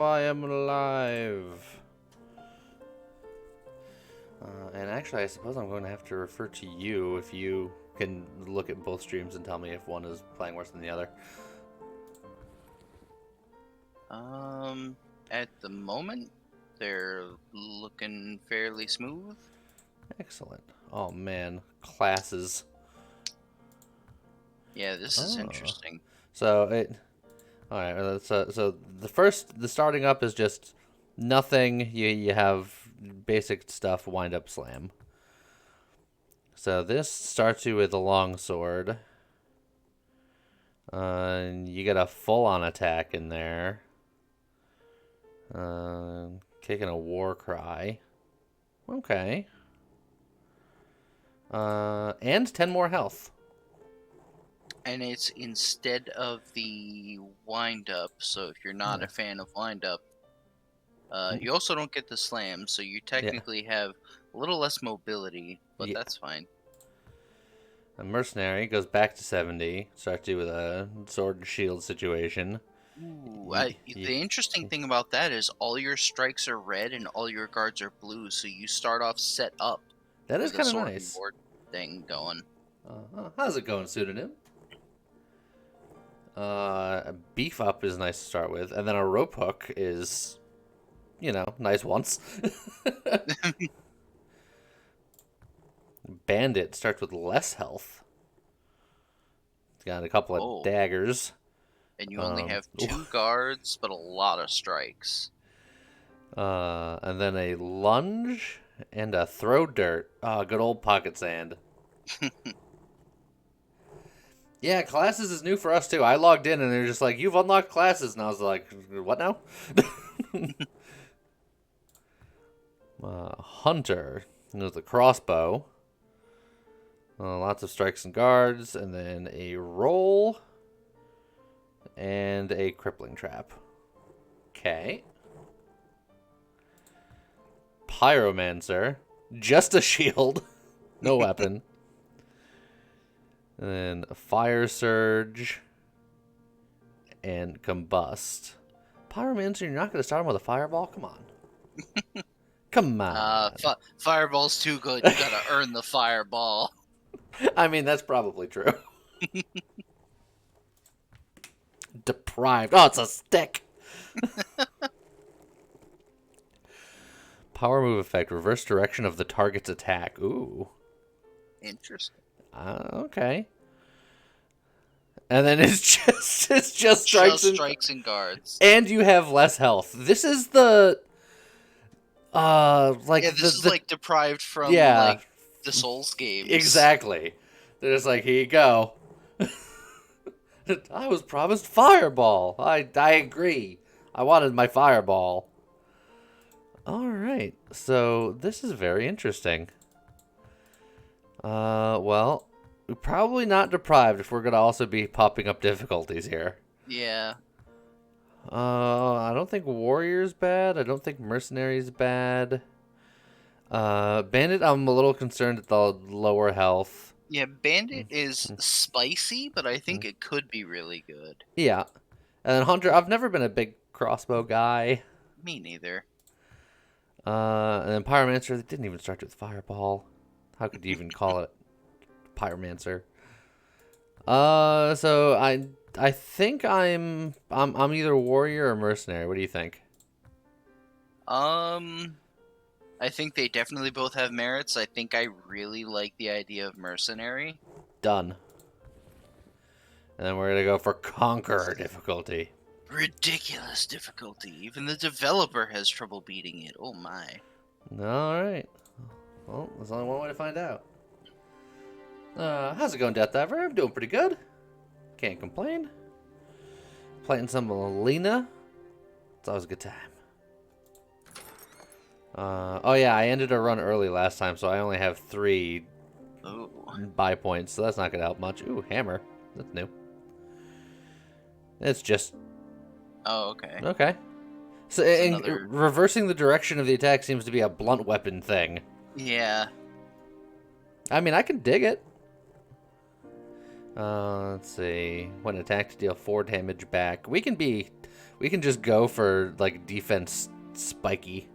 I am alive. And actually, I suppose I'm going to have to refer to you if you can look at both streams and tell me if one is playing worse than the other. At the moment, they're looking fairly smooth. Excellent. Oh man, classes. Yeah, this is interesting. So it. All right. So the starting up is just nothing. You have basic stuff. Wind up slam. So this starts you with a long sword. You get a full on attack in there. Kicking a war cry. Okay. And 10 more health. And it's instead of the wind up, so if you're not a fan of wind up, you also don't get the slam, so you technically have a little less mobility, but that's fine. A mercenary goes back to 70. Starts you with a sword and shield situation. Ooh, the interesting thing about that is all your strikes are red and all your guards are blue, so you start off set up. That is kind of sword nice. Board thing going. How's it going, Pseudonym? A beef up is nice to start with, and then a rope hook is, nice once. Bandit starts with less health. It's got a couple of daggers. And you only have 2 guards, but a lot of strikes. And then a lunge and a throw dirt. Oh, good old pocket sand. Yeah, classes is new for us too. I logged in and they're just like, you've unlocked classes. And I was like, what now? Hunter with the crossbow. Lots of strikes and guards. And then a roll. And a crippling trap. Okay. Pyromancer. Just a shield. No weapon. And then a fire surge. And combust. Pyromancer, you're not going to start him with a fireball? Come on. Come on. Fireball's too good. You gotta earn the fireball. I mean, that's probably true. Deprived. Oh, it's a stick. Power move effect. Reverse direction of the target's attack. Ooh. Interesting. Okay. And then it's just strikes and guards. And you have less health. This is the this is like deprived from like the Souls games. Exactly. They're just like, here you go. I was promised fireball. I agree. I wanted my fireball. All right. So this is very interesting. Well, probably not deprived if we're going to also be popping up difficulties here. Yeah. I don't think warrior's bad. I don't think mercenary's bad. Bandit, I'm a little concerned at the lower health. Yeah, bandit is spicy, but I think it could be really good. Yeah. And then hunter, I've never been a big crossbow guy. Me neither. And then pyromancer, they didn't even start with fireball. How could you even call it pyromancer? So I think I'm either warrior or mercenary. What do you think? I think they definitely both have merits. I think I really like the idea of mercenary. Done. And then we're gonna go for conqueror difficulty. Ridiculous difficulty. Even the developer has trouble beating it. Oh my. All right. Well, there's only one way to find out. How's it going, Death Diver? I'm doing pretty good. Can't complain. Playing some Alina. It's always a good time. Oh yeah, I ended a run early last time, so I only have 3 buy points, so that's not gonna help much. Ooh, hammer. That's new. It's just... Oh, okay. Okay. So reversing the direction of the attack seems to be a blunt weapon thing. Yeah. I mean, I can dig it. Let's see. When attacked, deal 4 damage back. We can be We can just go for like defense spiky.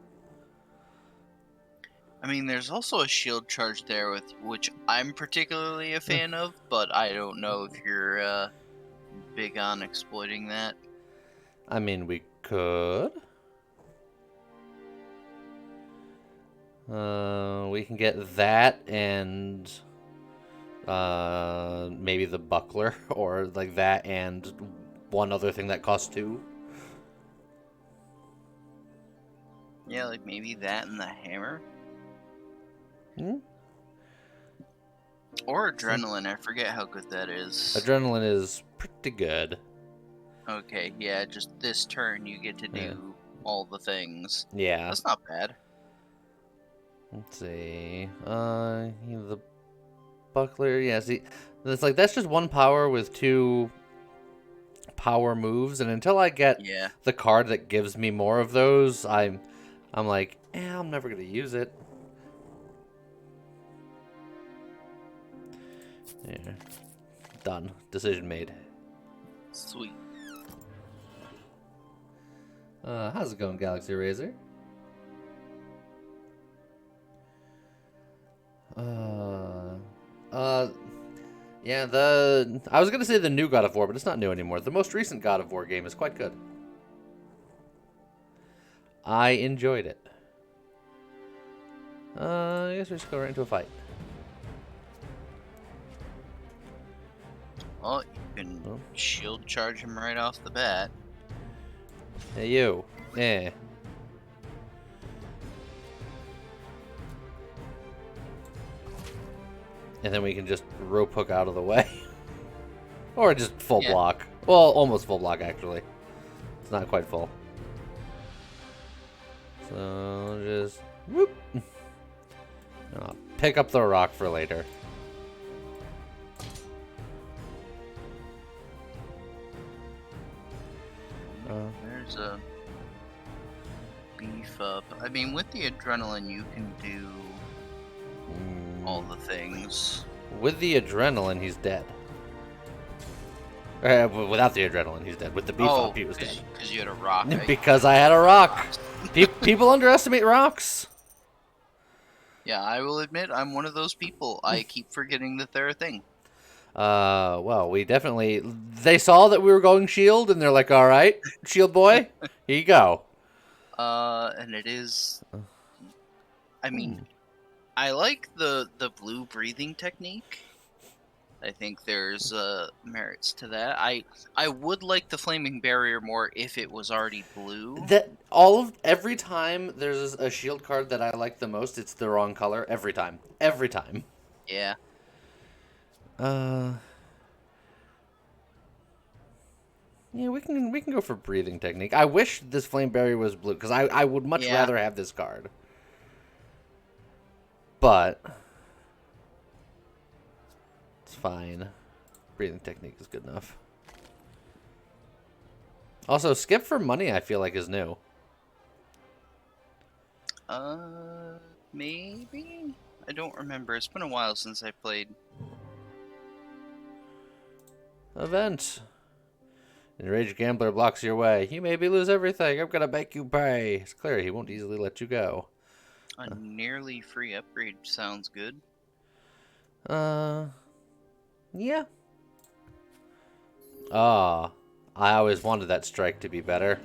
I mean, there's also a shield charge there with which I'm particularly a fan of, but I don't know if you're big on exploiting that. I mean, we could. We can get that and maybe the buckler, or like that and one other thing that costs 2. Yeah, like maybe that and the hammer. Hmm? Or adrenaline, I forget how good that is. Adrenaline is pretty good. Okay, yeah, just this turn you get to do all the things. Yeah. That's not bad. Let's see. The buckler. Yeah. See, it's like that's just 1 power with 2 power moves, and until I get the card that gives me more of those, I'm like, I'm never gonna use it. Yeah. Done. Decision made. Sweet. How's it going, Galaxy Razor? Yeah, I was gonna say the new God of War, but it's not new anymore. The most recent God of War game is quite good. I enjoyed it. I guess we just go right into a fight. Well, you can shield charge him right off the bat. Hey, you. Eh. And then we can just rope hook out of the way. Or just full block. Well, almost full block, actually. It's not quite full. So, just... whoop. I'll pick up the rock for later. There's a beef up. I mean, with the adrenaline, you can do all the things. With the adrenaline, he's dead. Without the adrenaline, he's dead. With the beef up, he was dead. Because you had a rock. Because I had a rock. People underestimate rocks. Yeah, I will admit, I'm one of those people. I keep forgetting that they're a thing. Well, we definitely... They saw that we were going shield, and they're like, all right, shield boy, here you go. And it is... I mean, I like the blue breathing technique. I think there's merits to that. I would like the flaming barrier more if it was already blue. Every time there's a shield card that I like the most, it's the wrong color. Every time. Every time. Yeah. Yeah, we can go for breathing technique. I wish this flame barrier was blue, because I would much rather have this card. But it's fine. Breathing technique is good enough. Also, skip for money I feel like is new. Maybe? I don't remember. It's been a while since I played. Event. Enraged gambler blocks your way. You maybe lose everything. I'm gonna make you pay. It's clear he won't easily let you go. A nearly free upgrade sounds good. Yeah. I always wanted that strike to be better.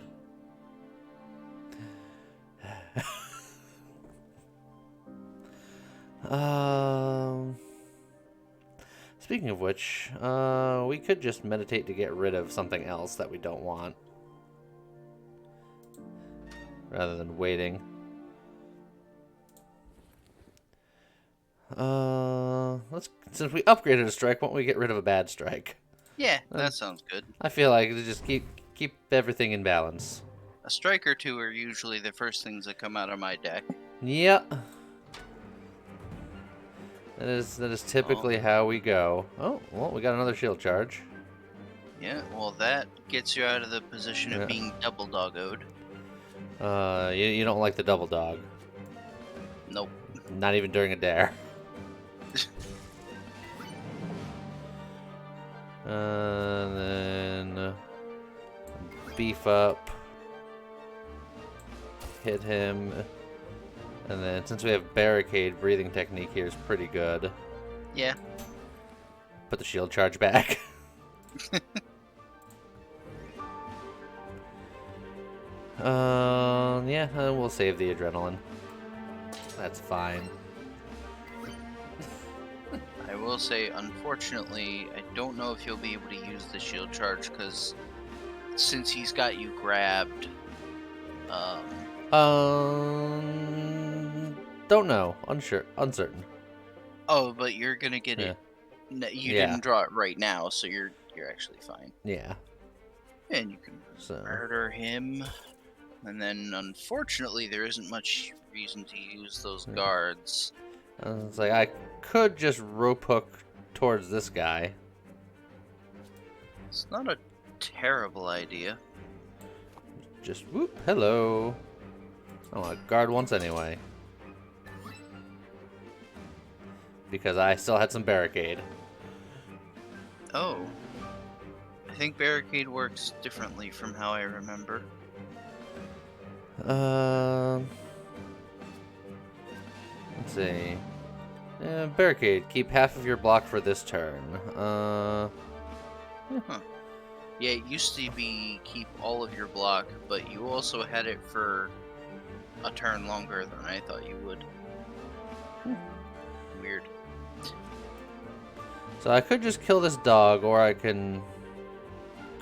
Speaking of which, we could just meditate to get rid of something else that we don't want. Rather than waiting. Since we upgraded a strike, why don't we get rid of a bad strike? Yeah, that sounds good. I feel like to just keep everything in balance. A strike or two are usually the first things that come out of my deck. Yeah. That is typically how we go. Oh, well, we got another shield charge. Yeah, well, that gets you out of the position of being double doggoed. You don't like the double dog. Nope. Not even during a dare. beef up. Hit him. And then since we have barricade, breathing technique here is pretty good. Yeah. Put the shield charge back. Yeah, we'll save the adrenaline. That's fine. I will say, unfortunately, I don't know if you'll be able to use the shield charge, because since he's got you grabbed, Don't know. Unsure. Uncertain. oh, but you're gonna get Yeah. it. You Yeah. didn't draw it right now, so you're actually fine. Yeah. And you can murder him. And then, unfortunately, there isn't much reason to use those guards. It's like I could just rope hook towards this guy. It's not a terrible idea. Just whoop. Hello. I want to guard once anyway. Because I still had some barricade. Oh. I think barricade works differently from how I remember. Let's see. Barricade. Keep half of your block for this turn. Yeah, it used to be keep all of your block, but you also had it for a turn longer than I thought you would. Weird. So I could just kill this dog, or I can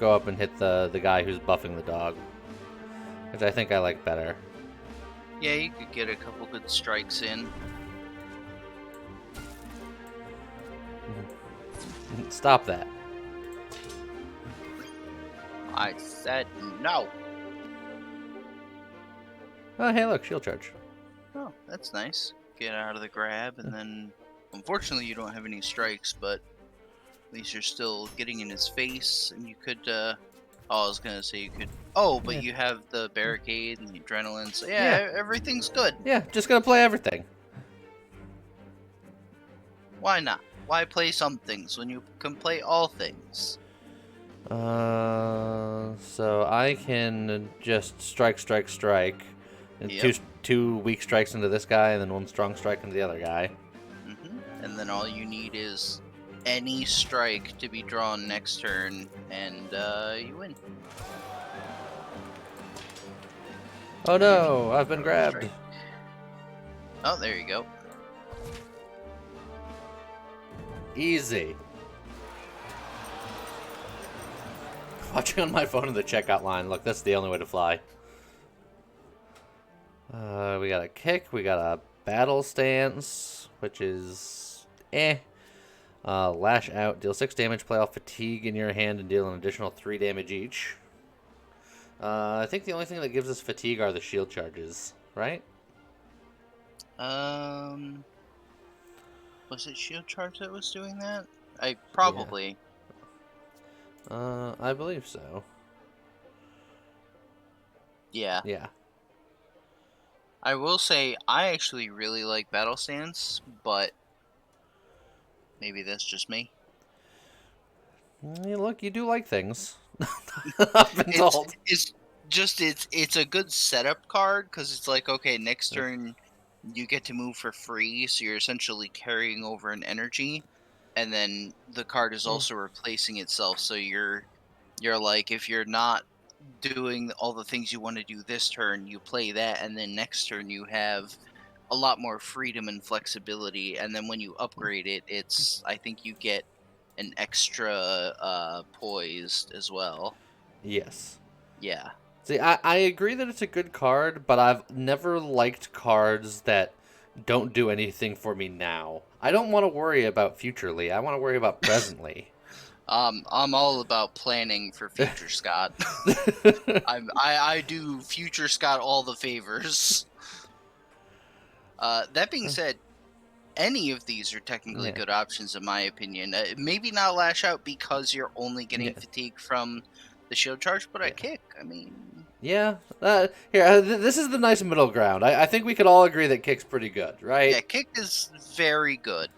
go up and hit the guy who's buffing the dog. Which I think I like better. Yeah, you could get a couple good strikes in. Stop that. I said no. Oh, hey, look, shield charge. Oh, that's nice. Get out of the grab, and then... Unfortunately, you don't have any strikes, but at least you're still getting in his face, and you could, Oh, I was gonna say you could... Oh, but you have the barricade and the adrenaline, so yeah, everything's good. Yeah, just gonna play everything. Why not? Why play some things when you can play all things? So I can just strike, and Yep. two weak strikes into this guy, and then one strong strike into the other guy. And then all you need is any strike to be drawn next turn, and you win. Oh no, I've been grabbed. Strike. Oh, there you go. Easy. Watching on my phone in the checkout line. Look, that's the only way to fly. We got a kick. We got a battle stance, which is lash out. Deal 6 damage. Play off fatigue in your hand and deal an additional 3 damage each. I think the only thing that gives us fatigue are the shield charges, right? Was it shield charge that was doing that? Probably. I believe so. Yeah. Yeah. I will say I actually really like battle stance, but maybe that's just me. Hey, look, you do like things. I've been told. It's a good setup card, because it's like, okay, next turn you get to move for free, so you're essentially carrying over an energy, and then the card is also replacing itself, so you're like, if you're not doing all the things you want to do this turn, you play that, and then next turn you have a lot more freedom and flexibility, and then when you upgrade it, I think you get an extra poised as well. Yes. Yeah. See, I agree that it's a good card, but I've never liked cards that don't do anything for me now. I don't want to worry about futurely. I want to worry about presently. I'm all about planning for future Scott. I do future Scott all the favors. That being said, any of these are technically good options in my opinion. Maybe not lash out because you're only getting fatigue from the shield charge, but a kick. I mean, yeah. This is the nice middle ground. I think we could all agree that kick's pretty good, right? Yeah, kick is very good.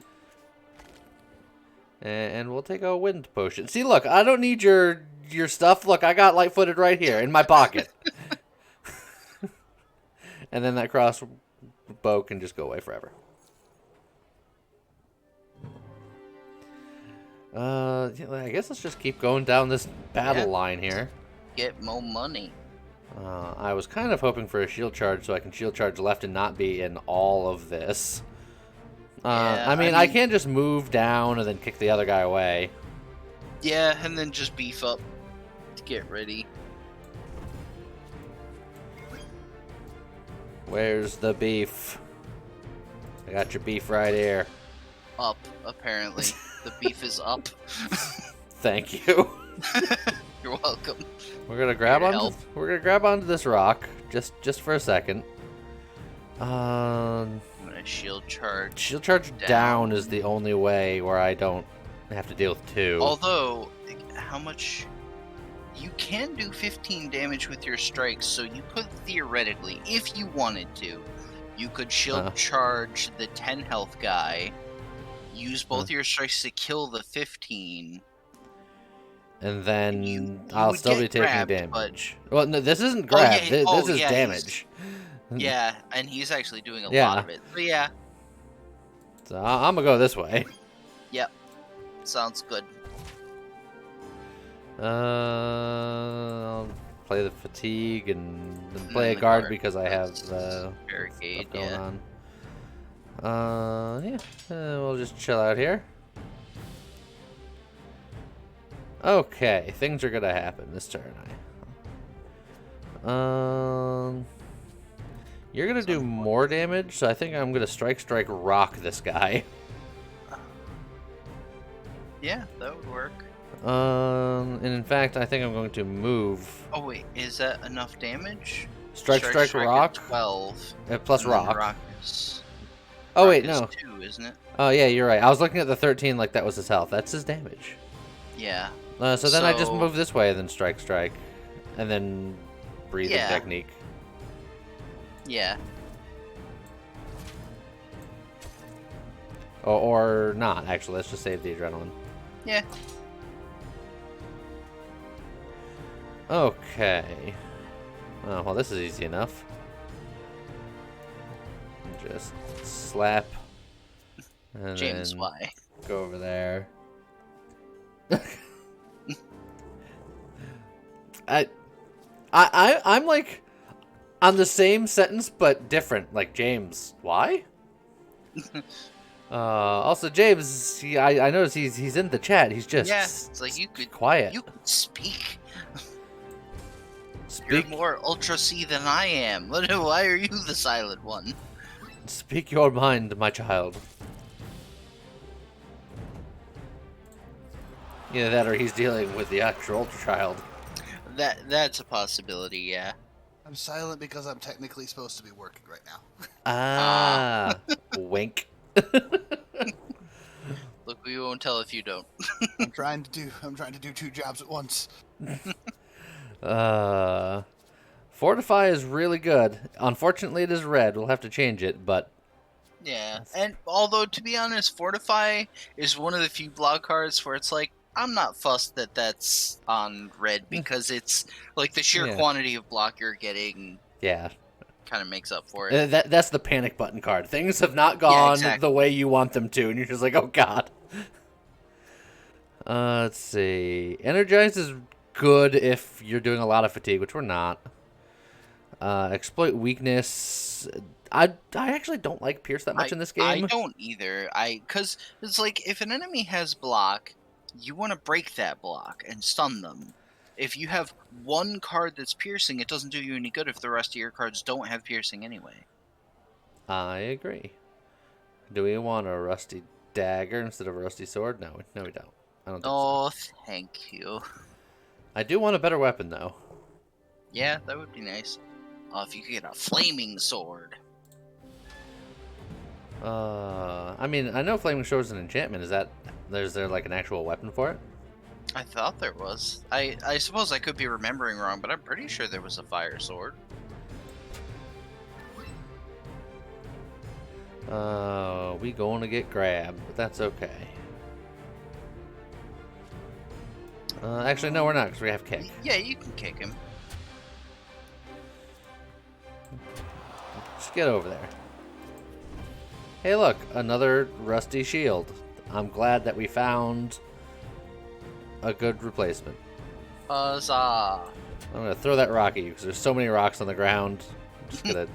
And we'll take a wind potion. See, look, I don't need your your stuff? Look, I got light-footed right here in my pocket. And then that crossbow can just go away forever. Yeah, I guess let's just keep going down this battle line here. Get more money. I was kind of hoping for a shield charge so I can shield charge left and not be in all of this. I mean, I can just move down and then kick the other guy away. Yeah, and then just beef up to get ready. Where's the beef? I got your beef right here. Up, apparently. The beef is up. Thank you. You're welcome. We're gonna grab onto this rock just for a second. I'm gonna shield charge. Shield charge down is the only way where I don't have to deal with 2. Although, how much? You can do 15 damage with your strikes, so you could theoretically, if you wanted to, you could shield charge the 10 health guy, use both your strikes to kill the 15. And then I'll still be taking damage. But... Well, no, this isn't grab. This is damage. Yeah, and he's actually doing a lot of it. But yeah. So I'm going to go this way. Yep. Sounds good. I'll play the fatigue and then play a guard because I have barricade stuff going on. Yeah. We'll just chill out here. Okay, things are gonna happen this turn. You're gonna do more damage, so I think I'm gonna strike, rock this guy. Yeah, that would work. And in fact, I think I'm going to move. Oh wait, is that enough damage? Strike, rock. 12. Plus rock. Rock is, oh wait, no. 2, isn't it? Oh yeah, you're right. I was looking at the 13 like that was his health. That's his damage. Yeah. So then I just move this way and then strike, and then breathing technique. Yeah. Or not, actually. Let's just save the adrenaline. Yeah. Okay. Oh, well, this is easy enough. Just slap. And James, then why? Go over there. I'm like on the same sentence but different. Like, James, why? Also, James, I noticed he's in the chat. He's just it's like you could quiet. You could speak. Speak. You're more Ultra C than I am. Why are you the silent one? Speak your mind, my child. Yeah, that or he's dealing with the actual Ultra Child. That's a possibility, yeah. I'm silent because I'm technically supposed to be working right now. Wink. Look, we won't tell if you don't. I'm trying to do 2 jobs at once. Fortify is really good. Unfortunately, it is red. We'll have to change it, but yeah. And although, to be honest, Fortify is one of the few block cards where it's like, I'm not fussed that that's on red because it's like the sheer quantity of block you're getting. Yeah. Kind of makes up for it. That's the panic button card. Things have not gone the way you want them to, and you're just like, oh god. Let's see. Energize is good if you're doing a lot of fatigue, which we're not. Exploit weakness. I actually don't like Pierce that much in this game. I don't either. Because it's like, if an enemy has block, you want to break that block and stun them. If you have one card that's piercing, it doesn't do you any good if the rest of your cards don't have piercing anyway. I agree. Do we want a rusty dagger instead of a rusty sword? No, we don't. I don't think so. Thank you. I do want a better weapon, though. Yeah, that would be nice. If you could get a flaming sword. I mean, I know flaming sword is an enchantment. Is there like an actual weapon for it? I thought there was. I suppose I could be remembering wrong, but I'm pretty sure there was a fire sword. We going to get grabbed, but that's okay. Actually, no, we're not, because we have kick. Yeah, you can kick him. Just get over there. Hey, look, another rusty shield. I'm glad that we found a good replacement. Huzzah! I'm gonna throw that rock at you because there's so many rocks on the ground. I'm just gonna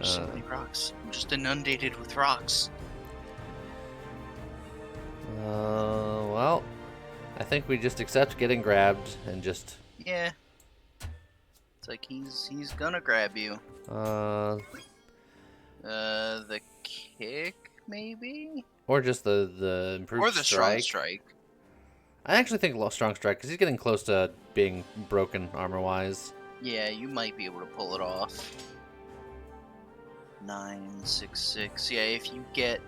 So many rocks. I'm just inundated with rocks. Well, I think we just accept getting grabbed and just Yeah. It's like he's gonna grab you. The kick maybe, or just the improved or the strong strike. I actually think strong strike because he's getting close to being broken armor wise. Yeah, you might be able to pull it off. 966. Yeah, if you get.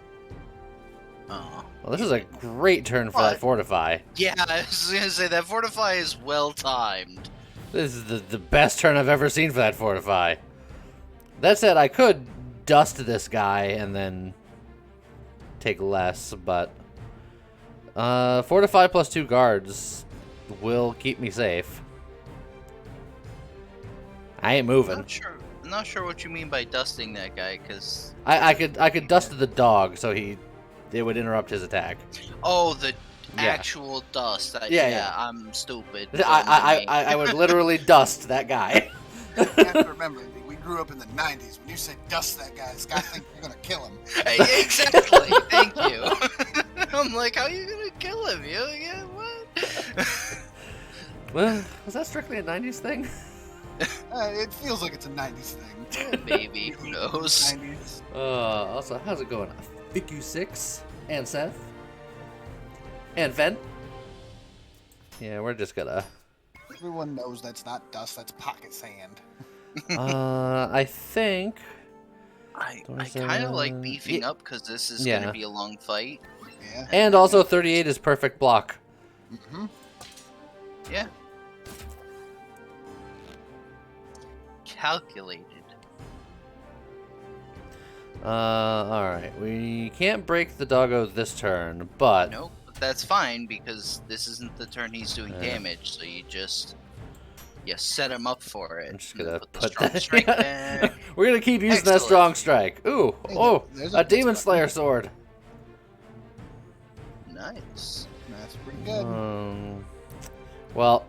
Oh. Well, this is a great turn for that fortify. Yeah, I was gonna say that fortify is well timed. This is the best turn I've ever seen for that fortify. That said, I could dust this guy and then take less, but fortify plus 2 guards will keep me safe. I ain't moving. I'm not sure what you mean by dusting that guy, because I could dust the dog so it would interrupt his attack. oh, the actual dust. Yeah. I'm stupid. I would literally dust that guy. You have to remember, we grew up in the 90s. When you say dust that guy, this guy thinks you're gonna kill him. Exactly. Thank you. I'm like, how are you gonna kill him? Yeah, what? Well, was that strictly a 90s thing? It feels like it's a 90s thing. Maybe. Who knows? 90s. Also, how's it going? FIQ6 and Seth and Fen. Yeah, we're just gonna. Everyone knows that's not dust. That's pocket sand. I think. I kind of like beefing up because this is going to be a long fight. Yeah. And also 38 is perfect block. Mm-hmm. Yeah. Calculated. Alright. We can't break the doggo this turn, but... Nope, that's fine because this isn't the turn he's doing damage, so you set him up for it. I'm just gonna put put the strong that. strike back. We're gonna keep using that strong strike. Ooh, There's a Demon Slayer sword. Nice. That's pretty good. Well,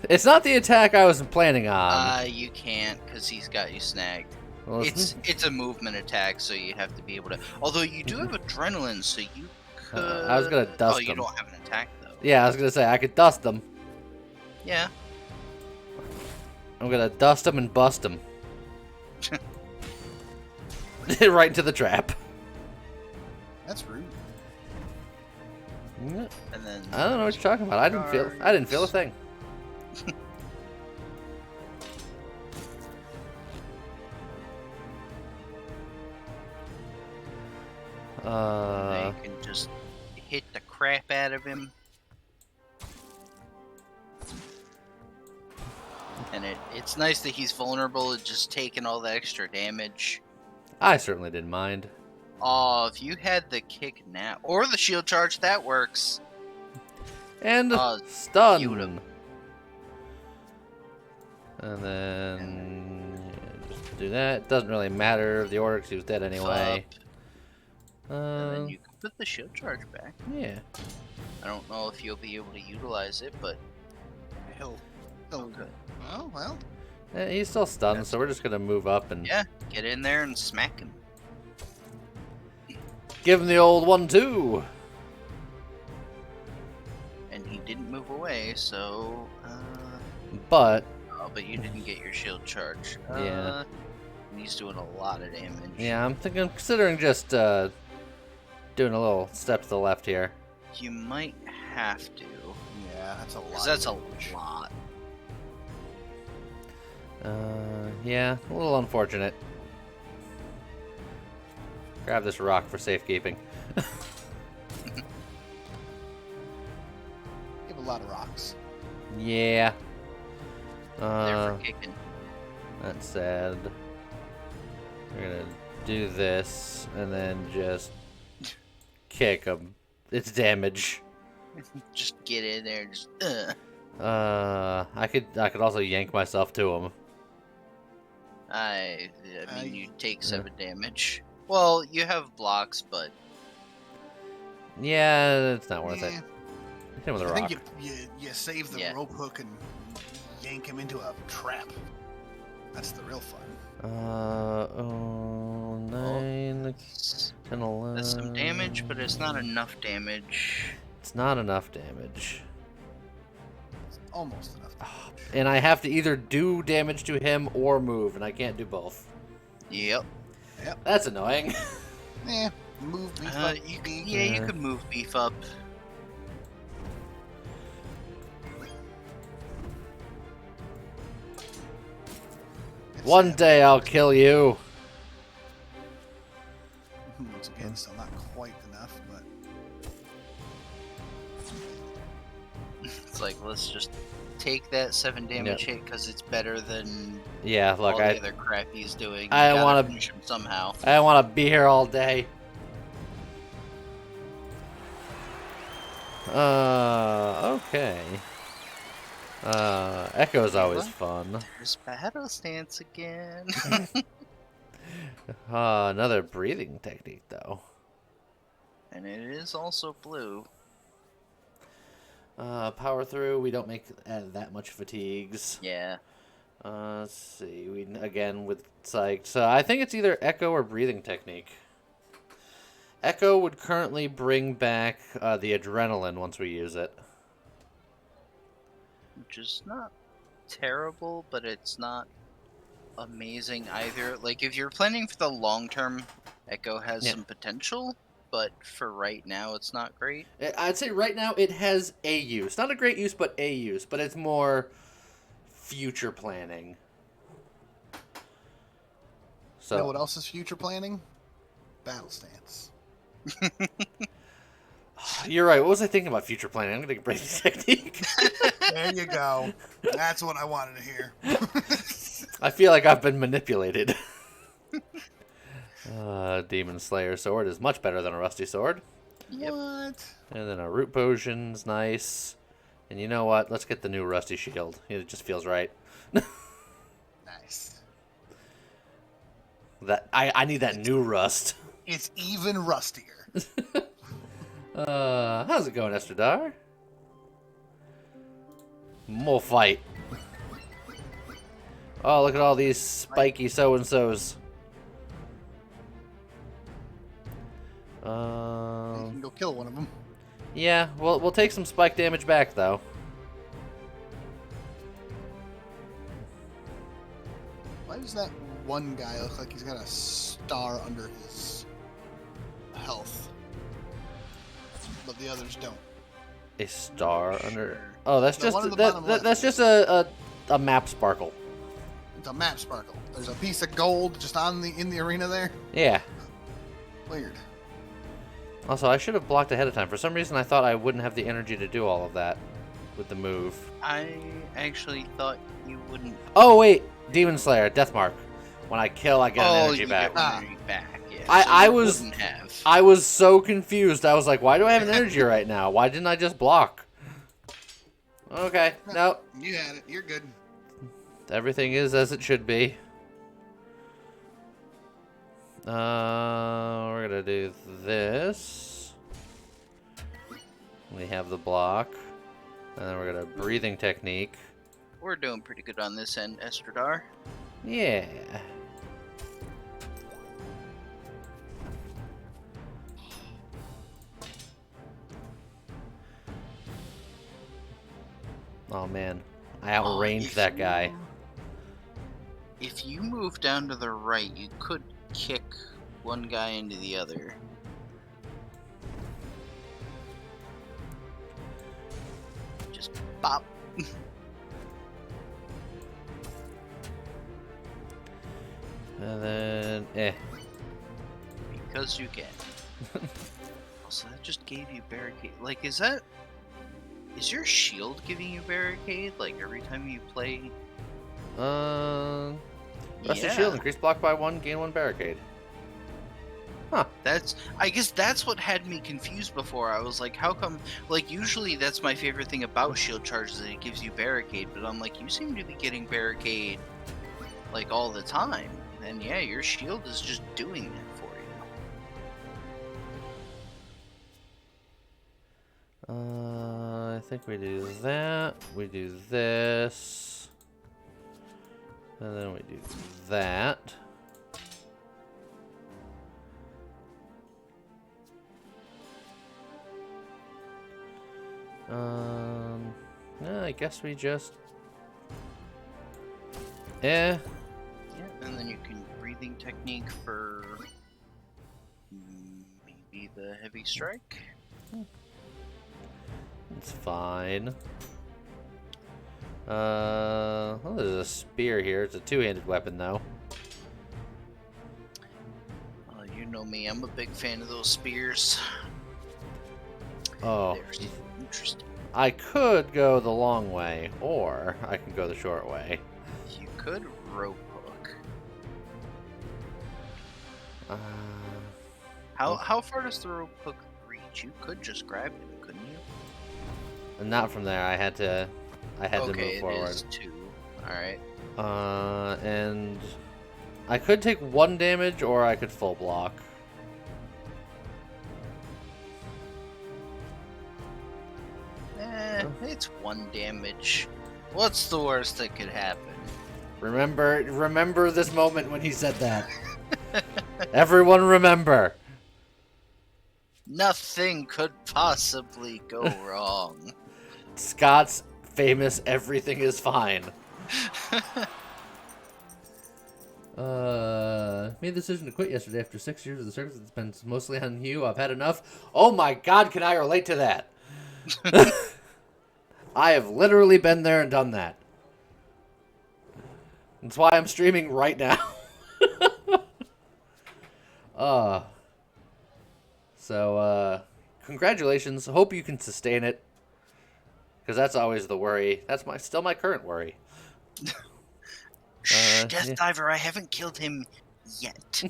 it's not the attack I was planning on. You can't because he's got you snagged. Well, It's a movement attack, so you have to be able to. Although you do have adrenaline, so you could. I was gonna dust Oh, you them. don't have an attack though. Yeah, I was gonna say I could dust them. Yeah. I'm gonna dust them and bust them. Right into the trap. That's rude. And then. I don't know what you're talking about. I didn't feel a thing. You can just hit the crap out of him. And it's nice that he's vulnerable to just taking all that extra damage. I certainly didn't mind. Oh, if you had the kick now, or the shield charge, that works. And stun. Beautiful. And then just do that. Doesn't really matter. The orc, he was dead anyway. And then you can put the shield charge back. Yeah. I don't know if you'll be able to utilize it, but He'll good. Oh, well. He's still stunned, so we're just gonna move up and Get in there and smack him. give him the old 1-2. And he didn't move away, so. But But you didn't get your shield charge. Yeah. And he's doing a lot of damage. yeah, I'm considering just doing a little step to the left here. You might have to. Yeah, that's a lot. 'Cause that's a lot. Yeah, a little unfortunate. Grab this rock for safekeeping. You have a lot of rocks. Yeah. They're for kicking. That said, we're gonna do this and then just kick him its damage. Just get in there. Just. I could also yank myself to him. I mean, you take 7 damage. Well, you have blocks, but Yeah, it's not worth it. Yeah. Hit him with a I rock. think you save the rope hook and yank him into a trap. That's the real fun. 9, 10, 11. that's some damage, but it's not enough damage. It's not enough damage. It's almost enough. And I have to either do damage to him or move, and I can't do both. Yep. That's annoying. Yeah, move beef up. You could move beef up. One day I'll kill you. Once again, still not quite enough, but It's like, let's just take that 7 damage hit because it's better than Yeah, look, all the other crap he's doing. I You gotta wanna- finish him somehow. I don't want to be here all day. Okay. Echo's always fun. There's battle stance again. Another breathing technique, though. And it is also blue. Power through. We don't make that much fatigues. Yeah. Let's see. We again with psyched. So I think it's either echo or breathing technique. Echo would currently bring back the adrenaline once we use it. Which is not terrible, but it's not amazing either. Like, if you're planning for the long term, Echo has some potential, but for right now, it's not great. I'd say right now it has a use. Not a great use, but a use. But it's more future planning. So you know what else is future planning? Battle stance. You're right. What was I thinking about future planning? I'm going to break the technique. There you go. That's what I wanted to hear. I feel like I've been manipulated. Demon Slayer sword is much better than a rusty sword. Yep. What? And then a root potion's nice. And you know what? Let's get the new rusty shield. It just feels right. Nice. I need that new rust. It's even rustier. How's it going, Estradar? More fight. Oh, look at all these spiky so-and-sos. You can go kill one of them. Yeah, we'll take some spike damage back, though. Why does that one guy look like he's got a star under his health? But the others don't. A star under... Oh, that's The just one at the bottom left. that's just a map sparkle. It's a map sparkle. There's a piece of gold just in the arena there. Yeah. Weird. Also, I should have blocked ahead of time. For some reason, I thought I wouldn't have the energy to do all of that with the move. I actually thought you wouldn't. Oh, wait. Demon Slayer, Death Mark. When I kill, I get an energy you back. get energy back. Yeah, I you was- wouldn't have. I was so confused. I was like, why do I have an energy right now? Why didn't I just block? Okay. No. You had it. You're good. Everything is as it should be. We're gonna do this. We have the block. And then we're gonna breathing technique. We're doing pretty good on this end, Estradar. Yeah. Oh man, I outranged that guy. If you move down to the right, you could kick one guy into the other. Just pop. And then, Because you can. Also, that just gave you barricade. Like, is your shield giving you barricade? Like, every time you play? Rusty Shield, increase block by 1, gain 1 barricade. Huh. I guess that's what had me confused before. I was like, how come? Like, usually that's my favorite thing about shield charge is that it gives you barricade, but I'm like, you seem to be getting barricade like all the time, and yeah, your shield is just doing that for you. I think we do that. We do this. And then we do that. Yeah, I guess we just... Yeah, and then you can breathing technique for maybe the heavy strike. It's fine. Well, there's a spear here. It's a two-handed weapon, though. You know me, I'm a big fan of those spears. Oh, They're interesting. I could go the long way, or I can go the short way. You could rope hook. How far does the rope hook reach? You could just grab him, couldn't you? Not from there. I had to move forward. It is 2. All right. And I could take 1 damage, or I could full block. It's 1 damage. What's the worst that could happen? Remember this moment when he said that. Everyone remember. Nothing could possibly go wrong. Scott's famous everything is fine. Made the decision to quit yesterday after 6 years of the service. It's been mostly on you. I've had enough. Oh my god, can I relate to that? I have literally been there and done that. That's why I'm streaming right now. Congratulations. Hope you can sustain it. Because that's always the worry. That's still my current worry. Death Diver, I haven't killed him yet.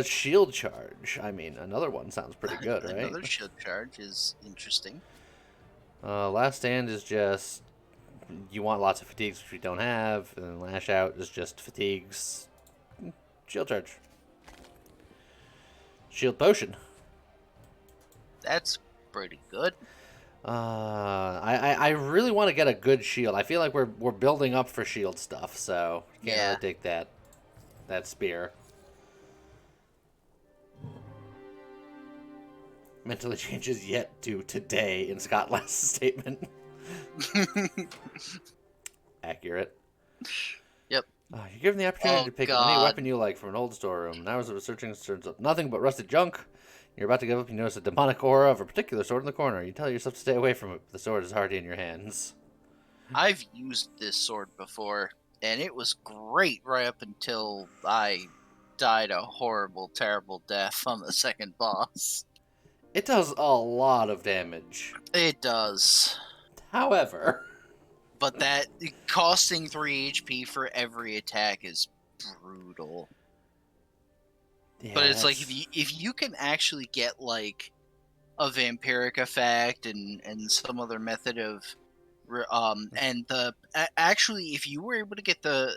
Shield charge. I mean, another one sounds pretty good, right? Another shield charge is interesting. Last stand is just you want lots of fatigues which we don't have, and then lash out is just fatigues. Shield charge. Shield potion. That's pretty good. I really want to get a good shield. I feel like we're building up for shield stuff, so can't really take that spear. Mentally changes yet to today in Scott Last's statement. Accurate. Yep. You're given the opportunity to pick any weapon you like from an old storeroom. Now as researching turns up nothing but rusted junk. You're about to give up, you notice a demonic aura of a particular sword in the corner. You tell yourself to stay away from it, but the sword is already in your hands. I've used this sword before, and it was great right up until I died a horrible, terrible death on the second boss. It does a lot of damage. It does. However... But that costing 3 HP for every attack is brutal. Yeah, but it's like if you can actually get like a vampiric effect and some other method of and the actually if you were able to get the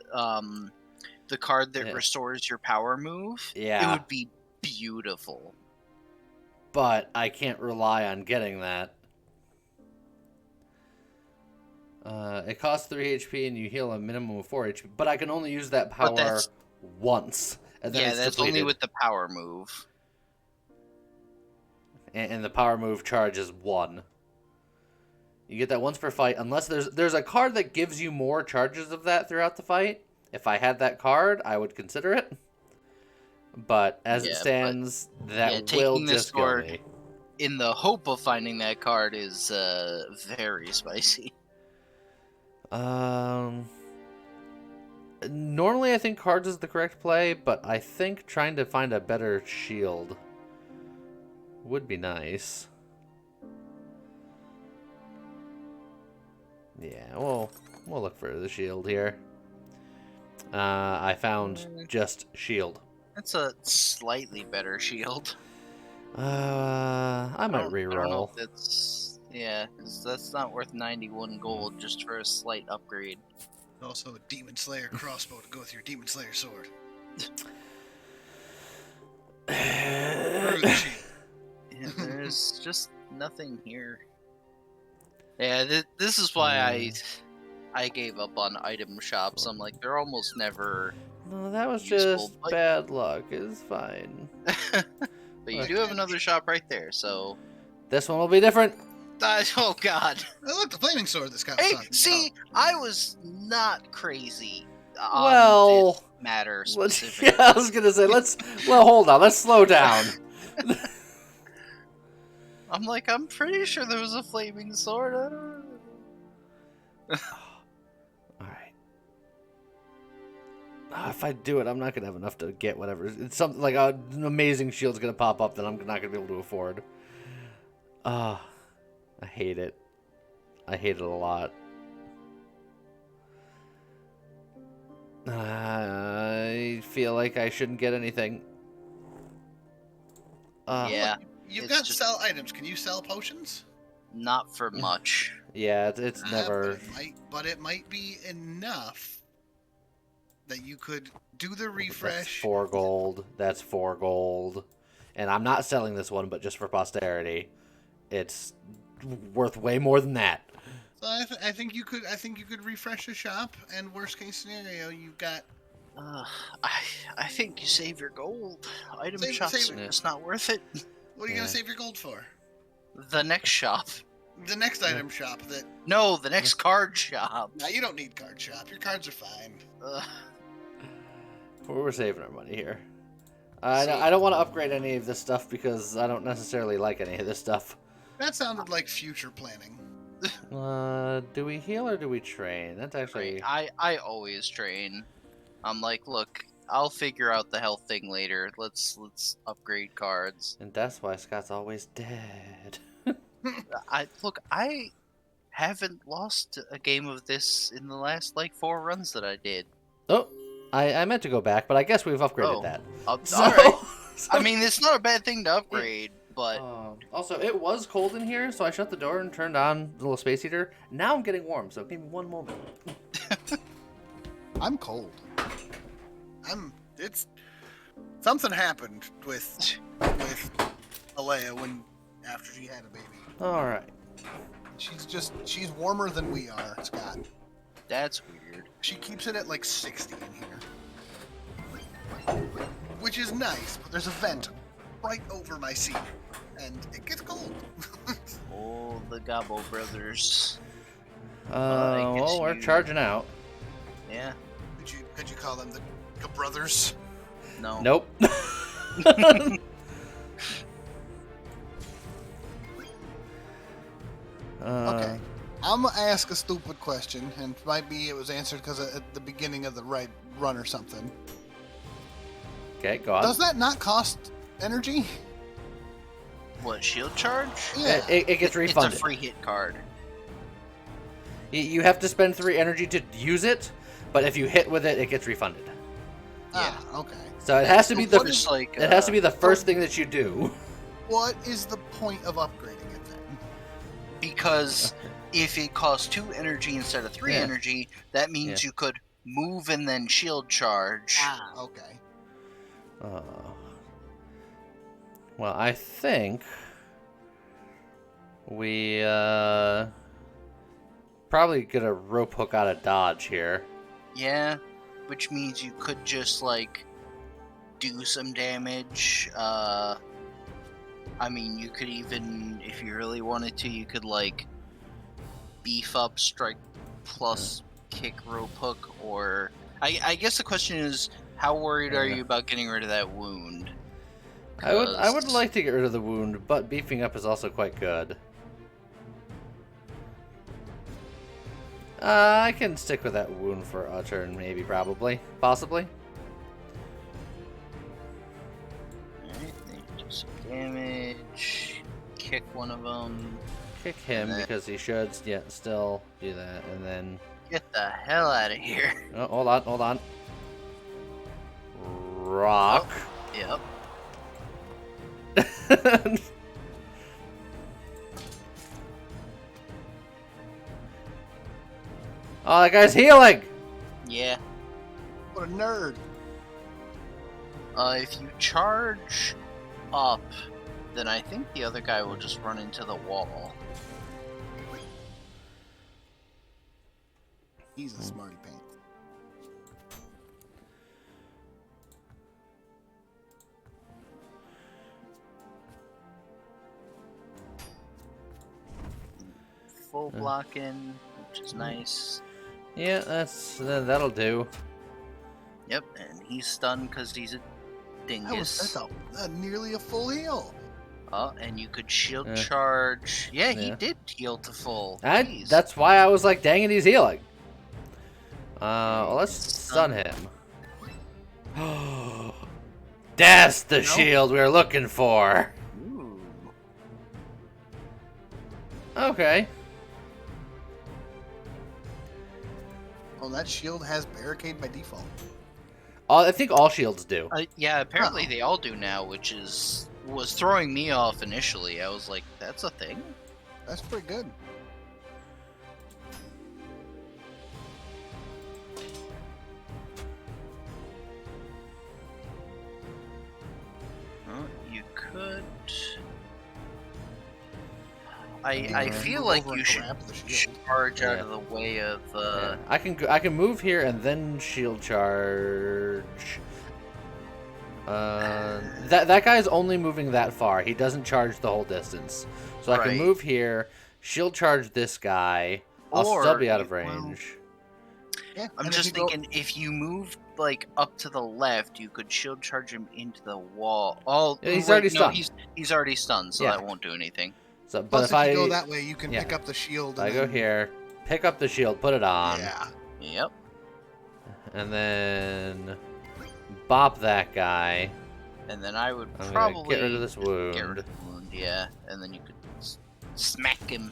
card that restores your power move, it would be beautiful. But I can't rely on getting that. It costs 3 HP and you heal a minimum of 4 HP, but I can only use that power once. And then that's depleted. Only with the power move. And the power move charge is 1. You get that once per fight, unless there's a card that gives you more charges of that throughout the fight. If I had that card, I would consider it. But as it stands, that will just go me. In the hope of finding that card is very spicy. Normally I think cards is the correct play, but I think trying to find a better shield would be nice. Yeah, we'll look for the shield here. I found just shield. That's a slightly better shield. I might I don't know reroll. if that's... Yeah, 'cause that's not worth 91 gold just for a slight upgrade. Also a Demon Slayer crossbow to go with your Demon Slayer sword. Through the shield. Yeah, there's just nothing here. Yeah, this is why I gave up on item shops. I'm like, they're almost never No, that was useful. just bad luck. It's fine. But you do have another shop right there, so... This one will be different. Oh, God. Oh, look, the flaming sword this guy was Hey, talking see, about. I was not crazy on Well, this matter Let's, specifically. yeah, I was gonna say well, hold on, let's slow down. I'm like, I'm pretty sure there was a flaming sword. All right. If I do it, I'm not gonna have enough to get whatever. It's something like an amazing shield's gonna pop up that I'm not gonna be able to afford. I hate it. I hate it a lot. I feel like I shouldn't get anything. Yeah, You've it's got just- sell items. Can you sell potions? not for much. Yeah, it's never. But it might be enough that you could do the That's refresh. 4 gold. That's 4 gold. And I'm not selling this one, but just for posterity. It's worth way more than that. So I think you could. I think you could refresh the shop, and worst case scenario, you've got. I think you save your gold. Item Save- shops save are it. just not worth it. What are you Yeah. gonna save your gold for? The next shop. The next item shop. That No, the next card shop. now you don't need card shop. Your cards are fine. We're saving our money here. I don't want to upgrade any of this stuff because I don't necessarily like any of this stuff. That sounded like future planning. Do we heal or do we train? That's actually... I always train. I'm like, look, I'll figure out the health thing later. Let's upgrade cards. And that's why Scott's always dead. I haven't lost a game of this in the last like 4 runs that I did. Oh, I meant to go back, but I guess we've upgraded Oh. that. All right. I mean, it's not a bad thing to upgrade, but Also, it was cold in here, so I shut the door and turned on the little space heater. Now I'm getting warm, so give me one moment. I'm cold. It's something happened with Alea after she had a baby. All right. She's warmer than we are, Scott. that's weird. She keeps it at like 60 in here, which is nice. But there's a vent right over my seat, and it gets cold. Oh, the Gobbo brothers. Well, guess we're you- charging out. Yeah. Could you call them the brothers? No. Nope. Okay. I'm gonna ask a stupid question, and might be it was answered because at the beginning of the run or something. Okay, go on. Does that not cost energy? What, shield charge? Yeah. It gets refunded. It's a free hit card. You have to spend 3 energy to use it, but if you hit with it, it gets refunded. Okay. So it has to be What the is- like, it has to be the first thing that you do. What is the point of upgrading it then? Because if it costs 2 energy instead of 3 Yeah. energy, that means you could move and then shield charge. Okay. Well, I think we probably get a rope hook out of dodge here. Yeah, which means you could just like do some damage. I mean, you could even, if you really wanted to, you could like beef up strike plus kick rope hook, or I guess the question is, how worried are you about getting rid of that wound? I would 'Cause- like to get rid of the wound, but beefing up is also quite good. I can stick with that wound for a turn, maybe, probably, possibly. Alright, then you do some damage. Kick one of them. Kick him And then- because he should, still do that, and then. Get the hell out of here. Oh, hold on. rock. Yep. Oh, that guy's healing. Yeah. What a nerd. If you charge up, then I think the other guy will just run into the wall. He's a smarty pants. Full blocking, which is nice. Yeah, that'll do. Yep, and he's stunned because he's a dingus. That's nearly a full heal. Oh, and you could shield Eh. charge. Yeah, he Yeah. did heal to full. Jeez. That's why I was like, dang it, he's healing. Well, let's Stun. stun him. That's the No. shield we're looking for. Ooh. Okay. Oh, that shield has barricade by default. I think all shields do. Yeah, apparently Oh. they all do now, which was throwing me off initially. I was like, that's a thing? That's pretty good. Well, you could. I I can feel move like over you and should grab the shield. charge out Yeah. of the way of. Yeah. I can move here and then shield charge. That guy's only moving that far. He doesn't charge the whole distance. So I can Right. move here, shield charge this guy. I'll Or still be out of you- range. Yeah, I'm and if just you go- thinking if you move like up to the left, you could shield charge him into the wall. Oh, Yeah, he's wait, already no, stunned. he's already stunned, so Yeah. that won't do anything. So, but Plus, if if I you go that way, you can yeah. pick up the shield. I And go then- here, pick up the shield, put it on, Yeah. Yep. and then bop that guy. And then I would I'm probably gonna get rid of this get rid wound. of the wound, yeah. And then you could smack him.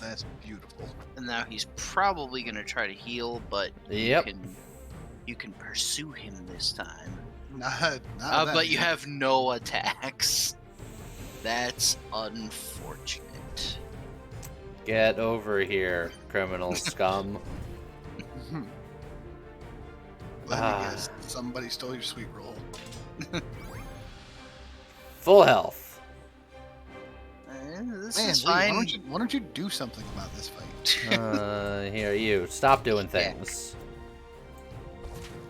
That's beautiful. And now he's probably gonna try to heal, but Yep. you can pursue him this time. Not But you have no attacks. That's unfortunate. Get over here, criminal scum. Let Ah. me guess. Somebody stole your sweet roll. Full health. This Man, is Lee, fine. why don't you do something about this fight? Here, you. Stop doing things.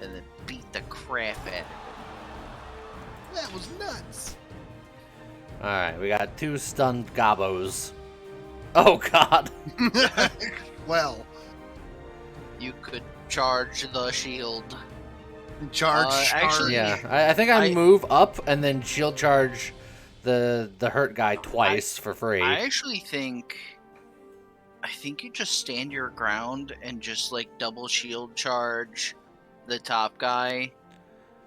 And then beat the crap out of him. That was nuts. Alright, we got 2 stunned gobos. Oh, God. Well, You could charge the shield. charge. actually- Yeah, I think I I- move up and then shield charge the hurt guy twice for free. I actually think you just stand your ground and just like double shield charge the top guy,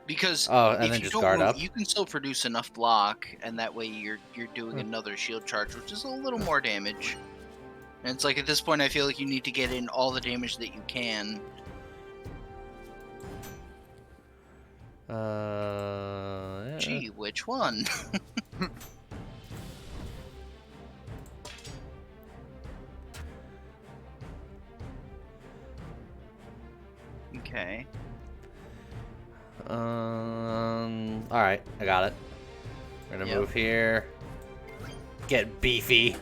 because Oh, and if then you just don't guard move, up? you can still produce enough block, and that way you're doing another shield charge, which is a little more damage. And it's like at this point, I feel like you need to get in all the damage that you can. Yeah. Gee, which one? Okay. Alright, I got it. We're gonna Yep. move here. Get beefy.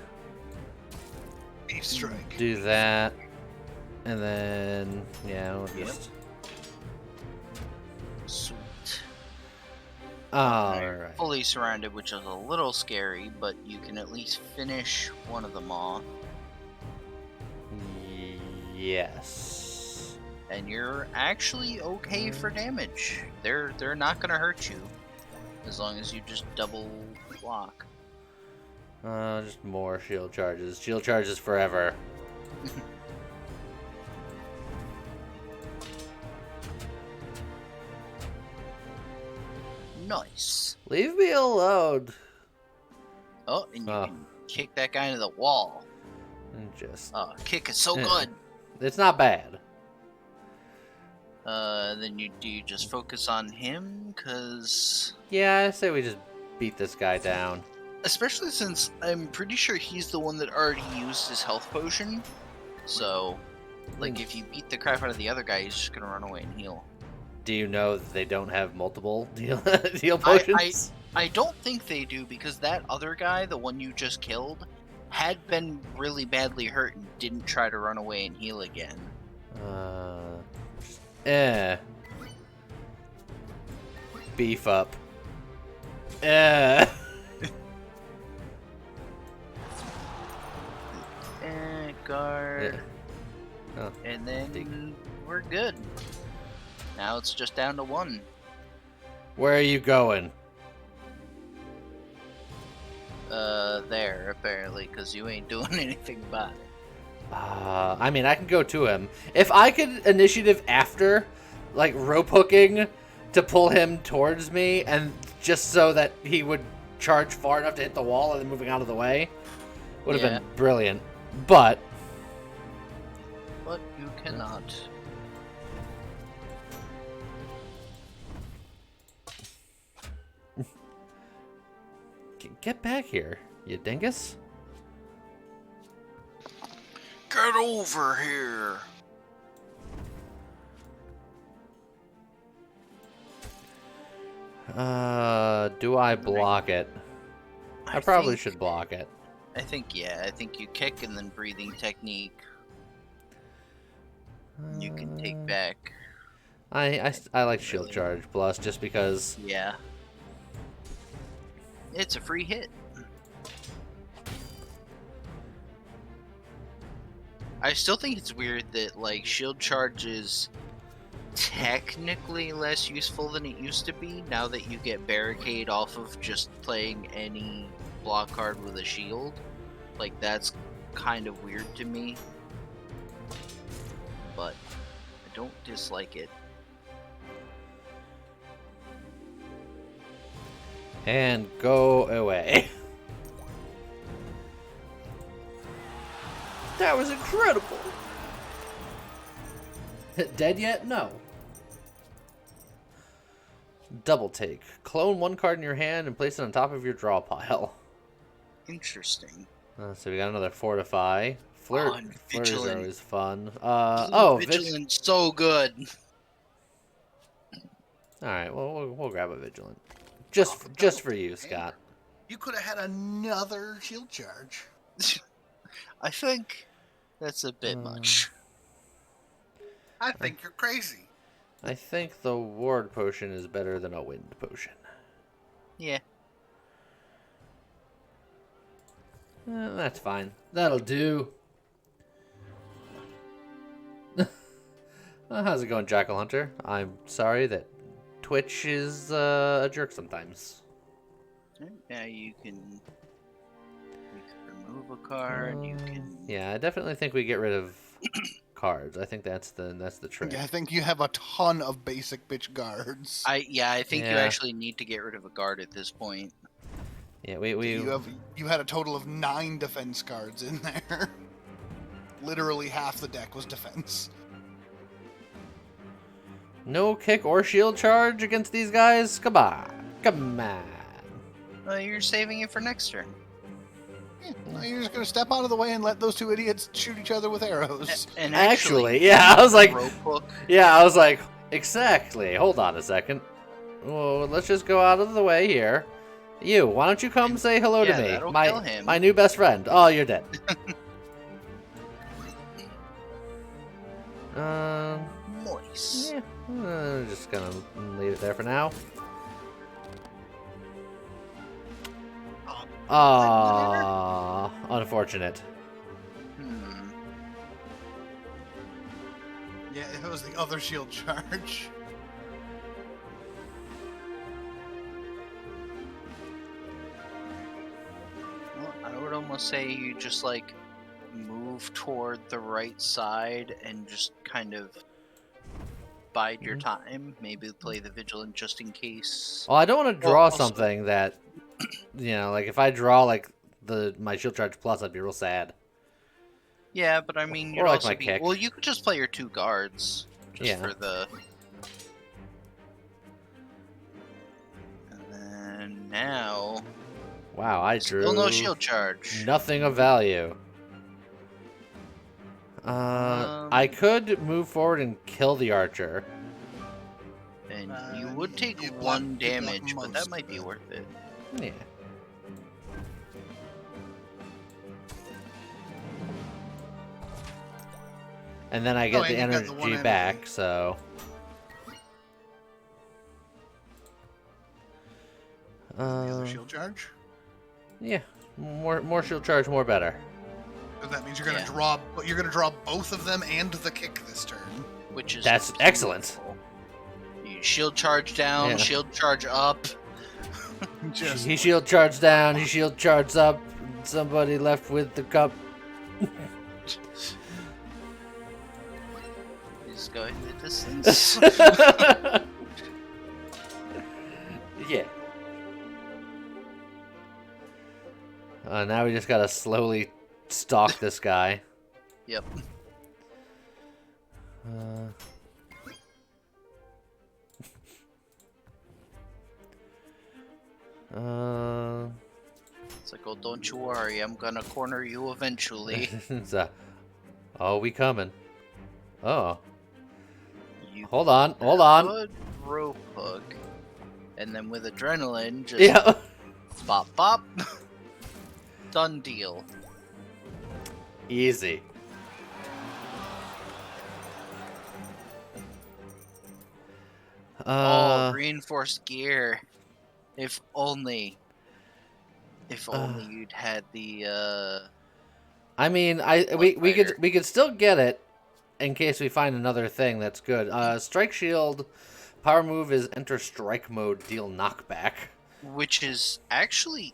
Beef strike. Do that. And then, yeah, we'll Yep. just. Sweet. Alright. Fully surrounded, which is a little scary, but you can at least finish one of them off. Yes. And you're actually okay for damage. They're not gonna hurt you as long as you just double block. Just more shield charges. Shield charges forever. Nice. Leave me alone. Oh, and you Oh. can kick that guy into the wall. And just. Oh, kick is so Yeah. good. It's not bad. Then you just focus on him? Because... Yeah, I say we just beat this guy down. Especially since I'm pretty sure he's the one that already used his health potion. So, like, if you beat the crap out of the other guy, he's just gonna run away and heal. Do you know that they don't have multiple heal potions? I don't think they do, because that other guy, the one you just killed, had been really badly hurt and didn't try to run away and heal again. Beef up. Guard. Yeah. Oh, and then we're good. Now it's just down to one. where are you going? There, apparently, because you ain't doing anything about it. I mean, I can go to him. If I could initiative after, like, rope hooking to pull him towards me, and just so that he would charge far enough to hit the wall and then moving out of the way, would have been brilliant. But you cannot. Get back here, you dingus. Get over here! Do I block it? I probably should block it. I think you kick and then breathing technique. You can take back. I like shield charge plus just because. Yeah. It's a free hit. I still think it's weird that, like, shield charge is technically less useful than it used to be now that you get barricade off of just playing any block card with a shield. Like, that's kind of weird to me. But I don't dislike it. And go away. That was incredible. Dead yet? No. Double take. Clone one card in your hand and place it on top of your draw pile. Interesting. So we got another fortify. Flirt is Vigilant. always fun. Vigilant, so good. All right, well we'll grab a vigilant. Just for you, Scott. You could have had another shield charge. I think that's a bit much. I think you're crazy. I think the ward potion is better than a wind potion. Yeah. That's fine. That'll do. How's it going, Jackal Hunter? I'm sorry that Twitch is a jerk sometimes. Now you can remove a card. You can. Yeah, I definitely think we get rid of cards. I think that's the trick. Yeah, I think you have a ton of basic bitch guards. I think you actually need to get rid of a guard at this point. Yeah, you had a total of 9 defense cards in there. Literally half the deck was defense. No kick or shield charge against these guys? Come on. Come on. Well, you're saving it for next turn. Yeah, now you're just gonna step out of the way and let those two idiots shoot each other with arrows. And actually, yeah, I was like, rope hook. yeah, I was like, exactly. Hold on a second. Well, let's just go out of the way here. You, why don't you come say hello to me? That'll kill him. My new best friend. Oh, you're dead. Moist. Yeah, I'm just gonna leave it there for now. Ah, unfortunate. Yeah, it was the other shield charge. Well, I would almost say you just like move toward the right side and just kind of bide your time. Maybe play the vigilant just in case. Well, I don't want to draw something that, you know, like if I draw like my shield charge plus, I'd be real sad. Yeah, but I mean, you'd Or like also my be kick. well. You could just play your 2 guards, just for the now, Wow, I drew still no shield charge. nothing of value. I could move forward and kill the archer. And you would take you block- one you block damage, but that most might of be it. worth it. Yeah. And then I get Oh, the and you got the one energy energy. back, so... The other shield charge. Yeah, more shield charge, more better. So that means you're gonna Yeah. draw. You're gonna draw both of them and the kick this turn. Which is That's excellent. beautiful. You shield charge down, Yeah. shield charge up. Just He shield charged down, he shield charged up, somebody left with the cup. He's going the distance. Yeah. Now we just gotta slowly stalk this guy. Yep. It's like, oh, don't you worry, I'm gonna corner you eventually. So, oh, we coming. Oh, You hold on. could rope hook, and then with adrenaline, just Yeah. bop bop. Done deal. Easy. Oh, reinforced gear. If only. If only you'd had the I mean, we could still get it in case we find another thing that's good. Strike shield, power move is enter strike mode, deal knockback. which is actually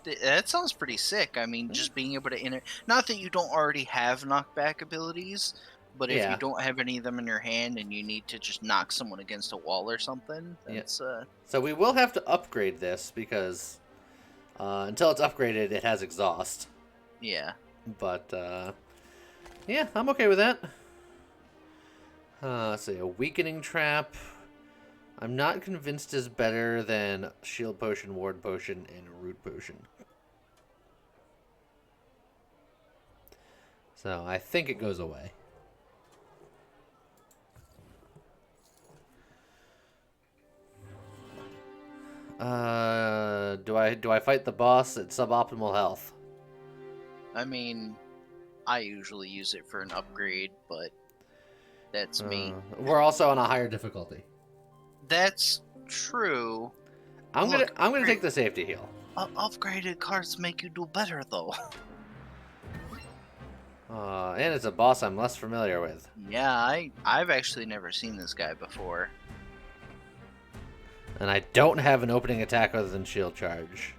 that sounds pretty sick. I mean, just being able to not that you don't already have knockback abilities, but if Yeah. you don't have any of them in your hand and you need to just knock someone against a wall or something, that's So we will have to upgrade this because until it's upgraded, it has exhaust. yeah. But yeah, I'm okay with that. Let's see, a weakening trap. I'm not convinced is better than shield potion, ward potion, and root potion. So I think it goes away. Do I fight the boss at suboptimal health? I mean, I usually use it for an upgrade, but that's me. We're also on a higher difficulty. That's true. I'm Look, gonna take the safety heal. Upgraded cards make you do better, though. And it's a boss I'm less familiar with. Yeah, I've actually never seen this guy before. And I don't have an opening attack other than shield charge.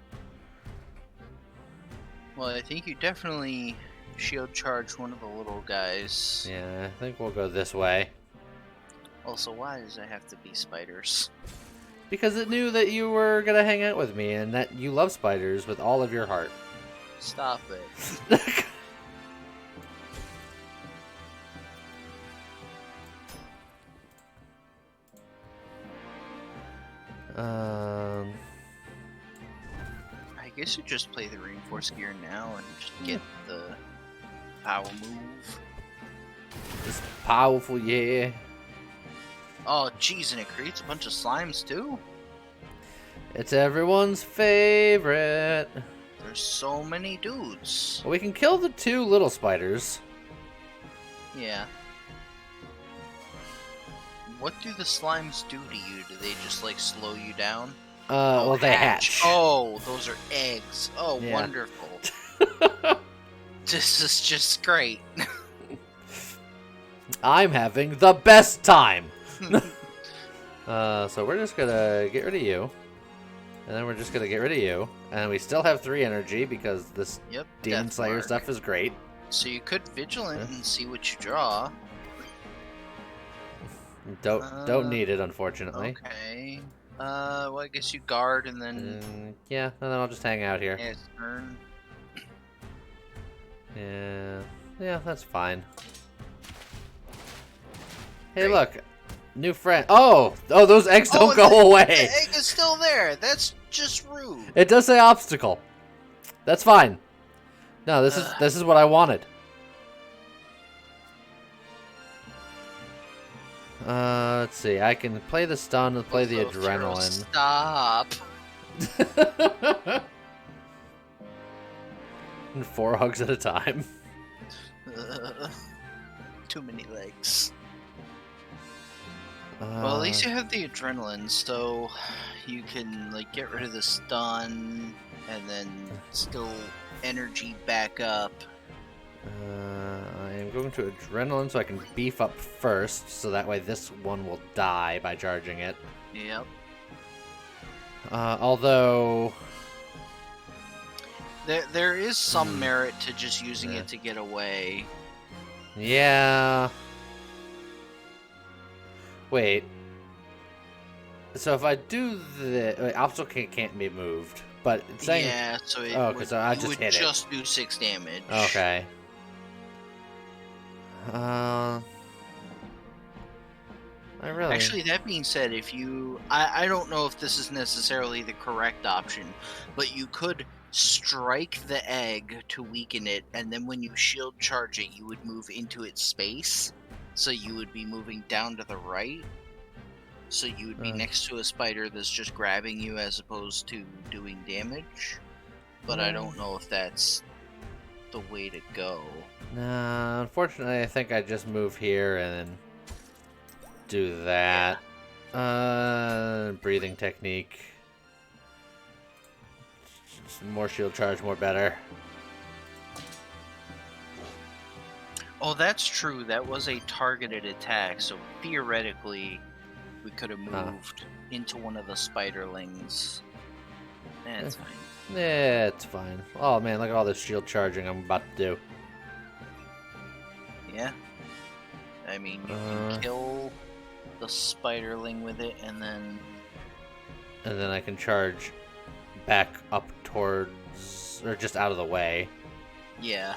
Well, I think you definitely shield charge one of the little guys. Yeah, I think we'll go this way. Also, why does it have to be spiders? Because it knew that you were gonna hang out with me and that you love spiders with all of your heart. Stop it. I guess you just play the reinforced gear now and just get the power move. It's powerful, yeah. Oh, jeez, and it creates a bunch of slimes too? It's everyone's favorite. There's so many dudes. We can kill the two little spiders. Yeah. What do the slimes do to you? Do they just, like, slow you down? Well, they hatch. Oh, those are eggs. Oh, Yeah. wonderful. This is just great. I'm having the best time. So we're just gonna get rid of you. And then we're just gonna get rid of you. And we still have 3 energy because this Yep. Demon Death Slayer mark. stuff is great. So you could vigilant Yeah. and see what you draw. Don't need it, unfortunately. Okay. Well, I guess you guard and then Yeah, and then I'll just hang out here. yeah, turn. Yeah, that's fine. Hey, Great. look, new friend. Oh, those eggs don't Oh, go the away. egg is still there. That's just rude. It does say obstacle. That's fine. No, this is what I wanted. Let's see. I can play the stun and play the adrenaline. Stop. And 4 hugs at a time. Too many legs. Well, at least you have the adrenaline, so you can like get rid of the stun and then still energy back up. I am going to adrenaline so I can beef up first, so that way this one will die by charging it. Yep. Although there is some merit to just using it to get away. Yeah. Wait. So if I do the obstacle can't be moved, but it's saying Yeah, so it okay, so I just hit it. Just do 6 damage. Okay. I really Actually, that being said, if you I don't know if this is necessarily the correct option, but you could strike the egg to weaken it, and then when you shield charge it, you would move into its space. So you would be moving down to the right. So you would be next to a spider that's just grabbing you as opposed to doing damage. But I don't know if that's the way to go. No, unfortunately, I think I just move here and then do that. Breathing technique. More shield charge, more better. Oh, that's true. That was a targeted attack, so theoretically, we could have moved into one of the spiderlings. That's fine. Yeah, it's fine. Oh man, look at all this shield charging I'm about to do. Yeah. I mean, you can kill the spiderling with it, and then I can charge back up towards, or just out of the way. yeah.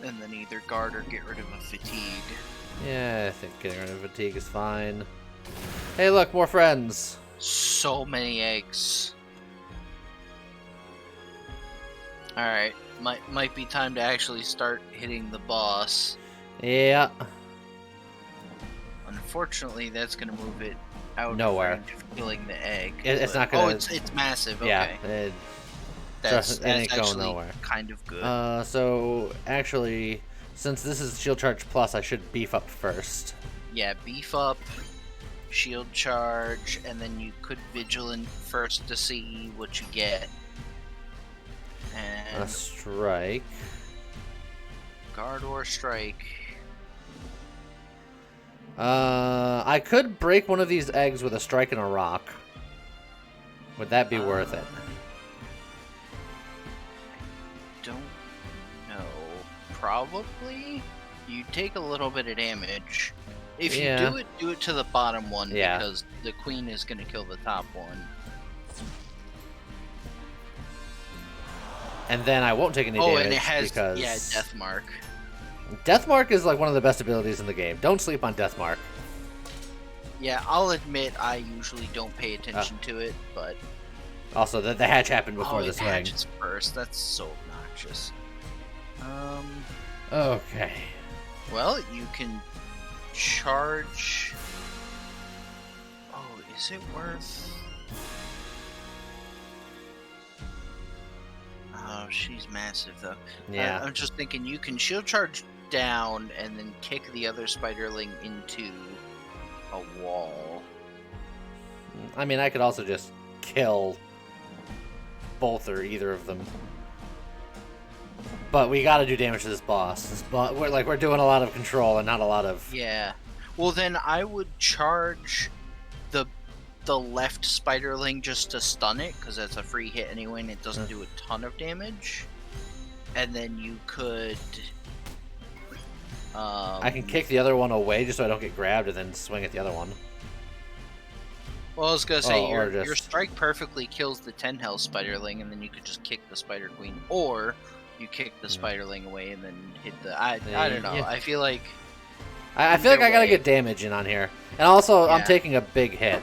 And then either guard or get rid of a fatigue. Yeah, I think getting rid of fatigue is fine. Hey, look, more friends. So many eggs. Alright, might be time to actually start hitting the boss. Yeah. Unfortunately, that's gonna move it out Nowhere. of range of killing the egg. It's not gonna. Oh, it's massive. Okay. Yeah. That's it ain't going actually nowhere. kind of good. So actually, since this is shield charge plus, I should beef up first. Yeah, beef up, shield charge, and then you could vigilant first to see what you get. And A strike. guard or strike. I could break one of these eggs with a strike and a rock. Would that be worth it? Don't know. Probably. You take a little bit of damage. If you do it to the bottom one, because the queen is going to kill the top one. And then I won't take any damage and it has because death mark. Death Mark is like one of the best abilities in the game. Don't sleep on Death Mark. Yeah, I'll admit I usually don't pay attention to it, but Also, the hatch happened before the it swing. hatches first. That's so obnoxious. Okay. Well, you can charge. Oh, is it worth? Oh, she's massive though. Yeah. I'm just thinking you can shield charge down and then kick the other spiderling into a wall. I mean, I could also just kill both or either of them. But we gotta do damage to this boss. We're doing a lot of control and not a lot of... Yeah. Well, then I would charge the left spiderling just to stun it, because that's a free hit anyway, and it doesn't do a ton of damage. And then you could... I can kick the other one away just so I don't get grabbed and then swing at the other one. Well, I was gonna say, or your just- strike perfectly kills the 10 health spiderling, and then you could just kick the spider queen, or you kick the spiderling away and then hit the... I don't know. Yeah. I feel like I feel like Either I gotta way. get damage in on here. And also, I'm Yeah. taking a big hit.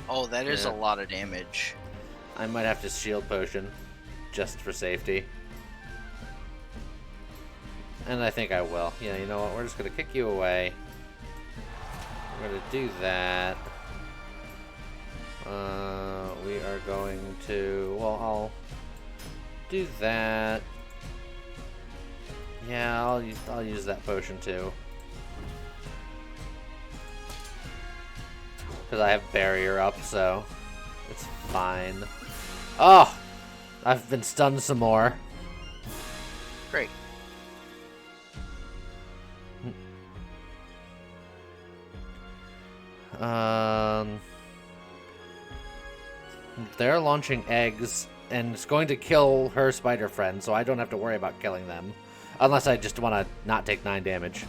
Oh, that is Yeah. a lot of damage. I might have to shield potion, just for safety. And I think I will. Yeah, you know what? We're just gonna kick you away. We're gonna do that. We are going to... Well, I'll do that. Yeah, I'll use that potion too. Because I have barrier up, so it's fine. Oh! I've been stunned some more. Great. They're launching eggs, and it's going to kill her spider friend, so I don't have to worry about killing them. Unless I just want to not take 9 damage.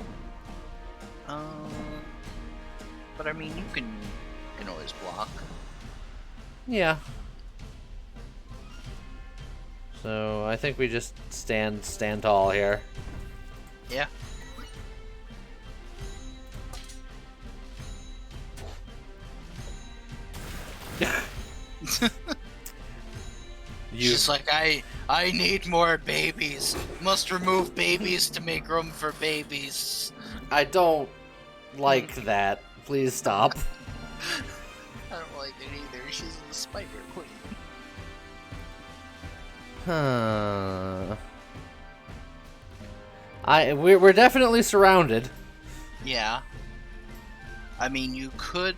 But I mean, you can always block. Yeah. So I think we just stand tall here. Yeah. She's like, I need more babies. Must remove babies to make room for babies. I don't like that. Please stop. I don't like it either. She's the spider queen. Huh. We're definitely surrounded. Yeah. I mean, you could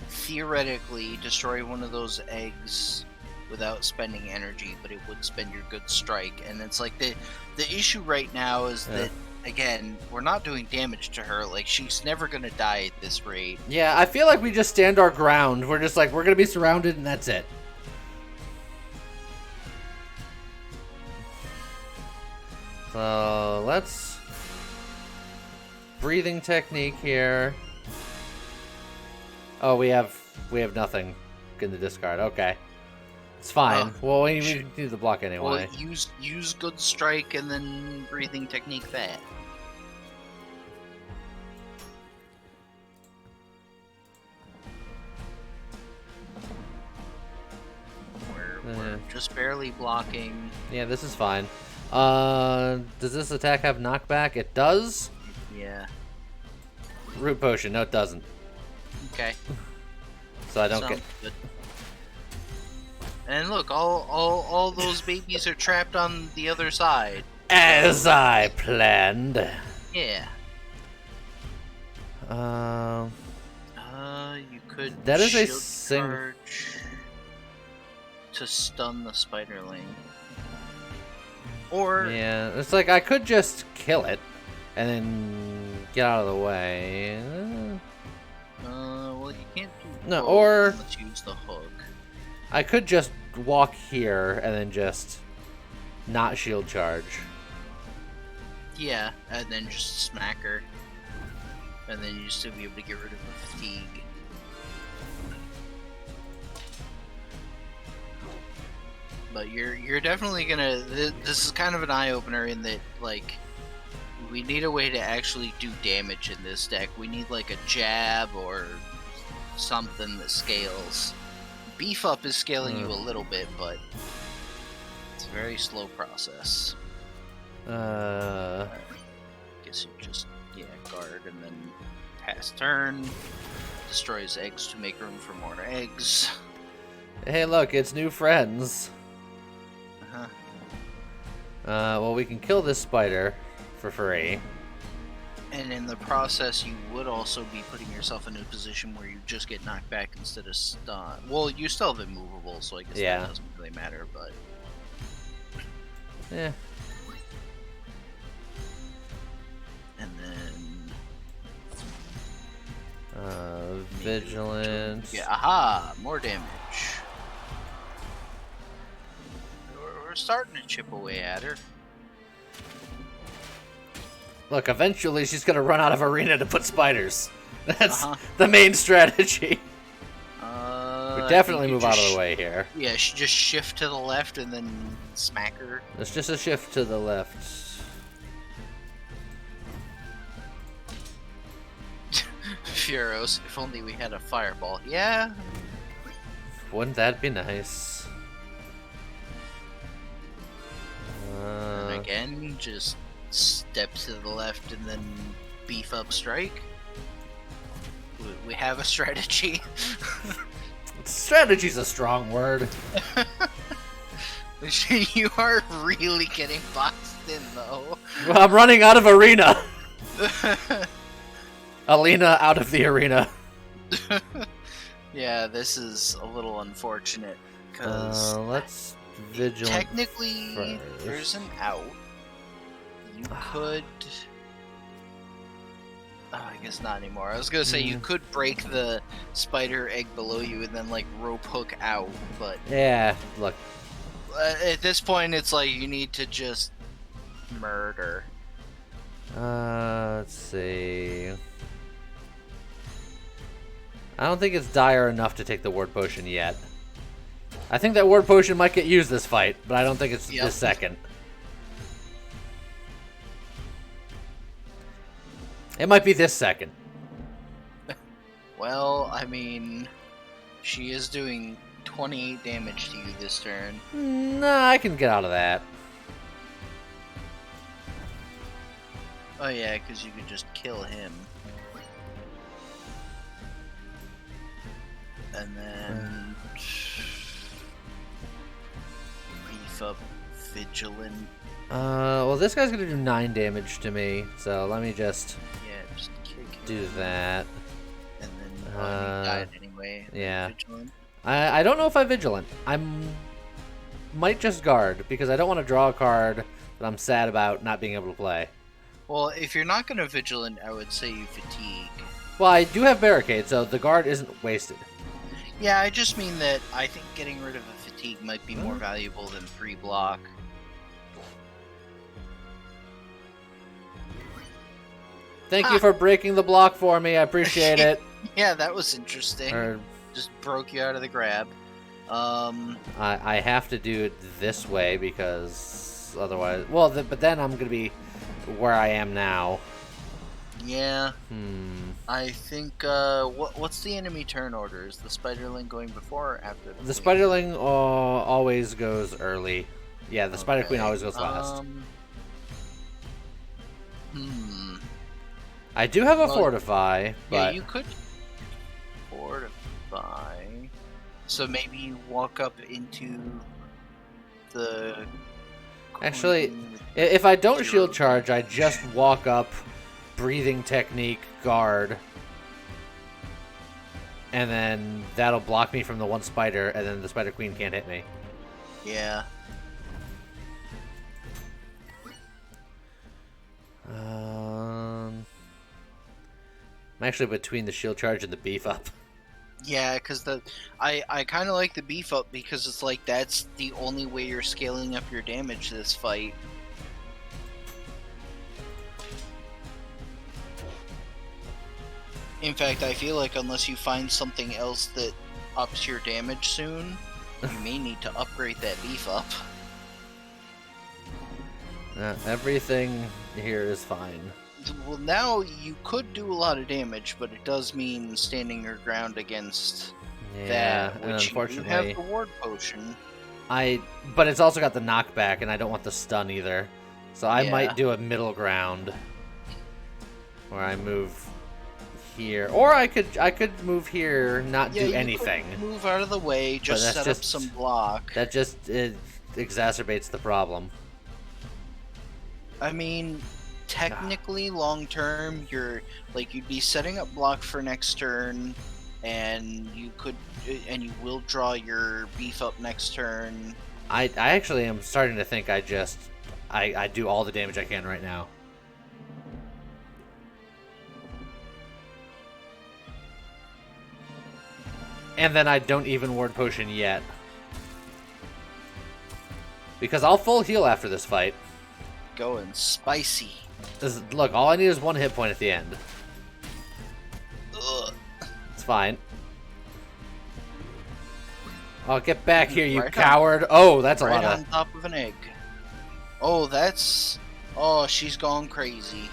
theoretically destroy one of those eggs without spending energy, but it would spend your good strike. And it's like the issue right now is that, again, we're not doing damage to her. Like, she's never gonna die at this rate. Yeah, I feel like we just stand our ground. We're just like, we're gonna be surrounded and that's it. So let's breathing technique here. Oh, we have nothing in the discard. Okay, it's fine. Well, we need the block anyway. Well, use good strike and then breathing technique that. We're just barely blocking. Yeah, this is fine. Does this attack have knockback? It does. Yeah. Root potion. No, it doesn't. Okay. So I don't Sounds get. good. And look, all those babies are trapped on the other side. As I planned. Yeah. You could. That is a shield charge to stun the spiderling. Or Yeah, it's like I could just kill it and then get out of the way. well, you can't do. No, both. or- Let's use the hook. I could just walk here and then just not shield charge. Yeah, and then just smack her, and then you still be able to get rid of the fatigue. But you're definitely gonna. This is kind of an eye opener in that, like, we need a way to actually do damage in this deck. We need like a jab or something that scales. Beef up is scaling you a little bit, but it's a very slow process. Guess you just guard and then pass turn. Destroys eggs to make room for more eggs. Hey, look, it's new friends. Uh-huh. Well, we can kill this spider for free. And in the process, you would also be putting yourself in a position where you just get knocked back instead of stunned. Well, you still have immovable, so I guess that doesn't really matter, but... Yeah. And then... Vigilance. Yeah, aha! More damage. We're starting to chip away at her. Look, eventually she's gonna run out of arena to put spiders. That's the main strategy. We definitely move out of the way here. Yeah, just shift to the left and then smack her. It's just a shift to the left. Furos, if only we had a fireball. Yeah. Wouldn't that be nice? And again, just step to the left and then beef up strike. We have a strategy. Strategy's a strong word. You are really getting boxed in, though. Well, I'm running out of arena. Alina out of the arena. Yeah, this is a little unfortunate because let's vigilant. technically first. there's an out. You could. Oh, I guess not anymore. I was gonna say you could break the spider egg below you and then like rope hook out, but Yeah, look. at this point it's like you need to just murder. Let's see. I don't think it's dire enough to take the ward potion yet. I think that ward potion might get used this fight, but I don't think it's this second. It might be this second. Well, I mean, she is doing 28 damage to you this turn. Nah, I can get out of that. Oh yeah, because you could just kill him. And then beef up Vigilant. Well, this guy's gonna do 9 damage to me, so let me just Just kick him. do that. And then he died anyway. Yeah. Vigilant. I don't know if I vigilant. Might just guard because I don't want to draw a card that I'm sad about not being able to play. Well, if you're not going to Vigilant, I would say you Fatigue. Well, I do have barricade, so the guard isn't wasted. Yeah, I just mean that I think getting rid of a Fatigue might be more valuable than free block. Thank you for breaking the block for me. I appreciate it. Yeah, that was interesting. Or, Just broke you out of the grab. I have to do it this way because otherwise... Well, but then I'm going to be where I am now. Yeah. I think, what's the enemy turn order? Is the Spiderling going before or after the The Queen? Spiderling always goes early. Yeah, the Spider Queen always goes last. I do have a Fortify, but... Yeah, you could Fortify. So maybe you walk up into the... Actually, Queen with if I don't 0 shield charge, I just walk up, breathing technique, guard, and then that'll block me from the one spider, and then the Spider Queen can't hit me. Yeah. I'm actually between the shield charge and the beef up. Yeah, because I kind of like the beef up because it's like that's the only way you're scaling up your damage this fight. In fact, I feel like unless you find something else that ups your damage soon, you may need to upgrade that beef up. Everything here is fine. Well, now you could do a lot of damage, but it does mean standing your ground against Yeah, that, and which you unfortunately, have the ward potion. but it's also got the knockback, and I don't want the stun either. So I Yeah. might do a middle ground where I move here, or I could move here, not Yeah, do you anything. could move out of the way, just that's set up just- some block. That just exacerbates the problem. I mean, technically, long term, you'd be setting up block for next turn, and you will draw your beef up next turn. I actually am starting to think I do all the damage I can right now. And then I don't even ward potion yet. Because I'll full heal after this fight. Going spicy. Look, all I need is 1 hit point at the end. Ugh. It's fine. Oh, get back here, you Right coward. Oh, that's a Right lot on of... top of an egg. Oh, that's... Oh, she's gone crazy.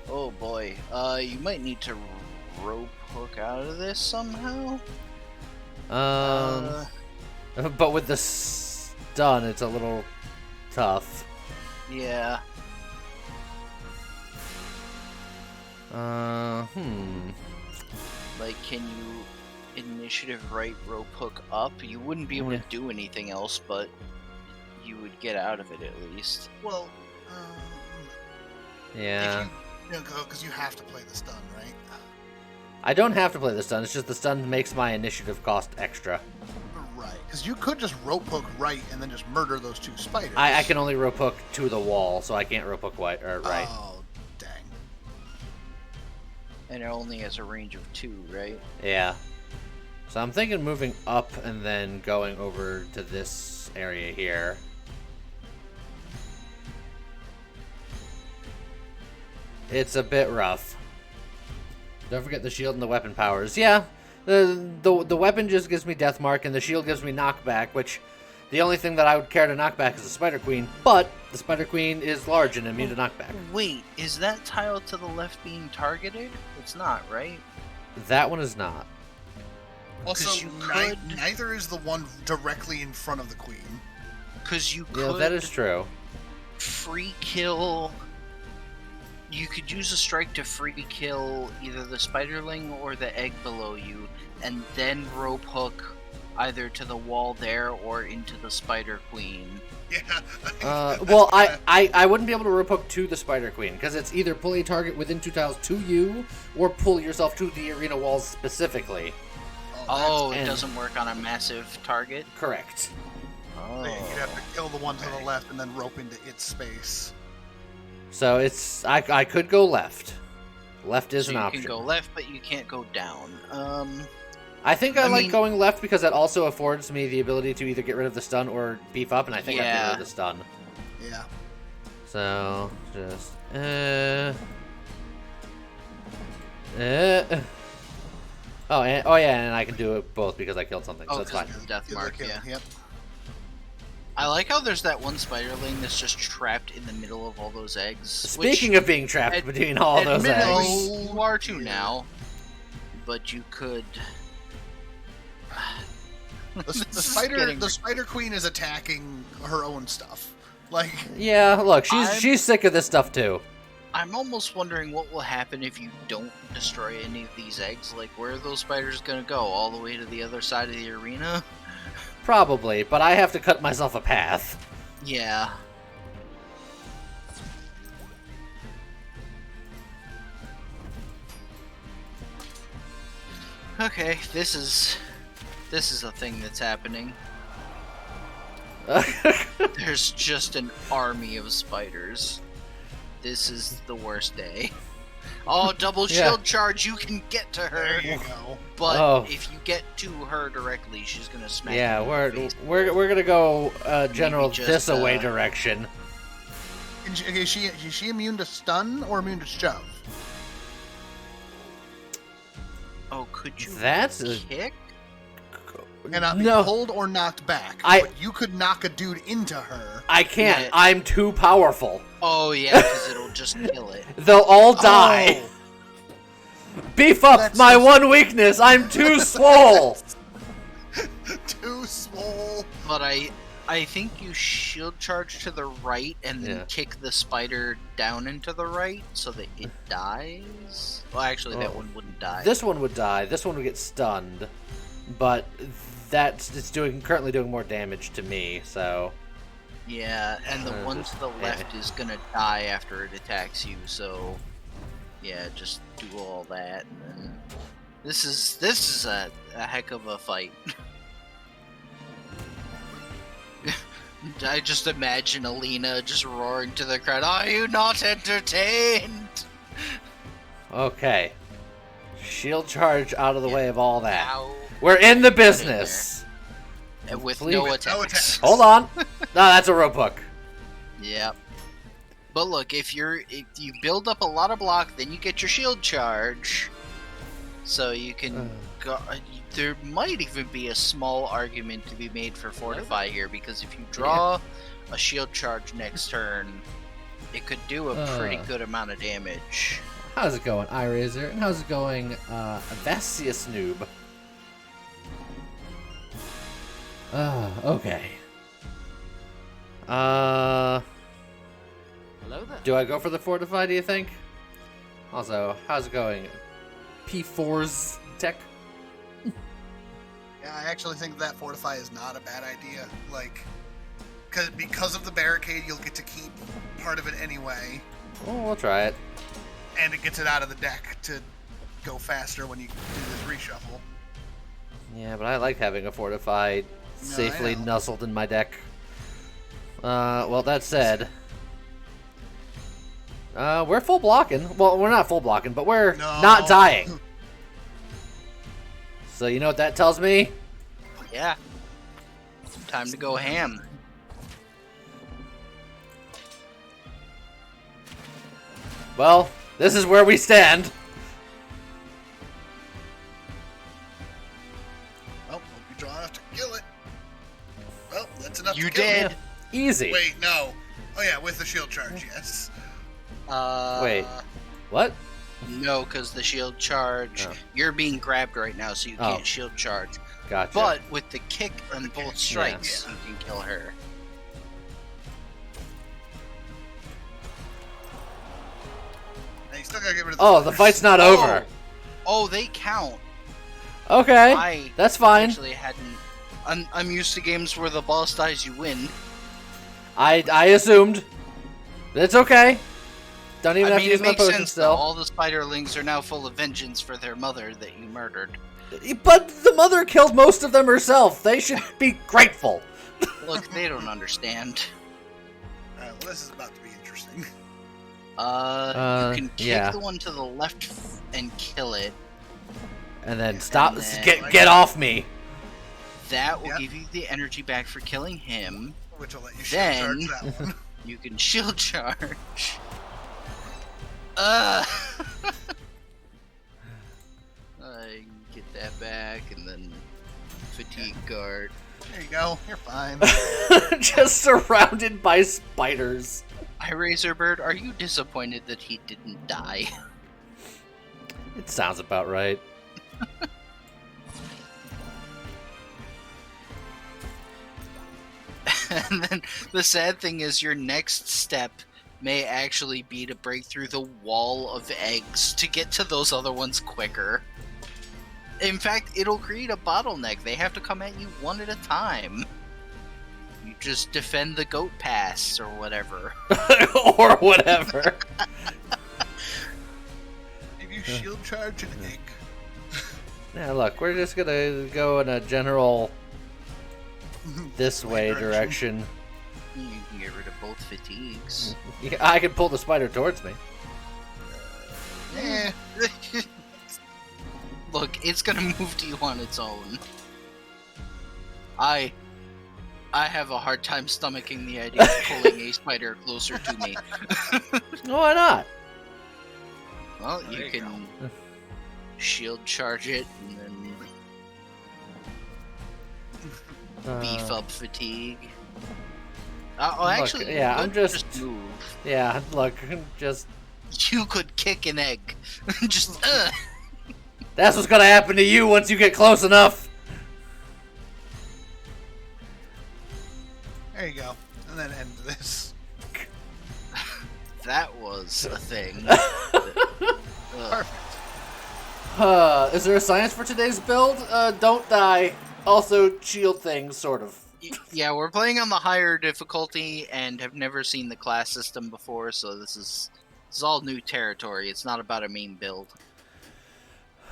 Oh boy. You might need to rope hook out of this somehow. But with the stun, it's a little tough. Yeah. Like, can you initiative right rope hook up? You wouldn't be able to do anything else, but you would get out of it at least. Well, Yeah. Because you have to play the stun, right? I don't have to play the stun, it's just the stun makes my initiative cost extra. Right, because you could just rope hook right and then just murder those two spiders. I can only rope hook to the wall, so I can't rope hook right. Oh, dang. And it only has a range of 2, right? Yeah. So I'm thinking moving up and then going over to this area here. It's a bit rough. Don't forget the shield and the weapon powers. Yeah, the weapon just gives me death mark, and the shield gives me knockback, which the only thing that I would care to knock back is the Spider Queen, but the Spider Queen is large and immune to knockback. Wait, is that tile to the left being targeted? It's not, right? That one is not. Also, you could... neither is the one directly in front of the queen. Because you Yeah, could that is true. free kill... You could use a strike to free kill either the spiderling or the egg below you, and then rope hook either to the wall there or into the Spider Queen. Yeah. Well, I wouldn't be able to rope hook to the Spider Queen, because it's either pull a target within 2 tiles to you, or pull yourself to the arena walls specifically. Oh, it doesn't work on a massive target? Correct. Oh. You'd have to kill the one to the left and then rope into its space. So it's I could go left. Left is an option. You can go left, but you can't go down. I think I like going left because that also affords me the ability to either get rid of the stun or beef up, and I think I get rid of the stun. Yeah. So just oh yeah, and I can do it both because I killed something, so it's fine. Death mark, yeah. Yep. I like how there's that one spiderling that's just trapped in the middle of all those eggs. Speaking of being trapped between all those eggs, you are too now, but you could. The spider queen is attacking her own stuff. Like, yeah, look, she's sick of this stuff too. I'm almost wondering what will happen if you don't destroy any of these eggs. Like, where are those spiders gonna go? All the way to the other side of the arena? Probably, but I have to cut myself a path. Yeah. Okay, this is a thing that's happening. There's just an army of spiders. This is the worst day. Oh, double shield charge, you can get to her. there you go. But if you get to her directly, she's gonna smack you. Yeah, we're gonna go general this away direction. Is she immune to stun or immune to shove? Oh, could you kick? Cannot be pulled or knocked back. But you could knock a dude into her. I can't. Yeah. I'm too powerful. Oh, yeah, because it'll just kill it. They'll all die. Oh. Beef up my one weakness. I'm too swole. Too swole. But I think you shield charge to the right and then kick the spider down into the right so that it dies. Well, actually, that one wouldn't die. This one would die. This one would get stunned. But it's currently doing more damage to me, so... Yeah, and the one to the left is gonna die after it attacks you, so... Yeah, just do all that, and then... This is a heck of a fight. I just imagine Alina just roaring to the crowd, "Are you not entertained?" Okay. Shield charge out of the way of all that. Ow. We're in the business. And with no attacks. Hold on. No, that's a rope hook. Yep. But look, if you build up a lot of block, then you get your shield charge. So you can go. There might even be a small argument to be made for Fortify here, because if you draw a shield charge next turn, it could do a pretty good amount of damage. how's it going, iRazor? And how's it going, Vasius Noob? Okay. Hello there. Do I go for the Fortify, do you think? Also, how's it going? P4's tech? Yeah, I actually think that Fortify is not a bad idea. Like, because of the barricade, you'll get to keep part of it anyway. Well, we'll try it. And it gets it out of the deck to go faster when you do this reshuffle. Yeah, but I like having a Fortify safely know. nuzzled in my deck. Well, that said... we're full blocking. Well, we're not full blocking, but we're not dying. So you know what that tells me? Yeah. Time to go ham. Well, this is where we stand. Well, hope you draw enough to kill it. Well, that's enough You to kill did. it. Easy. Wait, no. Oh yeah, with the shield charge, yes. Wait. What? No, because the shield charge, Oh. you're being grabbed right now, so you Oh. can't shield charge. Gotcha. But with the kick and kick, both strikes, yeah. you can kill her. And you still gotta get rid of the Oh, the fight's not over. Oh, they count. Okay, I that's fine. actually hadn't. I'm used to games where the boss dies, you win. I assumed. It's okay. Don't even I have mean, to use it my makes potion sense. Though. still. All the spiderlings are now full of vengeance for their mother that you murdered. But the mother killed most of them herself. They should be grateful. Look, they don't understand. Alright, well this is about to be interesting. You can kick yeah. the one to the left and kill it. And then stop. And then- Get off me. That will Yep. give you the energy back for killing him. Which will let you shield Then- charge that one. You can shield charge. I get that back, and then fatigue guard. There you go, you're fine. Just surrounded by spiders. Razor are you disappointed that he didn't die? It sounds about right. And then the sad thing is, your next step may actually be to break through the wall of eggs to get to those other ones quicker. In fact, it'll create a bottleneck. They have to come at you one at a time. You just defend the goat pass or whatever. Or whatever. If you shield charge an egg. Yeah, look, we're just gonna go in a general this way direction. You can get rid of both fatigues. I can pull the spider towards me. Eh, Look, it's gonna move to you on its own. I have a hard time stomaching the idea of pulling a spider closer to me. Why not? Well, There you you can shield charge it and then beef up fatigue. Look, Actually, you yeah, I'm could just- move. Yeah, look, just... You could kick an egg. Just That's what's gonna happen to you once you get close enough. there you go. And then end this. that was a thing. Perfect. Is there a science for today's build? Don't die. Also, shield things, sort of. Yeah, we're playing on the higher difficulty and have never seen the class system before, so this is all new territory. It's not about a main build.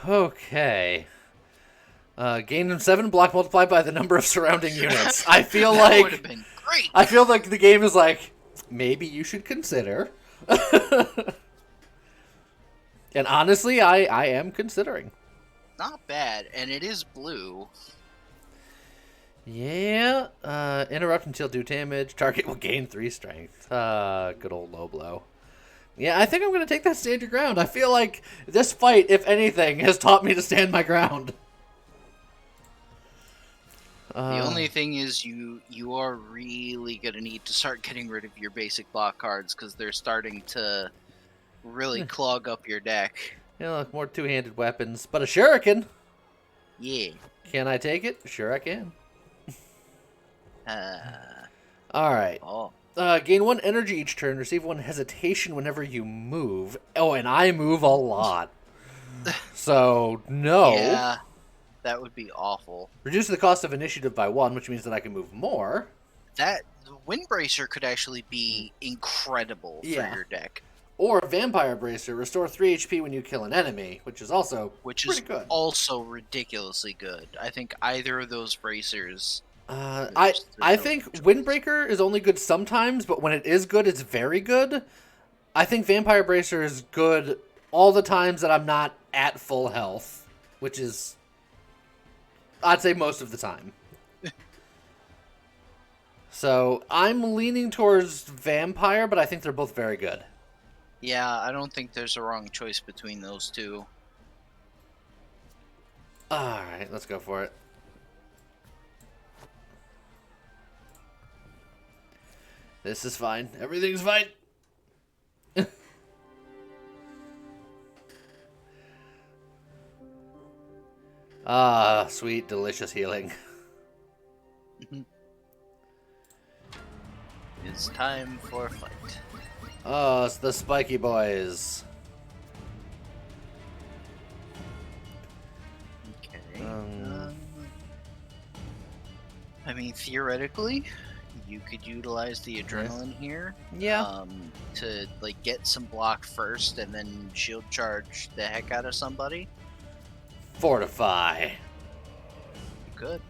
Okay. Gain 7 block multiplied by the number of surrounding units. I feel That would like... have been great. I feel like the game is like, maybe you should consider. And honestly, I am considering. Not bad, and it is blue. Yeah. Interrupt until do damage. Target will gain 3 strength. Good old low blow. Yeah, I think I'm going to take that stand your ground. I feel like this fight, if anything, has taught me to stand my ground. The only thing is you are really going to need to start getting rid of your basic block cards because they're starting to really clog up your deck. Look, more two-handed weapons, but a shuriken. Yeah. Can I take it? Sure, I can. Uh, All right. oh. Gain 1 energy each turn. Receive 1 hesitation whenever you move. Oh, and I move a lot. So, no. Yeah, that would be awful. Reduce the cost of initiative by 1, which means that I can move more. The Windbracer could actually be incredible for Yeah. your deck. Or Vampire Bracer. Restore 3 HP when you kill an enemy, which is also pretty good. Also ridiculously good. I think either of those bracers. I think Windbreaker is only good sometimes, but when it is good, it's very good. I think Vampire Bracer is good all the times that I'm not at full health, which is, I'd say, most of the time. So I'm leaning towards Vampire, but I think they're both very good. Yeah, I don't think there's a wrong choice between those two. Alright, let's go for it. This is fine. Everything's fine. Ah, sweet, delicious healing. It's time for a fight. Oh, it's the spiky boys. Okay. I mean, theoretically, you could utilize the adrenaline here. Yeah. To like get some block first, and then shield charge the heck out of somebody. Fortify. You could.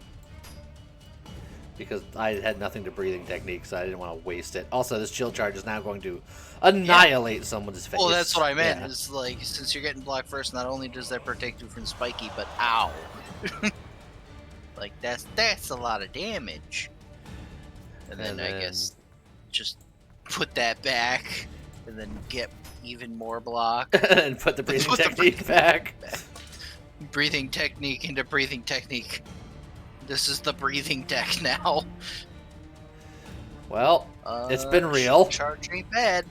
Because I had nothing to breathing technique, so I didn't want to waste it. Also, this chill charge is now going to annihilate someone's face. Well, that's what I meant. Yeah. Is like, since you're getting blocked first, not only does that protect you from spiky, but ow. Like that's a lot of damage. And then I guess just put that back, and then get even more block. And put the breathing technique back. Breathing technique into breathing technique. This is the breathing deck now. Well, it's been real. Charge ain't bad.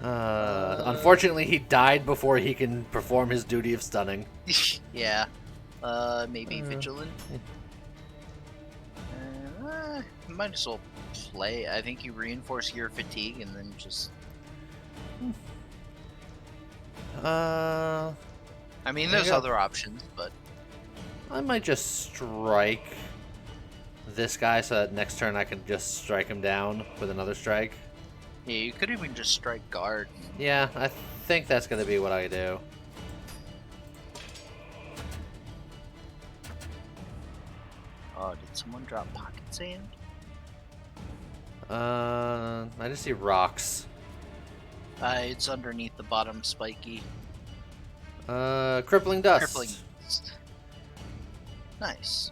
Unfortunately, he died before he can perform his duty of stunning. Yeah. Maybe vigilant. Might as well play. I think you reinforce your fatigue and then just. I mean, there's other options, but I might just strike this guy so that next turn I can just strike him down with another strike. yeah, you could even just strike guard. Yeah, I think that's going to be what I do. Oh, did someone drop pocket sand? I just see rocks. It's underneath the bottom spiky. Crippling dust. Crippling dust. Nice.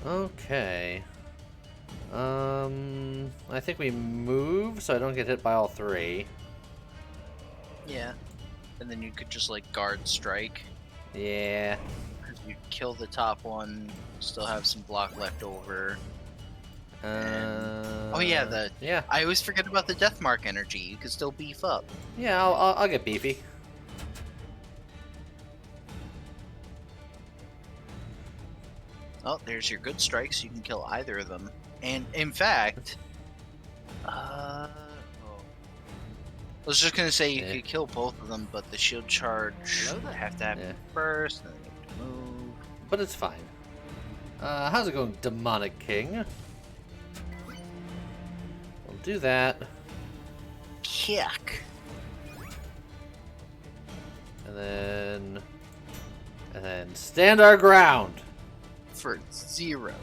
Okay. I think we move so I don't get hit by all three. Yeah. And then you could just like guard strike. Yeah. You kill the top one, still have some block left over. Oh yeah, yeah. I always forget about the death mark energy. You can still beef up. Yeah, I'll get beefy. Oh, there's your good strikes. You can kill either of them. And in fact, I was just gonna say you could kill both of them, but the shield charge would have to happen first, and then you have to move. But it's fine. How's it going, Demonic King? We'll do that. Kick. And then stand our ground. For 0.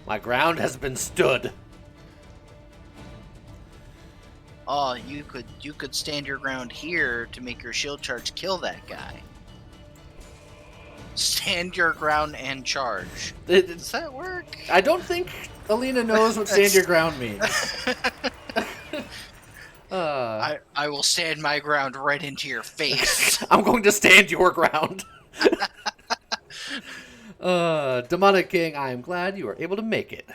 My ground has been stood. Oh, you could stand your ground here to make your shield charge kill that guy. Stand your ground and charge. Does that work? I don't think Alina knows what stand your ground means. I will stand my ground right into your face. I'm going to stand your ground. Demonic King, I am glad you were able to make it.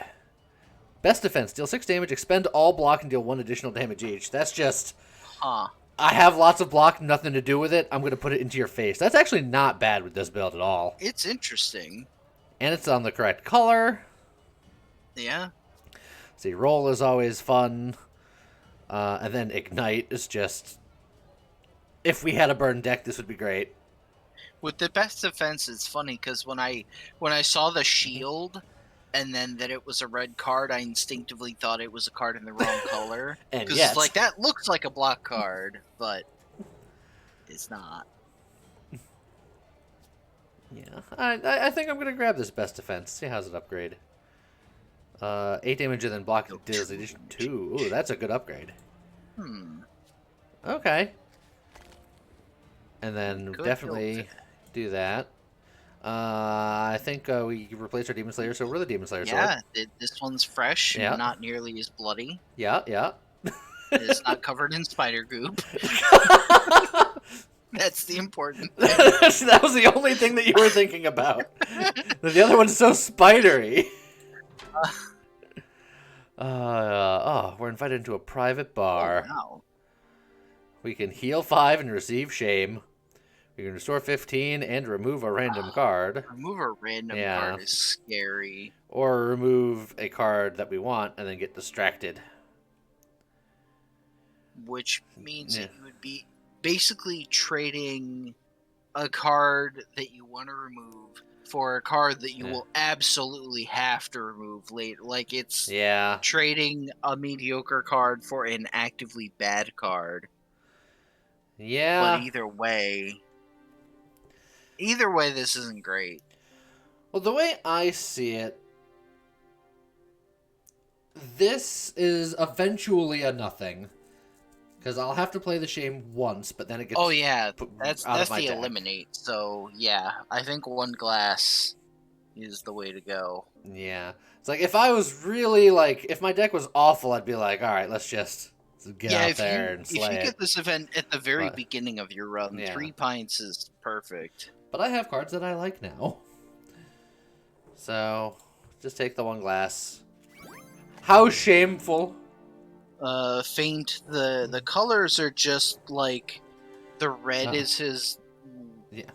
Best defense, deal 6 damage, expend all block, and deal 1 additional damage each. That's just... Huh. I have lots of block, nothing to do with it. I'm going to put it into your face. That's actually not bad with this build at all. It's interesting. And it's on the correct color. Yeah. See, roll is always fun. And then ignite is just... If we had a burn deck, this would be great. With the best defense, it's funny because when I saw the shield and then that it was a red card, I instinctively thought it was a card in the wrong color. And Because yes. it's like, that looks like a block card, but it's not. Yeah, I think I'm going to grab this best defense. See how's it upgrade. 8 damage and then block deals addition 2. Ooh, that's a good upgrade. Okay. And then Could definitely do that. I think we replaced our Demon Slayer, so we're the Demon Slayer sword. Yeah, this one's fresh Yeah. and not nearly as bloody. Yeah, yeah. It's not covered in spider goop. That's the important thing. That was the only thing that you were thinking about. The other one's so spidery. We're invited into a private bar. Oh, wow. We can heal 5 and receive shame. We can restore 15 and remove a random card. Remove a random Yeah. card is scary. Or remove a card that we want and then get distracted. Which means Yeah. that you would be basically trading a card that you want to remove for a card that you Yeah. will absolutely have to remove later. Like, it's Yeah. trading a mediocre card for an actively bad card. Yeah. But either way, this isn't great. Well, the way I see it, this is eventually a nothing. Because I'll have to play the shame once, but then it gets... Oh yeah, put that's out of the my deck. eliminate. So yeah, I think one glass is the way to go. Yeah. It's like, if I was really, like... If my deck was awful, I'd be like, alright, let's just get out there and if slay you it. get this event at the very But- beginning of your run, Yeah. 3 pints is perfect. But I have cards that I like now. So, just take the 1 glass. How shameful. Faint. The colors are just like the red is his Yeah.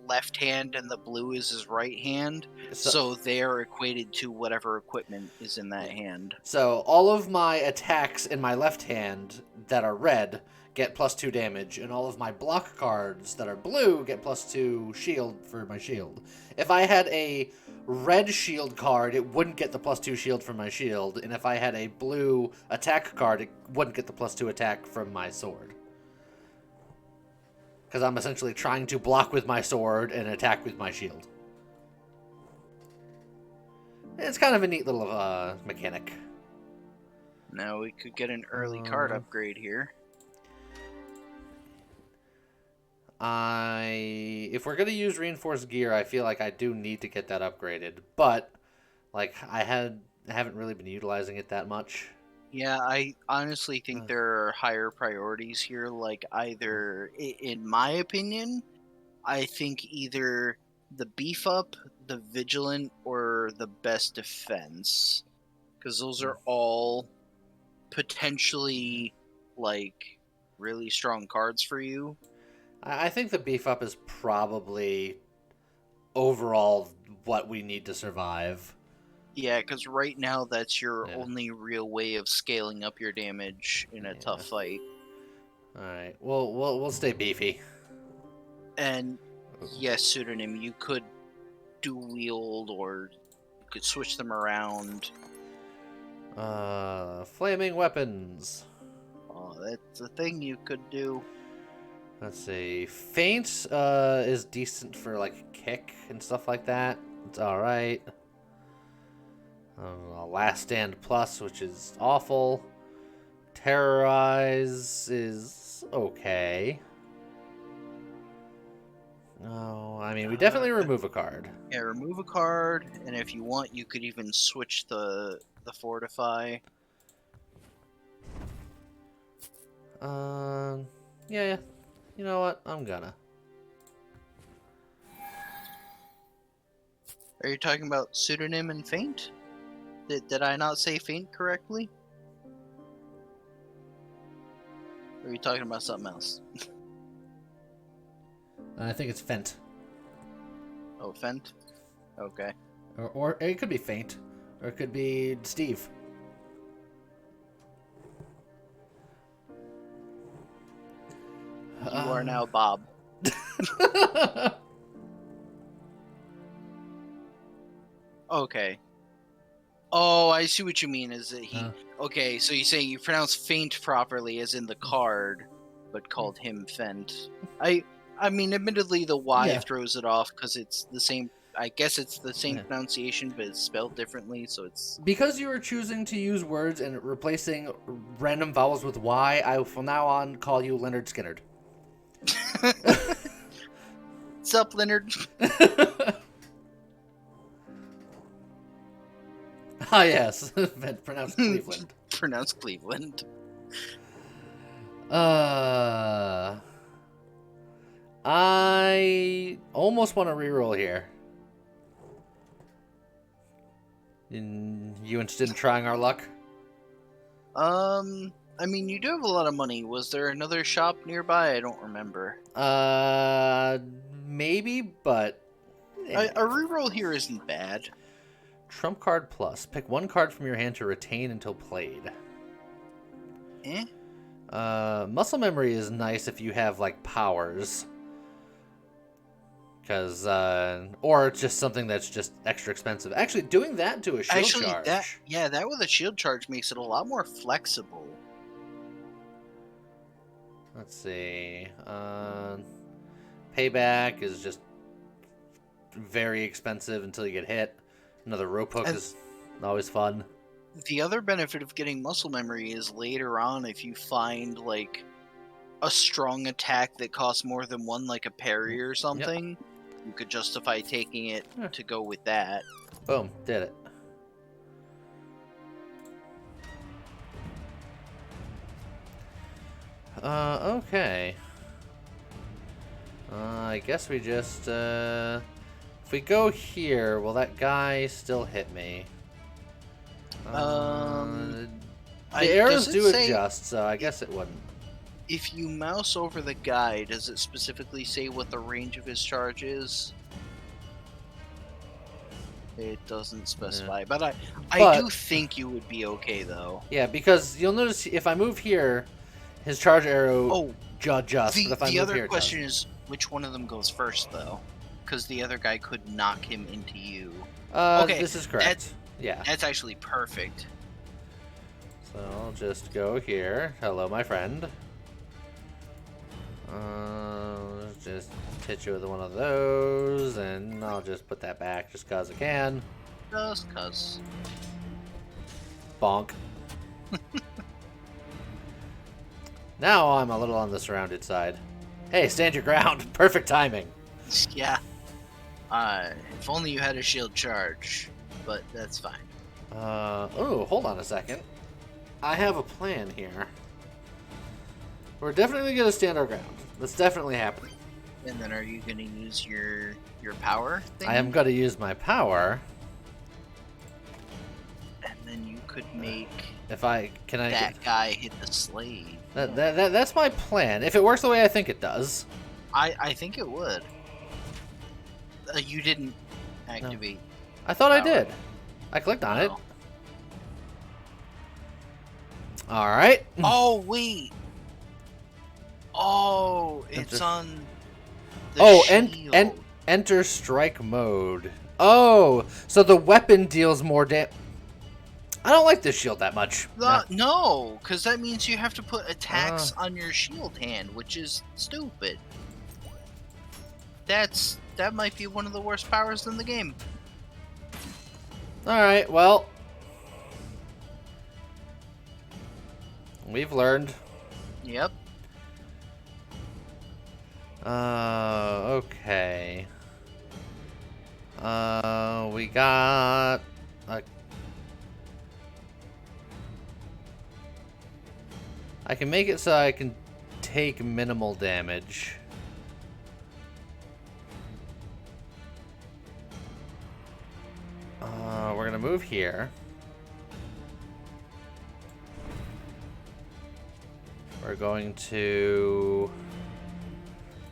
left hand and the blue is his right hand. So they are equated to whatever equipment is in that hand. So all of my attacks in my left hand that are red get +2 damage, and all of my block cards that are blue get +2 shield for my shield. If I had a red shield card, it wouldn't get the +2 shield from my shield, and if I had a blue attack card, it wouldn't get the +2 attack from my sword. Because I'm essentially trying to block with my sword and attack with my shield. It's kind of a neat little mechanic. Now we could get an early card upgrade here. If we're gonna use reinforced gear, I feel like I do need to get that upgraded. But like I haven't really been utilizing it that much. Yeah, I honestly think there are higher priorities here. Like, either, in my opinion, I think either the beef up, the vigilant, or the best defense. Because those are all potentially, like, really strong cards for you. I think the beef up is probably overall what we need to survive. Yeah, because right now that's your Yeah. only real way of scaling up your damage in a tough fight. All right, we'll stay beefy. And yes, pseudonym, you could dual wield or you could switch them around. Flaming weapons. Oh, that's a thing you could do. Let's see. Feint is decent for like kick and stuff like that. It's all right. Last Stand Plus, which is awful. Terrorize is okay. No, I mean we definitely remove a card. Yeah, remove a card, and if you want, you could even switch the fortify. Yeah. You know what? I'm gonna. Are you talking about pseudonym and feint? Did I not say feint correctly? Or are you talking about something else? I think it's Fent. Oh, feint? Okay. Or it could be Feint. Or it could be Steve. You are now Bob. Okay. Oh, I see what you mean. Is that he? Okay, so you're saying you pronounce feint properly, as in the card, but called him Fent. I mean, admittedly, the Y Yeah. throws it off because it's the same. I guess it's the same Yeah. pronunciation, but it's spelled differently. So it's Because you are choosing to use words and replacing random vowels with Y, I will from now on call you Leonard Skinnerd. What's up, Leonard? Ah, yes. Pronounced Cleveland. Pronounced Cleveland. I almost want to reroll here. You interested in trying our luck? I mean, you do have a lot of money. Was there another shop nearby? I don't remember. Maybe, but... A reroll here isn't bad. Trump card plus. Pick one card from your hand to retain until played. Eh? Muscle memory is nice if you have, like, powers. Because, or it's just something that's just extra expensive. Actually, doing that to a shield charge. That with a shield charge makes it a lot more flexible. Let's see. Payback is just very expensive until you get hit. Another rope hook is always fun. The other benefit of getting muscle memory is later on, if you find like a strong attack that costs more than one, like a parry or something, you could justify taking it to go with that. Boom, did it. Okay. I guess we just, if we go here, will that guy still hit me? The arrows do adjust, so I guess it wouldn't. If you mouse over the guy, does it specifically say what the range of his charge is? It doesn't specify, but I do think you would be okay, though. Yeah, because you'll notice if I move here, his charge arrow adjusts. But if I move the other here, question is which one of them goes first, though? Because the other guy could knock him into you. Okay, this is correct. Yeah. That's actually perfect. So I'll just go here. Hello, my friend. Just hit you with one of those, and I'll just put that back just cause I can. Just cause. Bonk. Now I'm a little on the surrounded side. Hey, stand your ground. Perfect timing. Yeah. If only you had a shield charge, but that's fine. Oh, hold on a second. I have a plan here. We're definitely going to stand our ground. That's definitely happening. And then are you going to use your power thing? I am going to use my power. And then you could make that guy hit the slave. That's my plan. If it works the way I think it does. I think it would. You didn't activate. No. I thought power. I did. I clicked on it. All right. Oh wait. Oh, it's on the shield. Enter strike mode. Oh, so the weapon deals more damage. I don't like this shield that much. No, because that means you have to put attacks on your shield hand, which is stupid. That might be one of the worst powers in the game. Alright, well. We've learned. Yep. Okay. We got I can make it so I can take minimal damage. gonna move here. We're going to...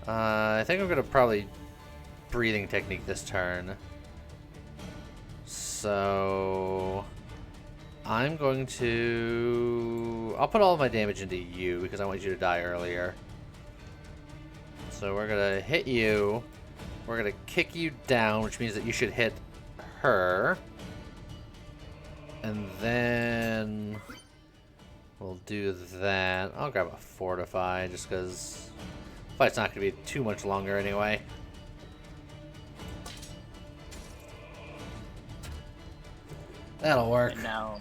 I think I'm gonna probably breathing technique this turn. So... I'm going to... I'll put all of my damage into you because I want you to die earlier. So we're gonna hit you. We're gonna kick you down, which means that you should hit her. And then we'll do that. I'll grab a fortify just because the fight's not gonna be too much longer anyway. That'll work. And now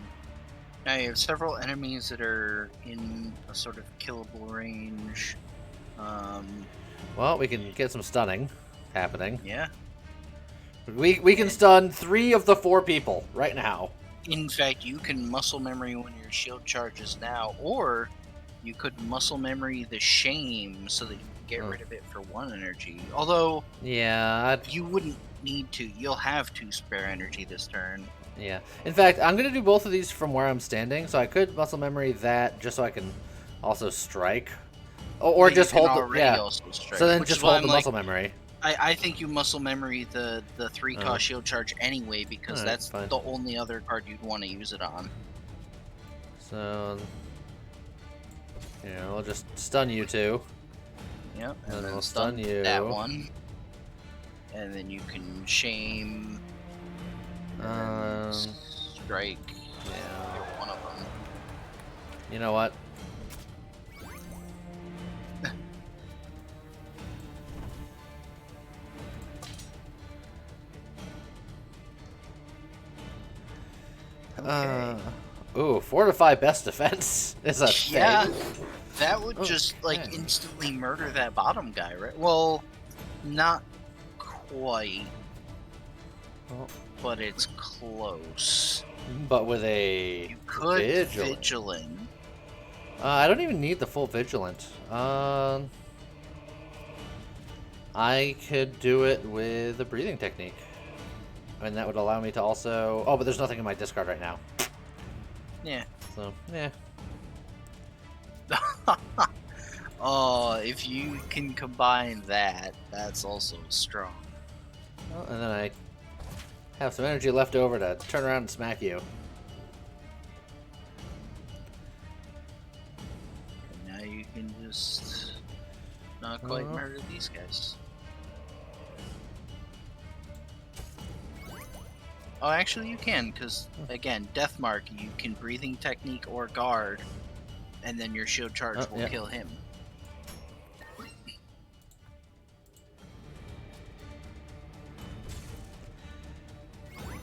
you have several enemies that are in a sort of killable range. Well, we can get some stunning happening. Yeah. We can stun 3 of the 4 people right now. In fact, you can muscle memory when your shield charges now, or you could muscle memory the shame so that you can get rid of it for 1 energy. Although, Yeah, you wouldn't need to. You'll have 2 spare energy this turn. yeah. In fact, I'm going to do both of these from where I'm standing, so I could muscle memory that just so I can also strike. Or You just can hold the... already Yeah. also strike, So then which just is why hold the I'm like, muscle memory. I think you muscle memory the 3 cost shield charge anyway, because Alright, that's fine. the only other card you'd want to use it on. So... Yeah, we'll just stun you 2. Yep, And and we'll then stun stun you. that one. And then you can shame, and strike Yeah. either one of them. You know what? Ooh, fortify best defense is a thing. Yeah, that would Oh, just like man. instantly murder that bottom guy, right? Well, not quite, Oh, but it's close. but with a You could vigilant. vigilant. I don't even need the full vigilant. I could do it with a breathing technique. And that would allow me to also... Oh, but there's nothing in my discard right now. Yeah. So, yeah. Oh, if you can combine that, that's also strong. Well, and then I have some energy left over to turn around and smack you. And now you can just not quite Uh-huh. murder these guys. Oh, actually you can, because, again, Death Mark, you can breathing technique or guard, and then your shield charge Oh, will yeah. kill him.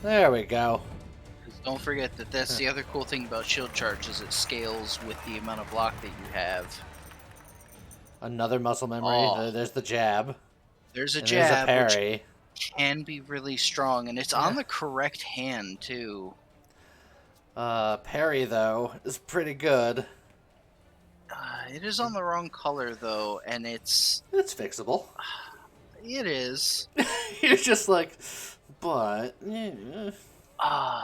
There we go. 'Cause don't forget that that's the other cool thing about shield charge, is it scales with the amount of block that you have. Another muscle memory. Oh. There's the jab. There's a And there's a jab, which parry. can be really strong, and it's on the correct hand, too. Parry, though, is pretty good. It is on the wrong color, though, and It's fixable. it is. You're just like, but... yeah.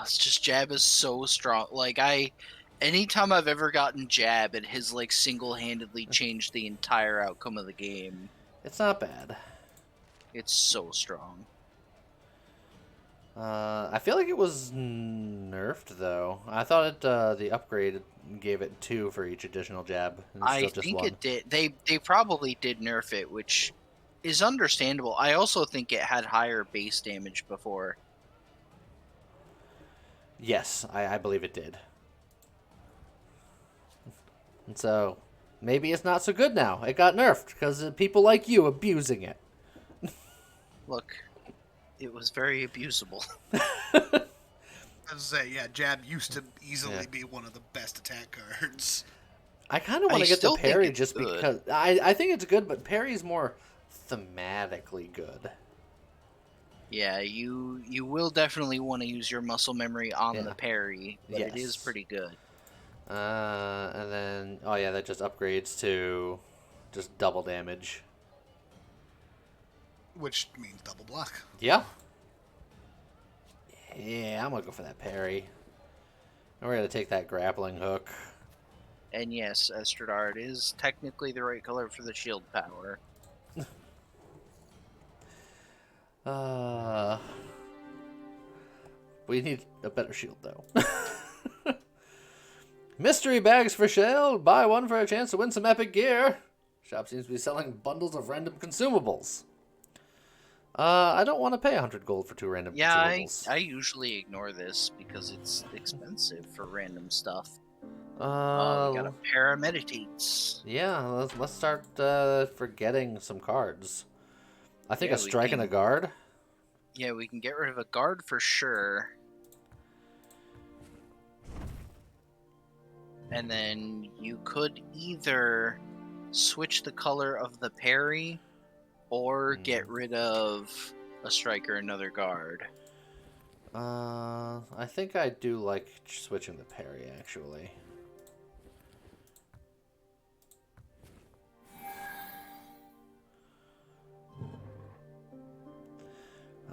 It's just jab is so strong. Like, anytime I've ever gotten jab, it has, like, single-handedly changed the entire outcome of the game. It's not bad. It's so strong. I feel like it was nerfed, though. I thought it, the upgrade gave it 2 for each additional jab. And it's I still just think 1. it did. They probably did nerf it, which is understandable. I also think it had higher base damage before. Yes, I believe it did. And so, maybe it's not so good now. It got nerfed because people like you abusing it. Look, it was very abusable. I was say, yeah, jab used to easily Yeah. be one of the best attack cards. I kind of want I to get the still think parry it's just good. because... I think it's good, but parry's more thematically good. Yeah, you will definitely want to use your muscle memory on Yeah. the parry, but it is Yes. pretty good. And then... Oh, yeah, that just upgrades to just double damage. Which means double block. Yeah. Yeah, I'm gonna go for that parry. And we're gonna take that grappling hook. And yes, Estradard is technically the right color for the shield power. We need a better shield, though. Mystery bags for sale. Buy one for a chance to win some epic gear. Shop seems to be selling bundles of random consumables. I don't want to pay 100 gold for 2 random consumables. I usually ignore this because it's expensive for random stuff. We Uh, got a pair of meditates. yeah, let's start forgetting some cards. I think Yeah, a strike and a guard. Yeah, we can get rid of a guard for sure. And then you could either switch the color of the parry or get rid of a strike or another guard. I think I do like switching the parry, actually.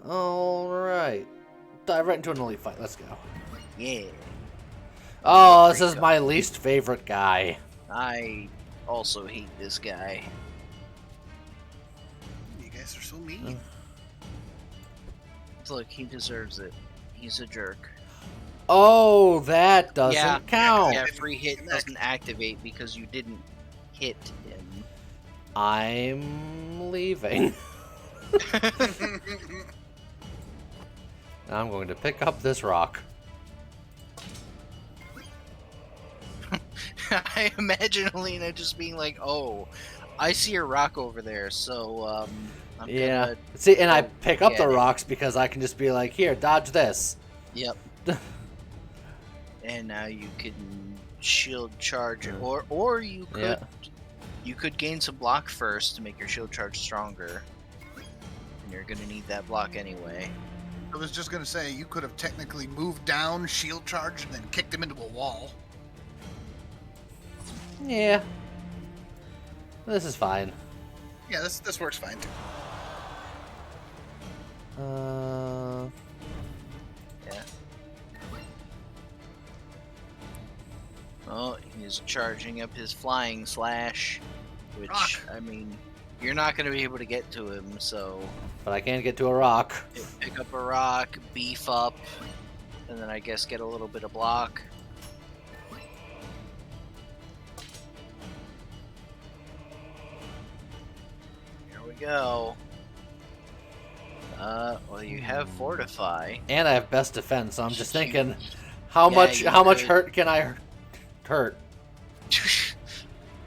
Alright. Dive right into an elite fight. Let's go. Yeah. Oh, this is my least favorite guy. I also hate this guy. You guys are so mean. Look, he deserves it. He's a jerk. Oh, that doesn't count. Yeah, free hit doesn't activate because you didn't hit him. I'm leaving. I'm going to pick up this rock. I imagine Alina just being like, "Oh, I see a rock over there, so I'm gonna." See, and I go pick up get the it." rocks because I can just be like, here, dodge this. Yep. And now you can shield charge, or you could you could gain some block first to make your shield charge stronger. And you're gonna need that block anyway. I was just gonna say, you could have technically moved down, shield charged, and then kicked him into a wall. Yeah. This is fine. Yeah, this works fine too. Yeah. Oh, he's charging up his flying slash, which, Rock. I mean, you're not going to be able to get to him, so But I can't get to a rock. pick up a rock, beef up, and then I guess get a little bit of block. Here we go. Well, you have Fortify. And I have best defense, so I'm just thinking, how Yeah, much you could. hurt can I hurt?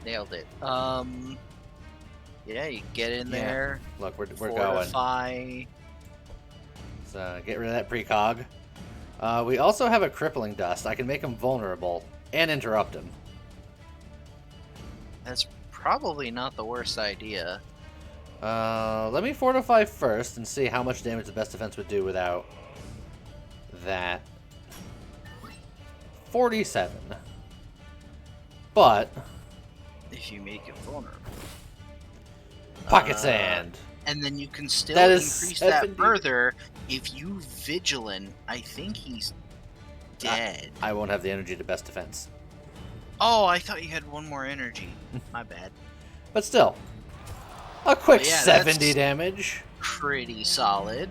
Nailed it. Yeah, you get in there. Look, we're going. Fortify. So get rid of that precog. We also have a crippling dust. I can make him vulnerable and interrupt him. That's probably not the worst idea. Let me fortify first and see how much damage the best defense would do without that. 47. But If you make it vulnerable. pocket sand. And then you can still That is increase that 70. further if you vigilant. I think he's dead. I won't have the energy to best defense. Oh, I thought you had one more energy. My bad. But still, a quick Yeah, 70 that's- damage. Pretty solid.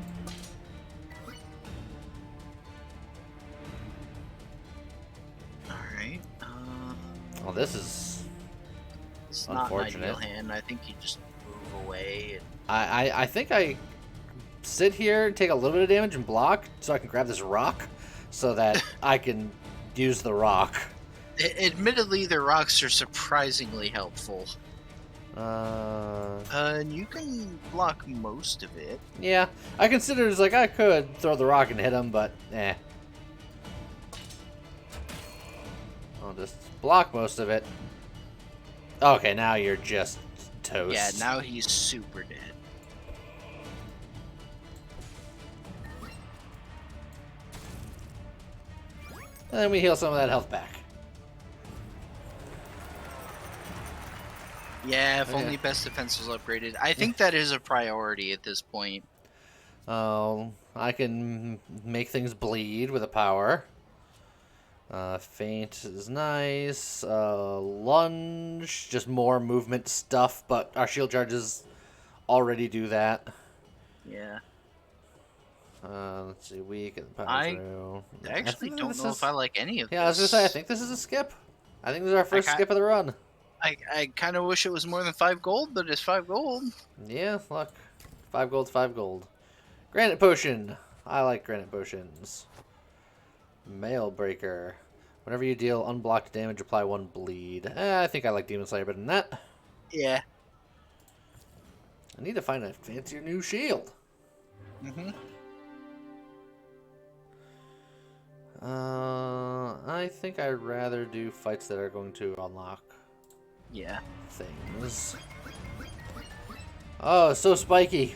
Alright. Well, this is It's not an ideal unfortunate. hand. I think you just move away. And... I think I sit here, take a little bit of damage and block so I can grab this rock so that I can use the rock. Admittedly, the rocks are surprisingly helpful. Uh, And you can block most of it. yeah, I consider it's like I could throw the rock and hit him, but eh. I'll just block most of it. Okay, now you're just toast. Yeah, now he's super dead. And then we heal some of that health back. Yeah, if Yeah. only best defense was upgraded. I think that is a priority at this point. I can make things bleed with a power. Feint is nice. Lunge, just more movement stuff, but our shield charges already do that. Yeah. Let's see, weak and power I through. actually think don't this know is- if I like any of Yeah, I was this. gonna say, I think this is a skip. I think this is our first ca- skip of the run. I kind of wish it was more than 5 gold, but it's 5 gold. Yeah, look. 5 gold, 5 gold. Granite potion. I like granite potions. Mail breaker. Whenever you deal unblocked damage, apply 1 bleed. I think I like Demon Slayer better than that. Yeah. I need to find a fancier new shield. Mm-hmm. I think I'd rather do fights that are going to unlock Yeah. things. Oh, so spiky.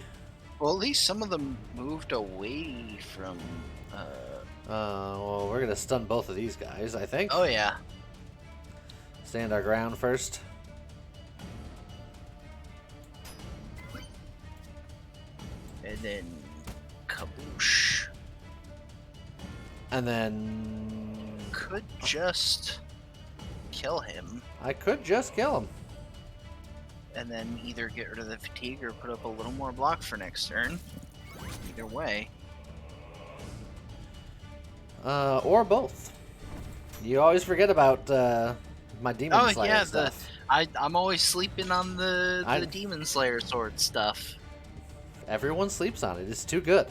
Well, at least some of them moved away from. Well, we're gonna stun both of these guys, I think. Oh yeah. Stand our ground first. And then kaboosh. And then Could just kill him, I could just kill him. and then either get rid of the fatigue or put up a little more block for next turn. Either way. Or both. You always forget about my Demon Oh, Slayer yeah, stuff. I'm always sleeping on the I- Demon Slayer sword stuff. Everyone sleeps on it. It's too good.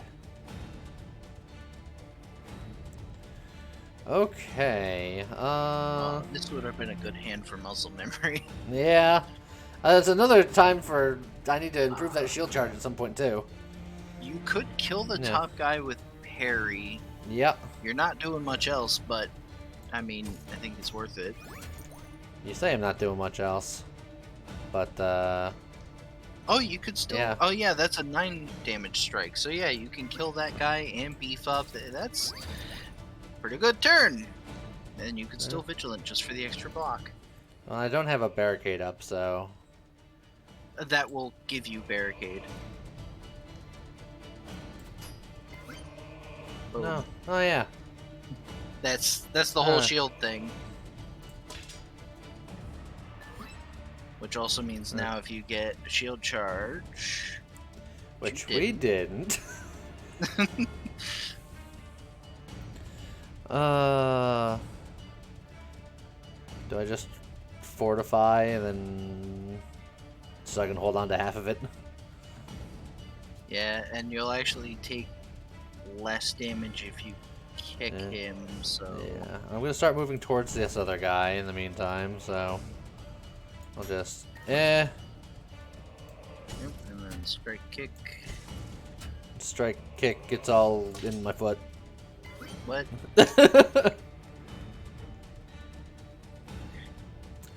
Okay. This would have been a good hand for muscle memory. Yeah. It's another time for. I need to improve that shield charge at some point too. You could kill the Yeah. top guy with parry. Yep. You're not doing much else, but I mean, I think it's worth it. You say I'm not doing much else, but Oh, you could still. Yeah. Oh, yeah, that's a 9 damage strike. So yeah, you can kill that guy and beef up. That's pretty good turn. And you can still vigilant just for the extra block. well, I don't have a barricade up, so That will give you barricade. Boom. no. Oh yeah. That's the whole Uh. shield thing. Which also means now if you get a shield charge, Which you we didn't. Do I just fortify and then so I can hold on to half of it? yeah, and you'll actually take less damage if you kick Yeah. him. So Yeah, I'm gonna start moving towards this other guy in the meantime, so I'll just Yep, and then strike kick. strike kick. It's all in my foot. What?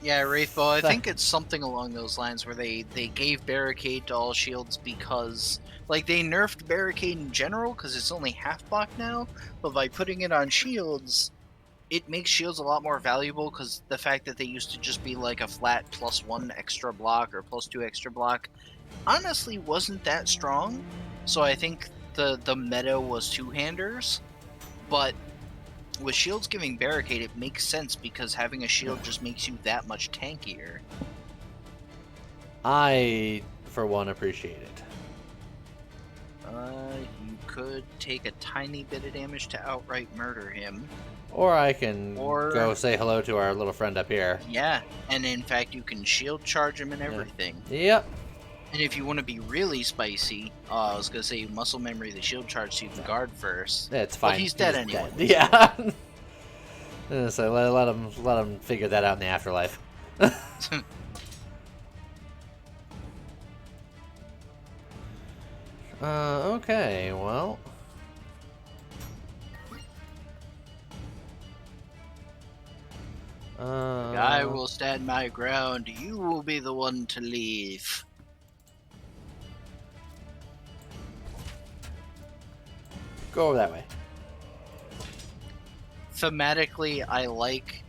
Yeah, Wraithbow, I think it's something along those lines where they gave barricade to all shields because, like, they nerfed barricade in general because it's only half block now, but by putting it on shields, it makes shields a lot more valuable because the fact that they used to just be like a flat +1 extra block or +2 extra block honestly wasn't that strong. So I think the meta was two-handers, but with shields giving barricade, it makes sense because having a shield just makes you that much tankier. I, for one, appreciate it. You could take a tiny bit of damage to outright murder him. Or I can Or- go say hello to our little friend up here. Yeah, and in fact, you can shield charge him and everything. Yep. And if you want to be really spicy, I was gonna say muscle memory the shield charge so you can guard first. It's Well, fine. he's dead anyway. Yeah. So let him figure that out in the afterlife. Okay, well. I will stand my ground. You will be the one to leave. Go over that way. Thematically, I like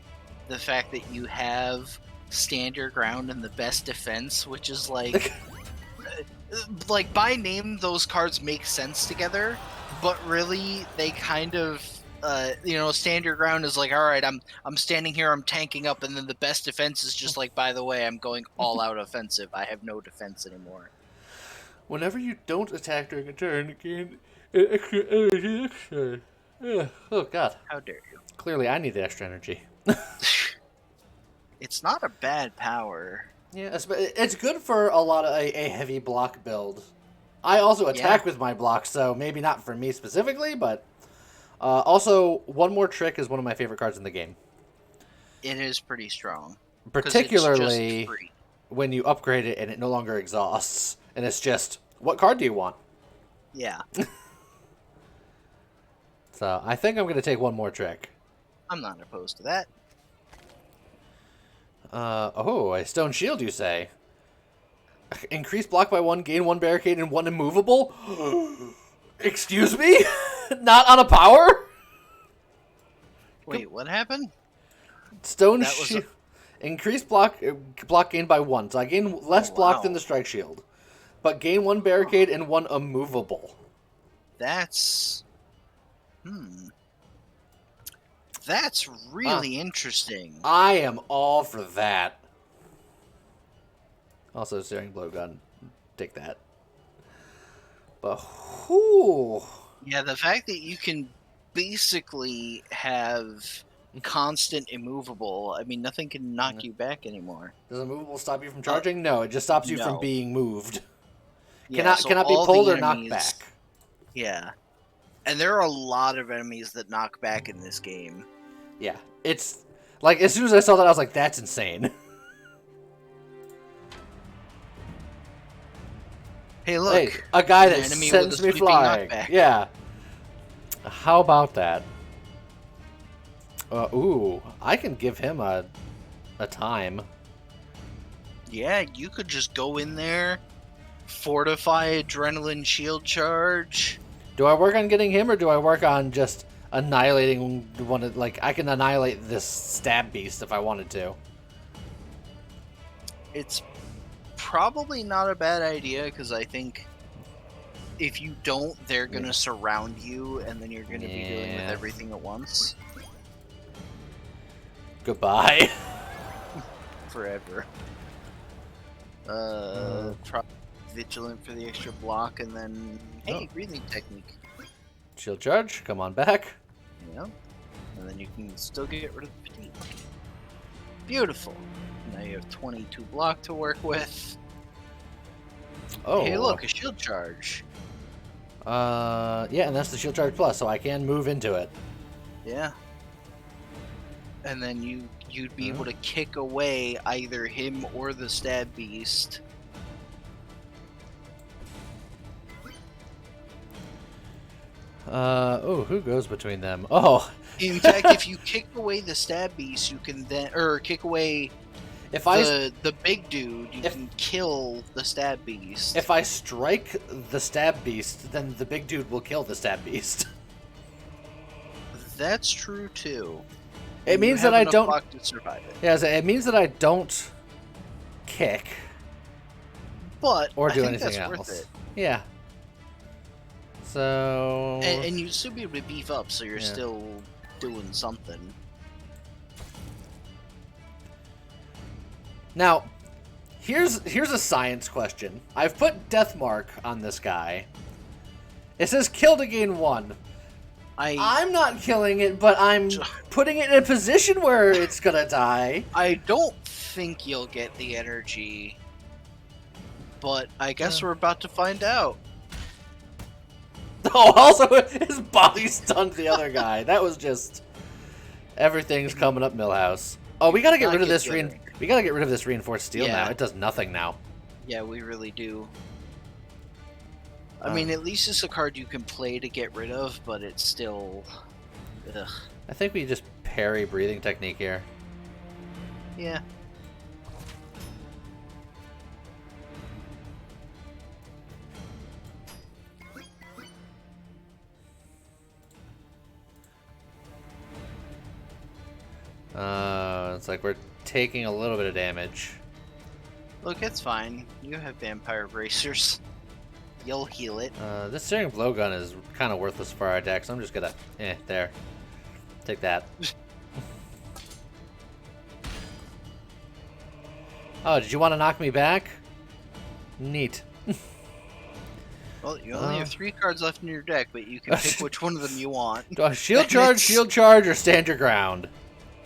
the fact that you have stand your ground and the best defense, which is like like by name, those cards make sense together, but really they kind of stand your ground is like, all right, I'm standing here, I'm tanking up, and then the best defense is just like, by the way, I'm going all out offensive. I have no defense anymore. Whenever you don't attack during a turn, gain an extra energy next turn. Ugh. Oh god. How dare you? Clearly I need the extra energy. It's not a bad power. Yeah, it's good for a lot of a heavy block build. I also attack with my blocks, so maybe not for me specifically, but also One More Trick is one of my favorite cards in the game. It is pretty strong. Particularly It's just free. when you upgrade it and it no longer exhausts, and it's just, what card do you want? Yeah. So I think I'm going to take One More Trick. I'm not opposed to that. A Stone Shield, you say? Increase block by 1, gain 1 barricade, and 1 immovable? Excuse me? Not on a power? Wait, what happened? Stone That was Shield. Increase block gain by 1. So I gain less block than the Strike Shield. But gain 1 barricade and 1 immovable. That's... That's really interesting. I am all for that. Also, Searing Blowgun. Take that. But, whoo. Yeah, the fact that you can basically have constant immovable, I mean, nothing can knock you back anymore. Does immovable stop you from charging? No, it just stops you from being moved. Yeah, Cannot be pulled or knocked back. Yeah. And there are a lot of enemies that knock back in this game. Yeah, it's like as soon as I saw that, I was like, "That's insane." Hey, look! Hey, a guy that enemy sends with a me sweeping flying. knockback. Yeah. How about that? Ooh, I can give him a time. Yeah, you could just go in there, fortify adrenaline shield charge. Do I work on getting him, or do I work on just annihilating one of, like, I can annihilate this stab beast if I wanted to? It's probably not a bad idea, because I think if you don't, they're going to surround you, and then you're going to be dealing with everything at once. Goodbye. Forever. Vigilant for the extra block, and then, hey, breathing technique. Shield charge, come on back. Yeah. And then you can still get rid of the fatigue. Beautiful. Now you have 22 block to work with. Oh. Hey, look, a shield charge. Yeah, and that's the shield charge plus, so I can move into it. Yeah. And then you'd be able to kick away either him or the stab beast. Who goes between them? Oh. In fact, if you kick away the stab beast, you can then, or kick away the big dude, you can kill the stab beast. If I strike the stab beast, then the big dude will kill the stab beast. That's true too. It means that I don't. Block to survive it. Yeah, it means that I don't kick, but or do I think anything that's else. Worth it. Yeah. So. And you'd still be able to beef up, so you're still doing something. Now, here's a science question. I've put Death Mark on this guy. It says kill to gain 1. I'm not killing it, but I'm putting it in a position where it's gonna die. I don't think you'll get the energy, but I guess we're about to find out. Oh, also his body stunned the other guy. That was just everything's coming up Millhouse. Oh, we gotta get rid of this we gotta get rid of this reinforced steel now. It does nothing now. Yeah, we really do. I mean, at least it's a card you can play to get rid of, but it's still... Ugh. I think we just parry breathing technique here. Yeah. It's like we're taking a little bit of damage. Look, it's fine. You have vampire bracers. You'll heal it. This searing blowgun is kind of worthless for our deck, so I'm just gonna... there. Take that. Oh, did you want to knock me back? Neat. Well, you only have 3 cards left in your deck, but you can pick which one of them you want. Shield charge, or stand your ground.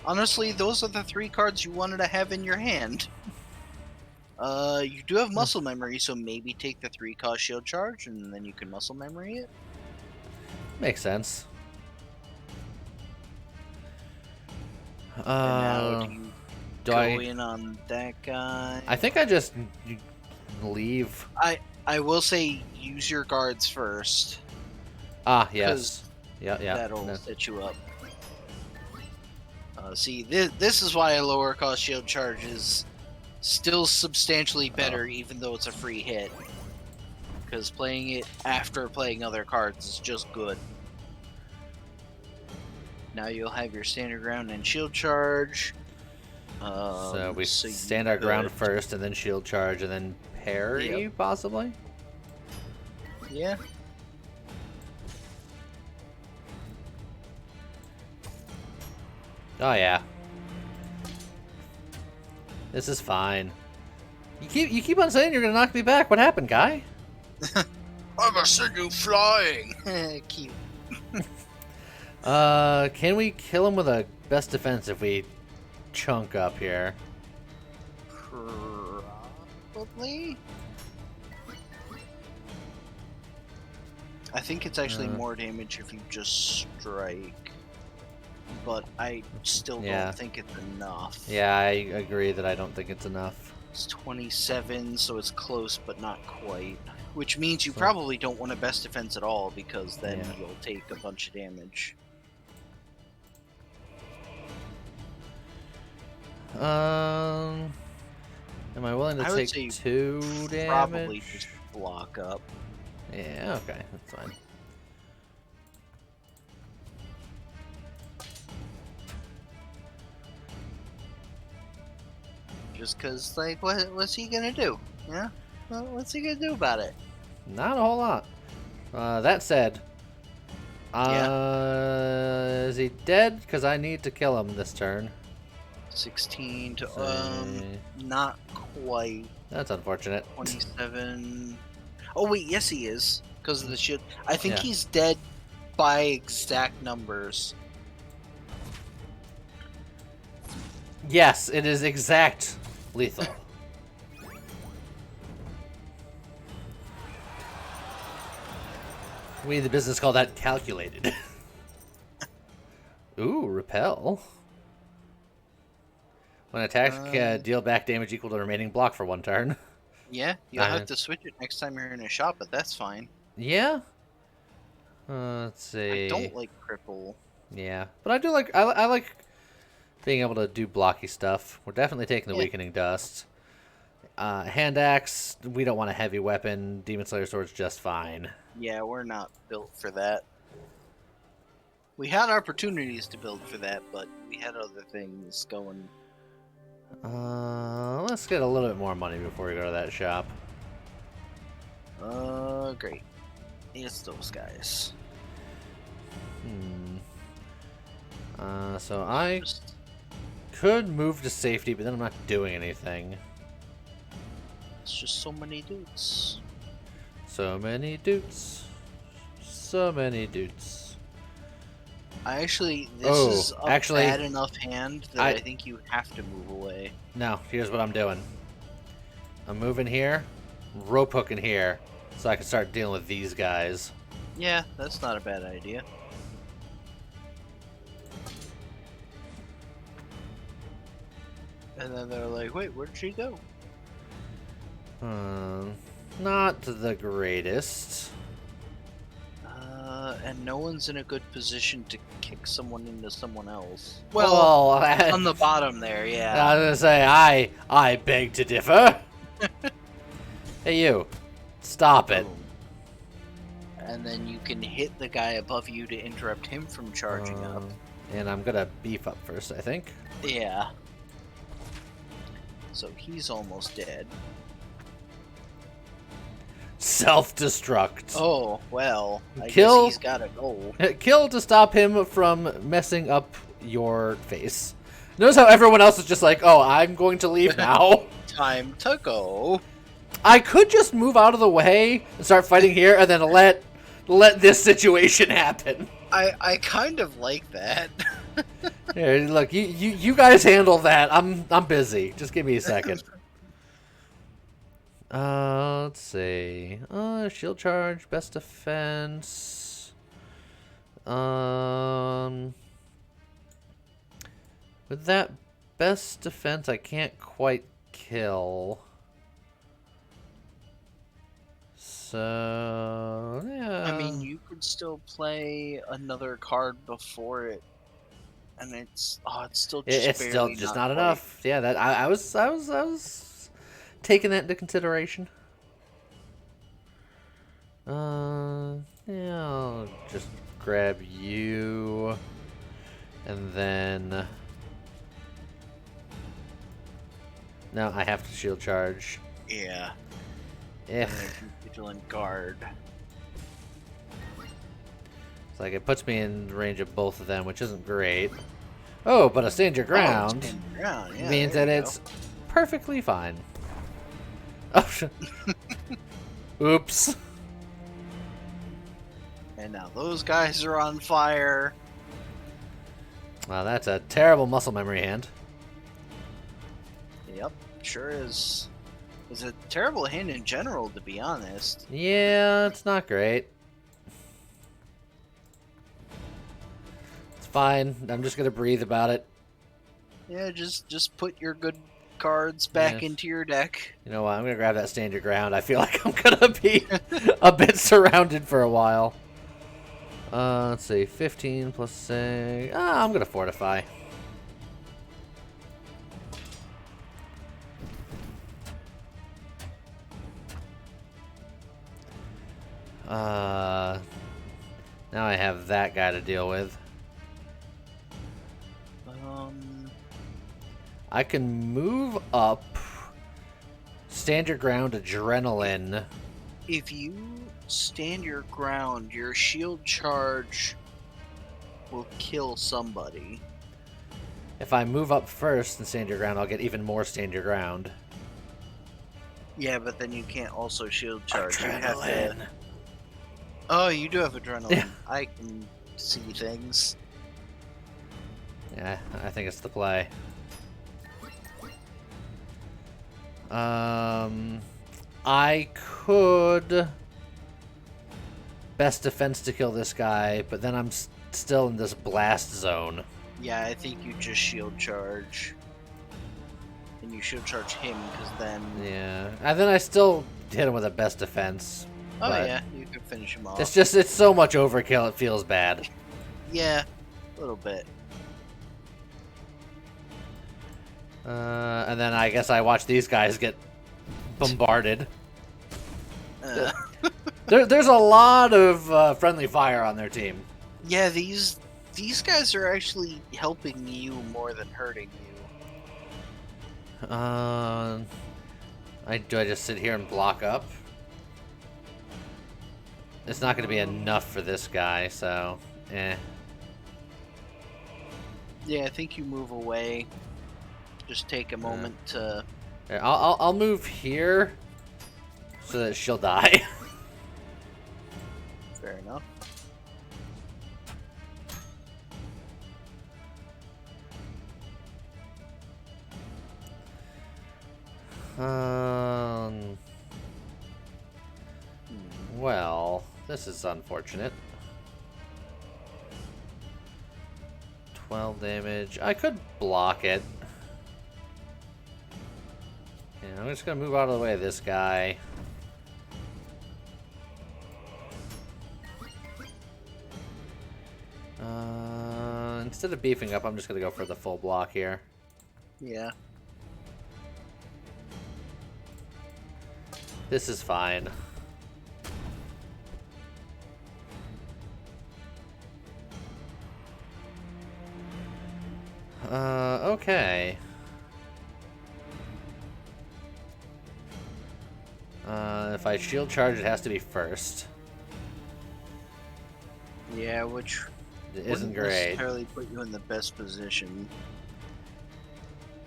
Honestly, those are the 3 cards you wanted to have in your hand. You do have muscle memory, so maybe take the 3-cost shield charge, and then you can muscle memory it. Makes sense. And now do you do go I... in on that guy? I think I just leave. I will say use your guards first. Ah, yes. Yeah. That'll No. set you up. See, this is why a lower cost shield charge is still substantially better, even though it's a free hit. Because playing it after playing other cards is just good. Now you'll have your standard ground and shield charge. So we so stand you our ground could- first, and then shield charge, and then parry, possibly? Yeah. Oh, yeah. This is fine. You keep on saying you're gonna knock me back. What happened, guy? I'm gonna send you flying. Cute. Can we kill him with a best defense if we chunk up here? Probably. I think it's actually more damage if you just strike. But I still don't think it's enough. Yeah, I agree that I don't think it's enough. It's 27, so it's close, but not quite. Which means you probably don't want a best defense at all, because then you'll take a bunch of damage. Am I willing to I would take say 2 damage? Probably just block up. Yeah, okay, that's fine. Just because, like, what's he gonna do? Yeah? Well, what's he gonna do about it? Not a whole lot. That said, is he dead? Because I need to kill him this turn. 16 to, Say- not quite. That's unfortunate. 27. Oh, wait, yes, he is. Because of the shit. I think Yeah. he's dead by exact numbers. Yes, it is exact lethal. We in the business call that calculated. Ooh, repel. When attack, deal back damage equal to the remaining block for 1 turn. Yeah, you'll have to switch it next time you're in a shop, but that's fine. Yeah. Let's see. I don't like cripple. Yeah, but I do like. I like being able to do blocky stuff. We're definitely taking the weakening dust. Hand axe. We don't want a heavy weapon. Demon Slayer sword's just fine. Yeah, we're not built for that. We had opportunities to build for that, but we had other things going. Let's get a little bit more money before we go to that shop. Great. It's those guys. So I could move to safety, but then I'm not doing anything. It's just so many dudes. So many dudes. So many dudes. This Oh, is a actually, bad enough hand that I think you have to move away. No, here's what I'm doing. I'm moving here, rope hooking here, so I can start dealing with these guys. Yeah, that's not a bad idea. And then they're like, wait, where'd she go? Not the greatest. And no one's in a good position to kick someone into someone else. Well, On the bottom there, I yeah. was gonna say, I beg to differ. Hey, you. Stop it. And then you can hit the guy above you to interrupt him from charging up. And I'm gonna beef up first, I think. Yeah. So he's almost dead. self-destruct. Oh, well. I Kill- guess he's gotta go. Kill to stop him from messing up your face. Notice how everyone else is just like, oh, I'm going to leave now. Time to go. I could just move out of the way and start fighting here and then let this situation happen. I kind of like that. Here, look, you guys handle that. I'm busy. Just give me a second. Let's see. Shield charge, best defense. With that best defense, I can't quite kill. So, yeah. I mean, you could still play another card before it, and it's still just It's still barely just not not quite. enough. Yeah, that I was taking that into consideration. Yeah, I'll just grab you, and then no, I have to shield charge. Yeah. Ugh. And then Vigilant Guard. It's like it puts me in range of both of them, which isn't great. Oh, but a stand your ground Stand your ground, yeah, means there that you it's perfectly fine. Oh, oops. go. And now those guys are on fire. Wow, that's a terrible muscle memory hand. Yep, sure is. It's a terrible hand in general, to be honest. Yeah, it's not great. It's fine. I'm just gonna breathe about it. Yeah, just put your good cards back Yes. into your deck. You know what? I'm gonna grab that stand your ground. I feel like I'm gonna be a bit surrounded for a while. Let's see. 15 plus 6. I'm gonna fortify. Now I have that guy to deal with. I can move up. Stand your ground, adrenaline. If you stand your ground, your shield charge will kill somebody. If I move up first and stand your ground, I'll get even more stand your ground. Yeah, but then you can't also shield charge. You have to... Adrenaline. Oh, you do have adrenaline. Yeah. I can see things. Yeah, I think it's the play. I could best defense to kill this guy, but then I'm still in this blast zone. Yeah, I think you just shield charge. And you shield charge him, because then... Yeah, and then I still hit him with a best defense. Oh but yeah, you can finish him off. it's so much overkill. It feels bad. Yeah, a little bit. And then I guess I watch these guys get bombarded. There's a lot of friendly fire on their team. Yeah, these guys are actually helping you more than hurting you. Do I just sit here and block up? It's not going to be enough for this guy, so eh. Yeah, I think you move away. Just take a moment to... Here, I'll move here so that she'll die. Fair enough. Well, this is unfortunate. 12 damage. I could block it. Yeah, I'm just gonna move out of the way of this guy. Instead of beefing up, I'm just gonna go for the full block here. Yeah. This is fine. Okay. If I shield charge, it has to be first. Yeah, which It isn't wouldn't great. necessarily put you in the best position.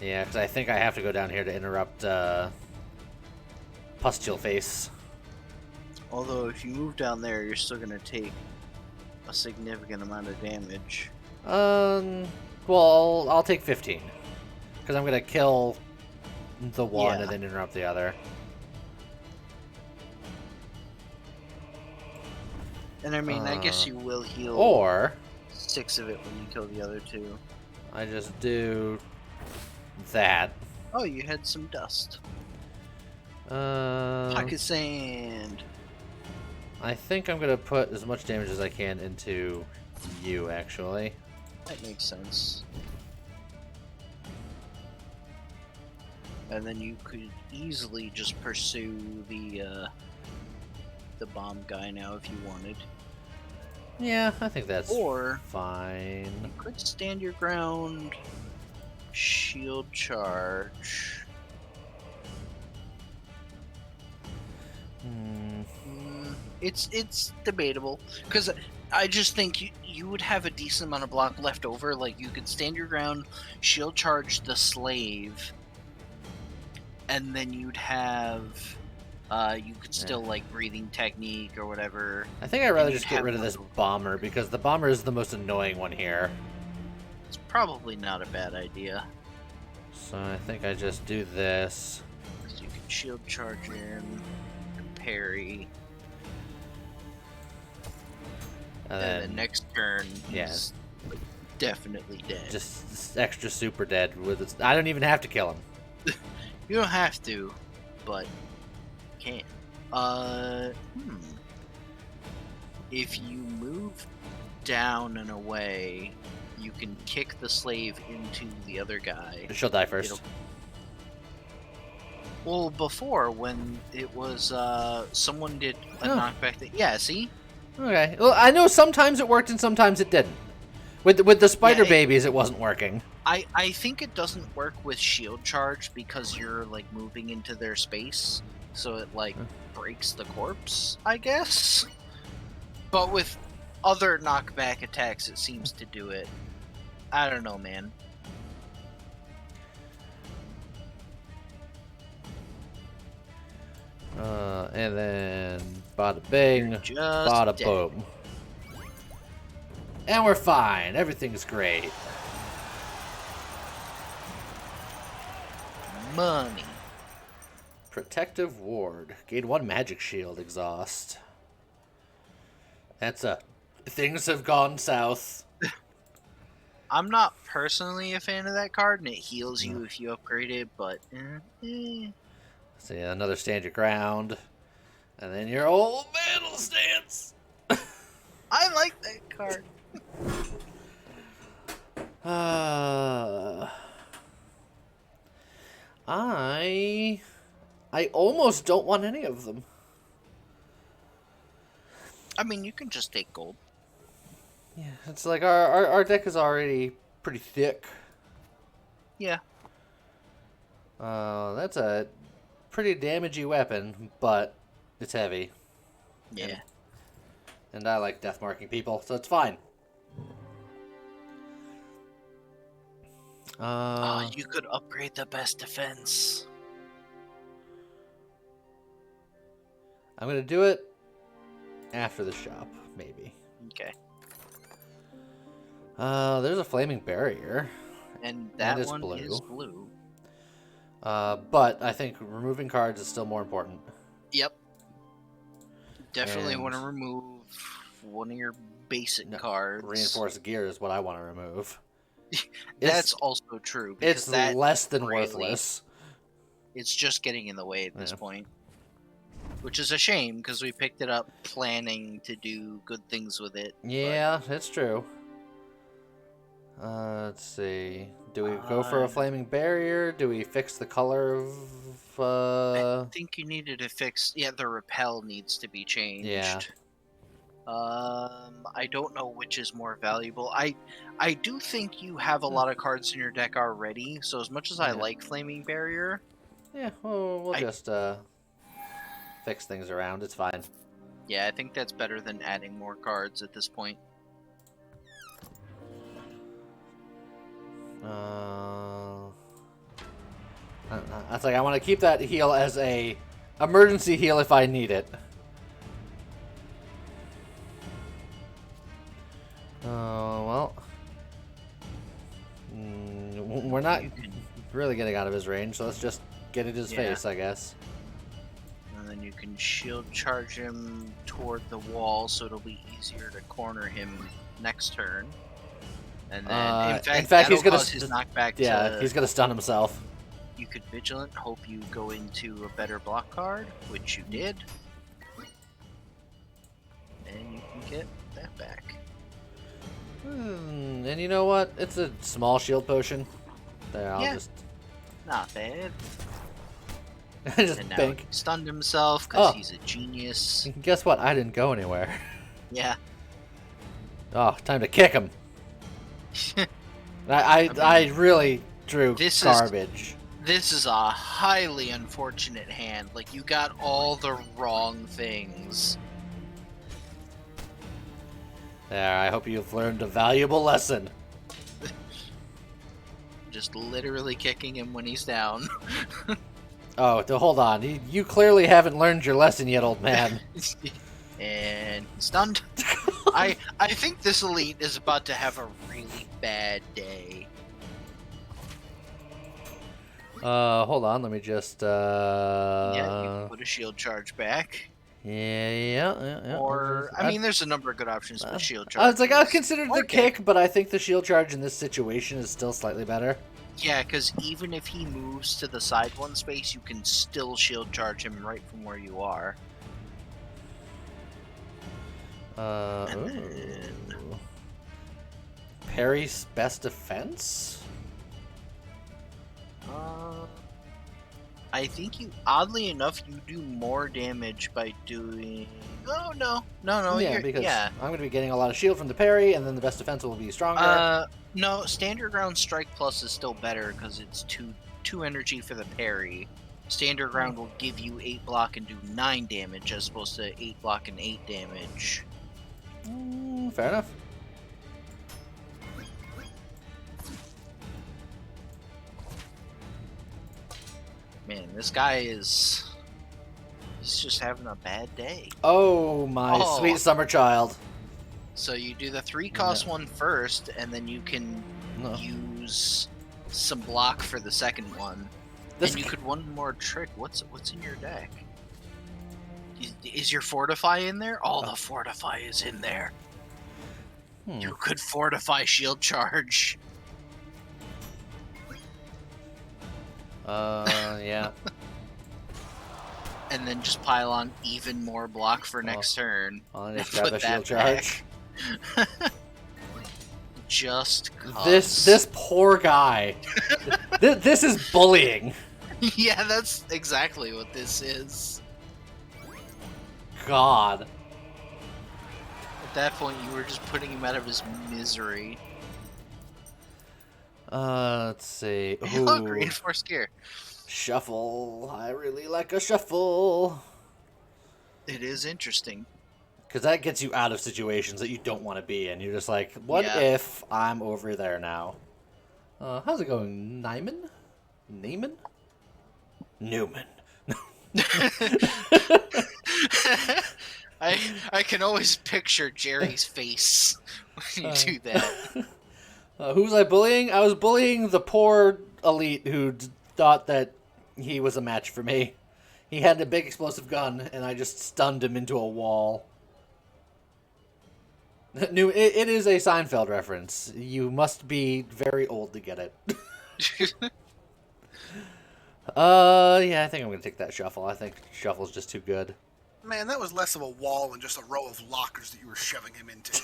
Yeah, because I think I have to go down here to interrupt Pustule Face. Although if you move down there, you're still gonna take a significant amount of damage. Well, I'll take 15. Because I'm going to kill the one Yeah. and then interrupt the other. And I mean, I guess you will heal Or 6 of it when you kill the other 2. I just do that. Oh, you had some dust. Uh, Pocket sand. I think I'm going to put as much damage as I can into you, actually. That makes sense. And then you could easily just pursue the bomb guy now if you wanted. Yeah, I think that's Or fine. you could stand your ground, shield charge. It's debatable because I just think you would have a decent amount of block left over. Like you could stand your ground, shield charge the slave, and then you'd have you could still like breathing technique or whatever. I think I'd rather you'd just get have rid of this bomber, because the bomber is the most annoying one here. It's probably not a bad idea. So I think I just do this. Because you can shield charge in, parry, And and then the next turn yeah. he's like, definitely dead. just extra super dead. With its, I don't even have to kill him. You don't have to, but you can. If you move down and away, you can kick the slave into the other guy. She'll die first. Well, before, when it was, someone did a Oh. knockback thing. Yeah, see? Okay. Well, I know sometimes it worked and sometimes it didn't. With the spider Yeah, babies, it wasn't working. I think it doesn't work with shield charge because you're, like, moving into their space. So it, like, breaks the corpse, I guess? But with other knockback attacks, it seems to do it. I don't know, man. And then bada bing, You're just bada dead. boom. And we're fine. Everything's great. Money. Protective ward. Gain 1 magic shield exhaust. That's a... Things have gone south. I'm not personally a fan of that card, and it heals you if you upgrade it, but... See, another stand your ground. And then your old battle stance. I like that card. I almost don't want any of them. I mean, you can just take gold. Yeah, it's like our deck is already pretty thick. Yeah. That's a pretty damagey weapon, but it's heavy. Yeah. And I like death marking people, so it's fine. You could upgrade the best defense. I'm gonna do it after the shop, maybe. Okay. There's a flaming barrier. And that it's one blue. is blue. But I think removing cards is still more important. Yep. Definitely And- want to remove one of your basic cards. Reinforced gear is what I want to remove. That's also true. because It's that less than greatly- worthless. It's just getting in the way at this Yeah. point. Which is a shame, because we picked it up planning to do good things with it. Yeah, it's true. Let's see. Do we go for a flaming barrier? Do we fix the color of I think you needed to fix... Yeah, the repel needs to be changed. Yeah. I don't know which is more valuable. I do think you have a lot of cards in your deck already, so as much as I Yeah. like Flaming Barrier, Yeah, well, we'll I- just fix things around. It's fine. Yeah, I think that's better than adding more cards at this point. That's like I want to keep that heal as a emergency heal if I need it. Oh well. We're not really getting out of his range, so let's just get in his face, I guess. And then you can shield charge him toward the wall, so it'll be easier to corner him next turn. And then, in fact he's gonna his knockback. Yeah, he's gonna stun himself. You could vigilant, hope you go into a better block card, which you did, and you can get that back. And you know what? It's a small shield potion. There, I'll just not bad. just and now bank. He stunned himself because he's a genius. Guess what? I didn't go anywhere. Yeah. Oh, time to kick him. I really drew garbage. This is a highly unfortunate hand. Like, you got all the wrong things. There, I hope you've learned a valuable lesson. Just literally kicking him when he's down. Oh, hold on. You clearly haven't learned your lesson yet, old man. And stunned. I think this elite is about to have a really bad day. Hold on. Let me just. Yeah, you can put a shield charge back. Yeah. Or, I mean, there's a number of good options with shield charge. I was like, I'll consider the kick, but I think the shield charge in this situation is still slightly better. Yeah, because even if he moves to the side one space, you can still shield charge him right from where you are. Parry's best defense? I think you, oddly enough, you do more damage by doing... Oh, no. Yeah, because I'm going to be getting a lot of shield from the parry, and then the best defense will be stronger. No, standard ground strike plus is still better, because it's two energy for the parry. Standard ground will give you 8 block and do 9 damage, as opposed to 8 block and 8 damage. Fair enough. Man, this guy is... He's just having a bad day. Oh, my sweet summer child. So you do the 3-cost one first, and then you can use some block for the second one. And you could one more trick. What's in your deck? Is your Fortify in there? Oh, the Fortify is in there. You could Fortify shield charge. Yeah. And then just pile on even more block for next turn. I'll just grab a shield charge. Just cause. This poor guy. This is bullying. Yeah, that's exactly what this is. God. At that point, you were just putting him out of his misery. Let's see. Ooh. Look, reinforced gear. Shuffle. I really like a shuffle. It is interesting. Because that gets you out of situations that you don't want to be in. You're just like, what if I'm over there now? How's it going, Nyman? Neiman? Newman. I can always picture Jerry's face when you do that. Who was I bullying? I was bullying the poor elite who thought that he was a match for me. He had a big explosive gun, and I just stunned him into a wall. It is a Seinfeld reference. You must be very old to get it. Yeah, I think I'm going to take that shuffle. I think shuffle's just too good. Man, that was less of a wall than just a row of lockers that you were shoving him into.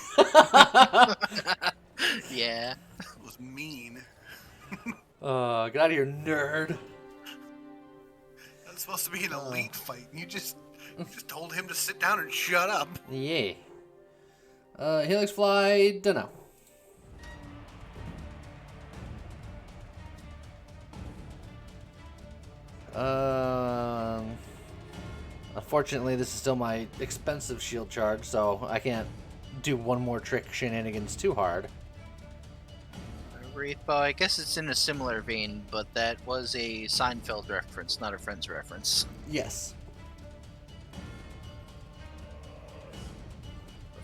Yeah. It was mean. Get out of here, nerd. It's supposed to be an elite fight. You just told him to sit down and shut up. Yeah. Helix Fly, dunno. Unfortunately, this is still my expensive shield charge, so I can't do one more trick shenanigans too hard. Wraithbow, I guess it's in a similar vein, but that was a Seinfeld reference, not a Friends reference. Yes.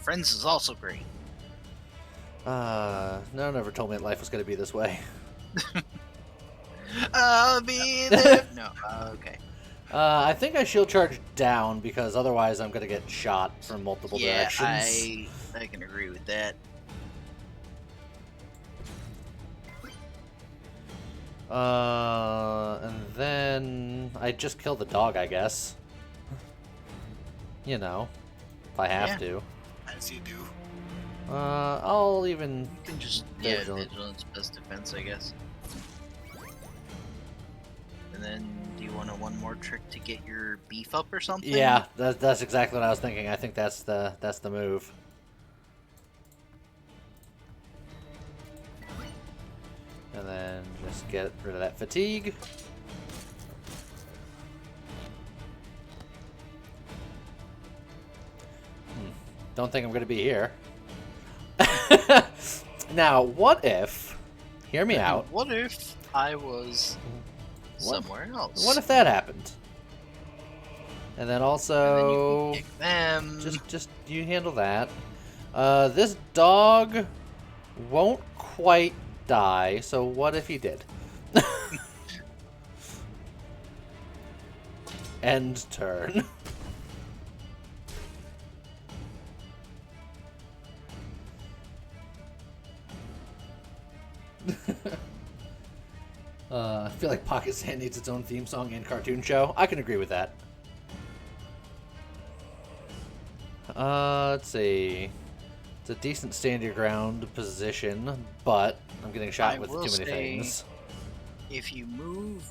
Friends is also great. No one ever told me that life was going to be this way. I'll be there. No, okay. I think I shield charge down because otherwise I'm going to get shot from multiple Yeah, directions. I can agree with that. And then I just kill the dog, I guess. You know, if I have to. As you do. I'll even... You can just, Vigilance. vigilance best defense, I guess. And then, do you want one more trick to get your beef up or something? Yeah, that's exactly what I was thinking. I think that's the move. And then just get rid of that fatigue. Don't think I'm going to be here. Now, what if... Hear me out. What if I was somewhere else? What if that happened? And then also... And then you can kick them. Just you handle that. This dog won't quite die, so what if he did? End turn. I feel like Pocket Sand needs its own theme song and cartoon show. I can agree with that. Let's see. It's a decent stand your ground position, but I'm getting shot with too many things. If you move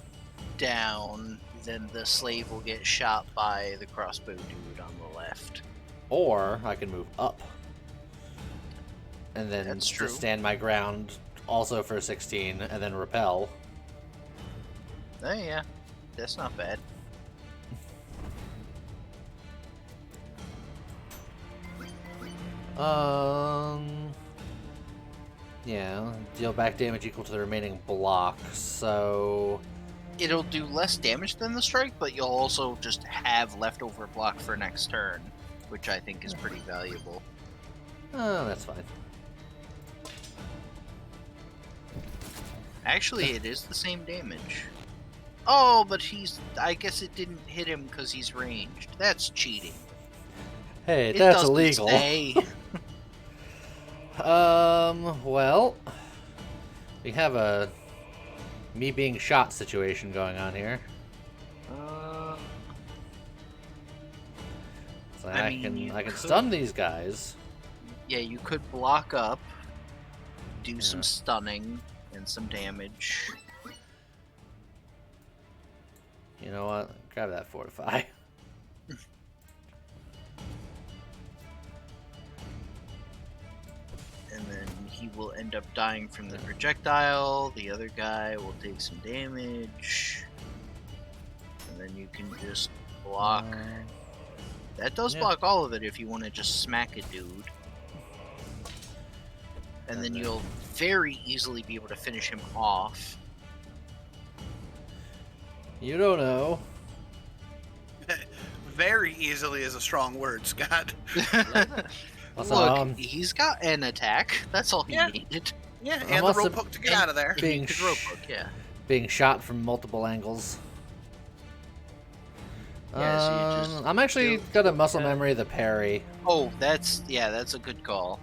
down, then the slave will get shot by the crossbow dude on the left. Or I can move up. And then That's just true. stand my ground also for 16 and then repel. Oh yeah, that's not bad. Yeah, deal back damage equal to the remaining block, so... It'll do less damage than the strike, but you'll also just have leftover block for next turn, which I think is pretty valuable. Oh, that's fine. Actually, it is the same damage. Oh, but I guess it didn't hit him because he's ranged. That's cheating. Hey, It that's doesn't illegal. say. Well... We have a... me being shot situation going on here. So I I mean, can you could- stun these guys. Yeah, you could block up, do Yeah. some stunning and some damage. You know what? Grab that fortify. And then he will end up dying from the projectile. The other guy will take some damage. And then you can just block. That does yeah. block all of it if you want to just smack a dude. And then then- you'll very easily be able to finish him off. You don't know. Very easily is a strong word, Scott. Also, Look, he's got an attack. That's all he Yeah. needed. Yeah, I'm and the also- rope hook to get out of there. Being He could rope hook, yeah. being shot from multiple angles. Yeah, so you just I'm actually do- got a muscle yeah. memory of the parry. Oh, that's a good call.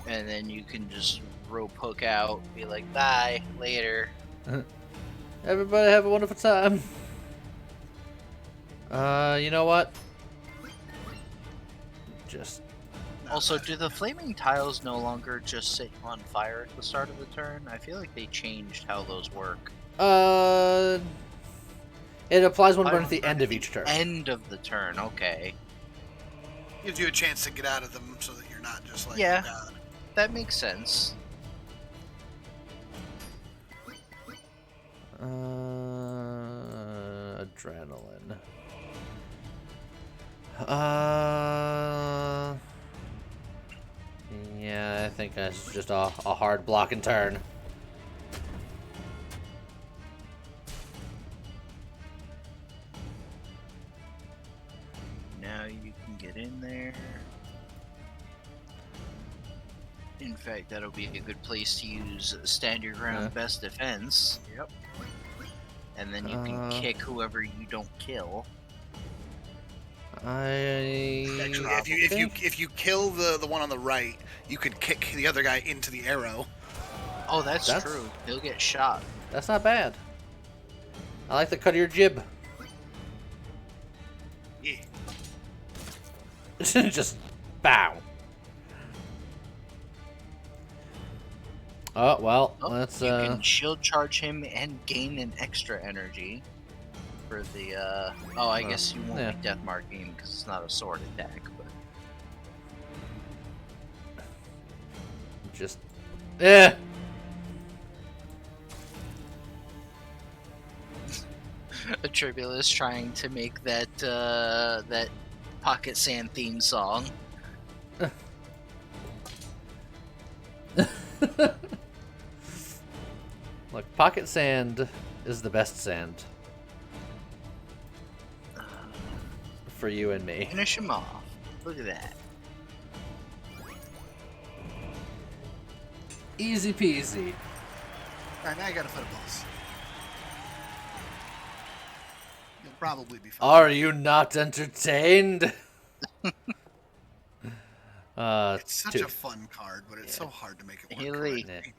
And then you can just rope hook out, be like, bye, later. Everybody have a wonderful time. You know what? Just Also, do the flaming tiles no longer just set you on fire at the start of the turn? I feel like they changed how those work. it applies when we're at the end of each turn. End of the turn, okay. Gives you a chance to get out of them so that you're not just like, Yeah. oh God. That makes sense. Adrenaline. Yeah, I think that's just a hard block and turn. Now you can get in there. In fact, that'll be a good place to use stand your ground, best defense. Yep. And then you can kick whoever you don't kill. Actually, if you kill the one on the right, you could kick the other guy into the arrow. Oh, that's true. He'll get shot. That's not bad. I like the cut of your jib. Yeah. Just bow. Oh, well, let's... You can shield charge him and gain an extra energy for the, Oh, I guess you won't be death marking because it's not a sword attack, but... Just... Atribulus trying to make that, that Pocket Sand theme song. Look, Pocket Sand is the best sand. For you and me. Finish him off. Look at that. Easy peasy. Alright, now I gotta fight a boss. You'll probably be fine. Are you not entertained? It's such a fun card, but it's so hard to make it work. Haley. Correctly.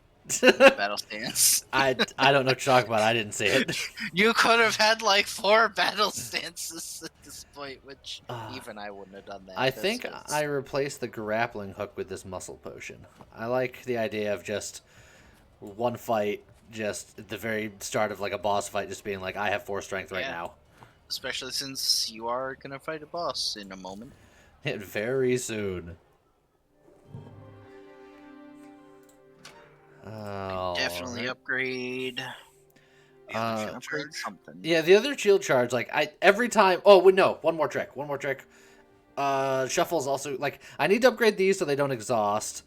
Battle stance. I don't know what you're talking about. I didn't see it. You could have had like 4 battle stances at this point, which even I wouldn't have done that. I think I replaced the grappling hook with this muscle potion. I like the idea of just one fight, just at the very start of like a boss fight, just being like, I have 4 strength right now. Especially since you are gonna fight a boss in a moment. Very soon. Oh, Definitely upgrade. Upgrade something. Yeah, the other shield charge, like every time. Oh no, one more trick. Shuffle's also like I need to upgrade these so they don't exhaust.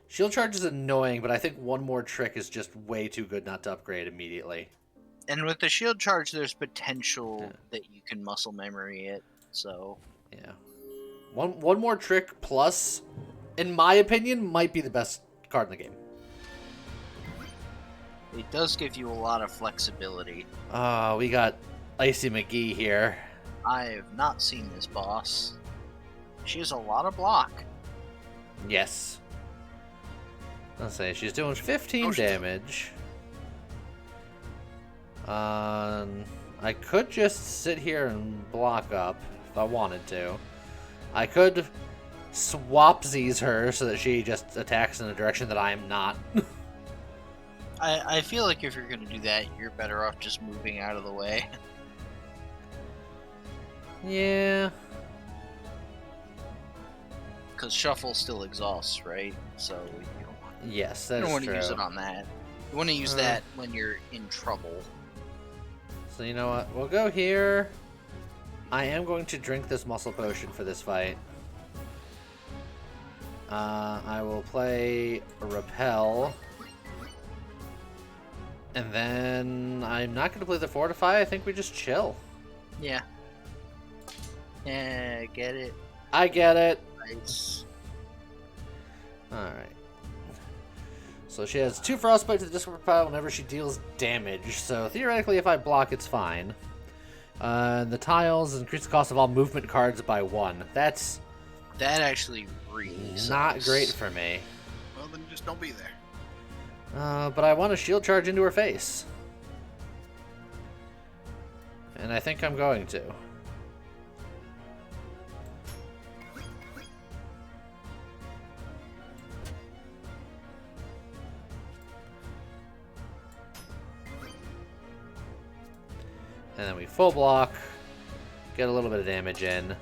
Shield charge is annoying, but I think one more trick is just way too good not to upgrade immediately. And with the shield charge, there's potential that you can muscle memory it. So yeah, one more trick plus, in my opinion, might be the best card in the game. It does give you a lot of flexibility. We got Icy McGee here. I have not seen this boss. She has a lot of block. Yes. Let's say she's doing 15 damage. I could just sit here and block up if I wanted to. I could swapsies her so that she just attacks in a direction that I am not. I feel like if you're going to do that, you're better off just moving out of the way. Yeah. Because shuffle still exhausts, right? So yes, you that's don't want true. to use it on that. You want to use that when you're in trouble. So you know what? We'll go here. I am going to drink this muscle potion for this fight. I will play Repel. And then I'm not going to play the Fortify. I think we just chill. Yeah. Yeah, get it. I get it. Nice. Alright. So she has 2 Frostbite to the discard pile whenever she deals damage. So theoretically, if I block, it's fine. The tiles increase the cost of all movement cards by 1. That actually really not sucks. great for me. Well, then just don't be there. But I want to shield charge into her face. And I think I'm going to. And then we full block, get a little bit of damage in.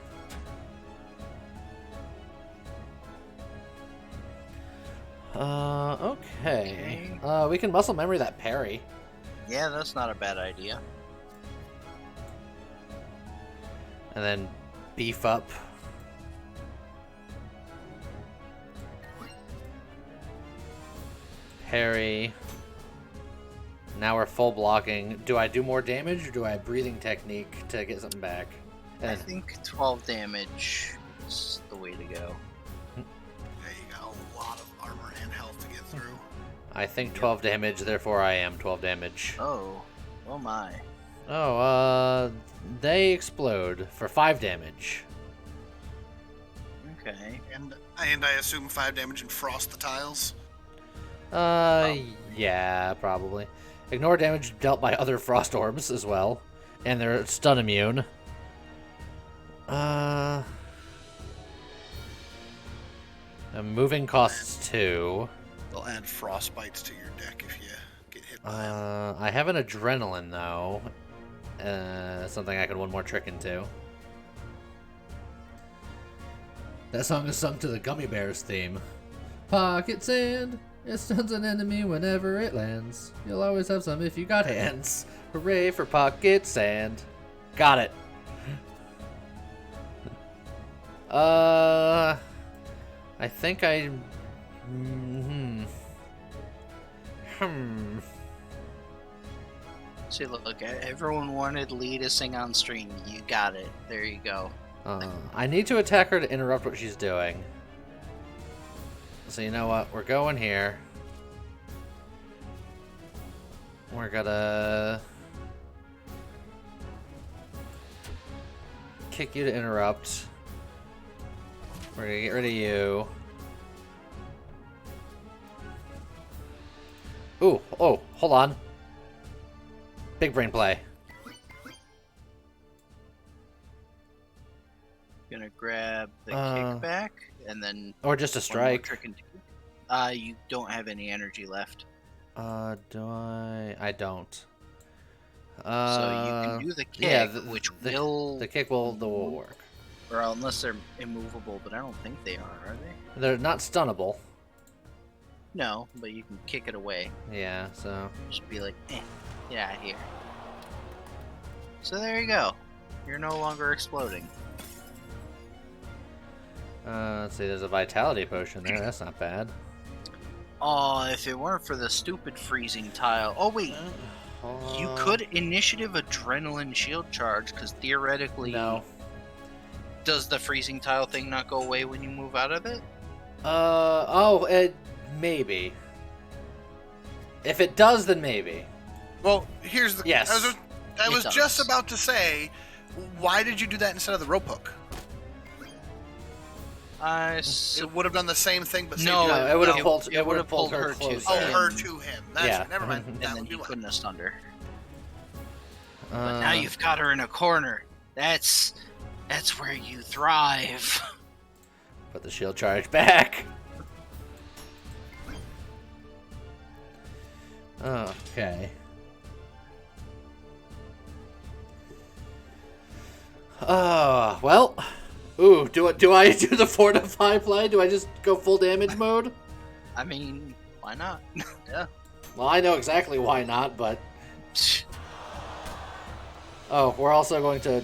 Okay. We can muscle memory that parry. Yeah, that's not a bad idea. And then beef up. Parry. Now we're full blocking. Do I do more damage or do I have breathing technique to get something back? I think 12 damage is the way to go. Yeah, you got a lot of armor and health to get through. I think 12 damage, therefore I am 12 damage. Oh my. Oh, they explode for 5 damage. Okay. And I assume 5 damage and frost the tiles. Yeah, probably. Ignore damage dealt by other frost orbs as well, and they're stun immune. Moving costs 2. They'll add frost bites to your deck if you get hit by them. I have an adrenaline though. Something I could one more trick into. That song is sung to the Gummy Bears theme. Pocket sand. It stuns an enemy whenever it lands. You'll always have some if you got hands. Hooray for pocket sand. Got it. I think I... See, look, everyone wanted Lee to sing on stream. You got it. There you go. I need to attack her to interrupt what she's doing. So you know what? We're going here. We're gonna kick you to interrupt. We're gonna get rid of you. Ooh, oh, hold on. Big brain play. Gonna grab the kickback and then. Or just a strike. You don't have any energy left. Do I? I don't. So you can do the kick, yeah, the kick will work. Or unless they're immovable, but I don't think they are they? They're not stunnable. No, but you can kick it away. Yeah, so. Just be like, get out of here. So there you go. You're no longer exploding. Let's see, there's a vitality potion there. That's not bad. Oh, if it weren't for the stupid freezing tile. Oh, wait. You could initiative adrenaline shield charge, because theoretically. No. Does the freezing tile thing not go away when you move out of it? Maybe. If it does, then maybe. Well, here's the... Yes. I was just about to say, why did you do that instead of the rope hook? It would have done the same thing, but no, it would have pulled her to closer. Oh, her to him. That's Yeah. never mind. And That then would be you why. couldn't have stunned her. But now you've got her in a corner. That's where you thrive. Put the shield charge back. Okay. Well. Ooh, do I do the fortify play? Do I just go full damage mode? I mean, why not? Yeah. Well, I know exactly why not, but... Oh, we're also going to...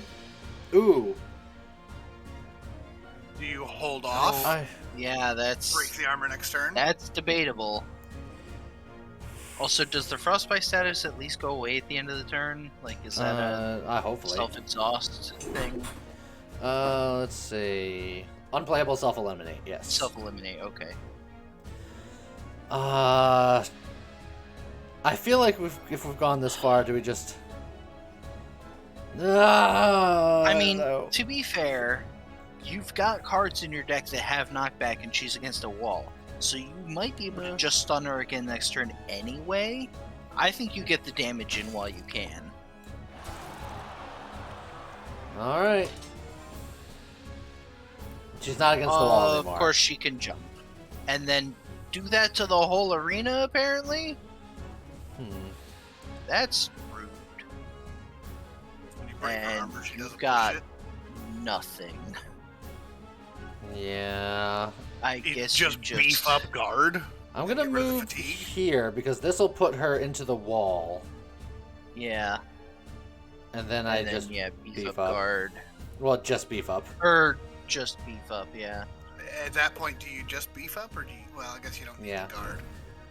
Ooh. Do you hold off? Yeah, that's... Break the armor next turn? That's debatable. Also, does the frostbite status at least go away at the end of the turn? Like, is that a hopefully. self-exhaust thing? Let's see. Unplayable self-eliminate, yes. Self-eliminate, okay. I feel like if we've gone this far, do we just... I mean, no. to be fair, you've got cards in your deck that have knockback and she's against a wall. So you might be able to just stun her again next turn anyway. I think you get the damage in while you can. Alright. She's not against the wall anymore. Of course she can jump. And then do that to the whole arena, apparently? That's rude. When you break her And armor, she you've doesn't got push it. nothing. Yeah. It's just beef up guard. I'm gonna Get rid of the move fatigue. here because this will put her into the wall. Yeah. And then And I then, just beef beef up up. guard. Well, just beef up. Or just beef up, yeah. At that point, do you just beef up, or do you? Well, I guess you don't need Yeah. to guard.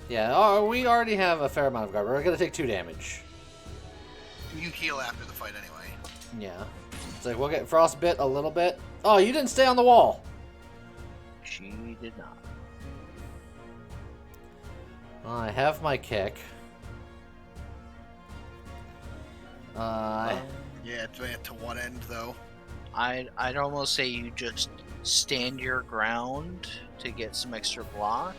Yeah, oh, we already have a fair amount of guard. We're gonna take 2 damage. And you heal after the fight anyway. Yeah. It's like, we'll get frostbit a little bit. Oh, you didn't stay on the wall! She did not. I have my kick. Yeah, it's to one end though. I'd almost say you just stand your ground to get some extra block.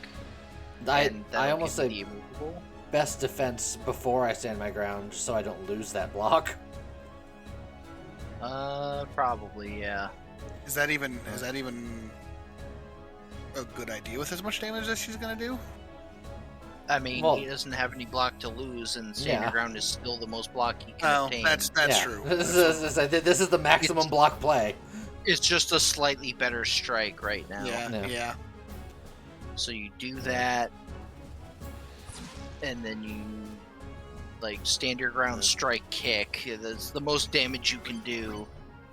I that'll almost give say you the immovable. best defense before I stand my ground, so I don't lose that block. Probably, yeah. Is that even a good idea with as much damage as she's gonna do? I mean, Well- he doesn't have any block to lose, and stand Yeah. your ground is still the most block he can Oh, obtain. that's Yeah. true. This is the maximum block play. It's just a slightly better strike right now. Yeah. Yeah. So you do that, and then you like stand your ground, strike, kick. That's the most damage you can do.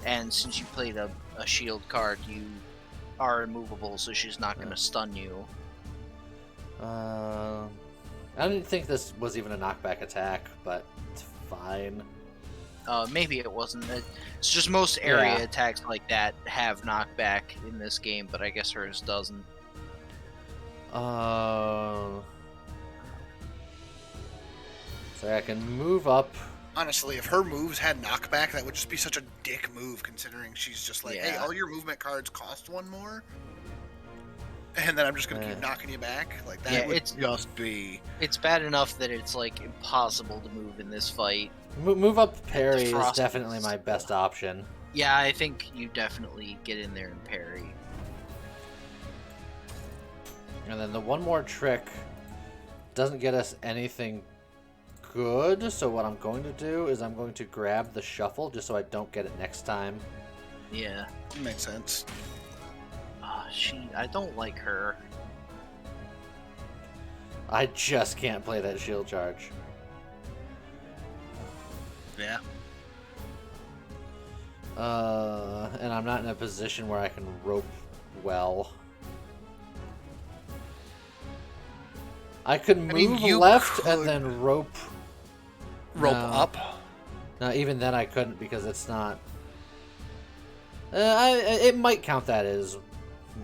And since you played a shield card, you are immovable, so she's not going to stun you. I didn't think this was even a knockback attack, but it's fine. Maybe it wasn't. It's just most area Yeah. attacks like that have knockback in this game, but I guess hers doesn't. So I can move up. Honestly, if her moves had knockback, that would just be such a dick move, considering she's just like, hey, Yeah. all your movement cards cost 1 more, and then I'm just gonna keep knocking you back. Like that Yeah, would it's- just be. It's bad enough that it's like impossible to move in this fight. Move up parry is Frost definitely is- my best option. Yeah, I think you definitely get in there and parry. And then the one more trick doesn't get us anything good, so what I'm going to do is I'm going to grab the shuffle just so I don't get it next time. Yeah. Makes sense. I don't like her. I just can't play that shield charge. Yeah. And I'm not in a position where I can rope well. I could move mean, you left could and then rope. Rope No. up. No, even then I couldn't because it's not. It might count that as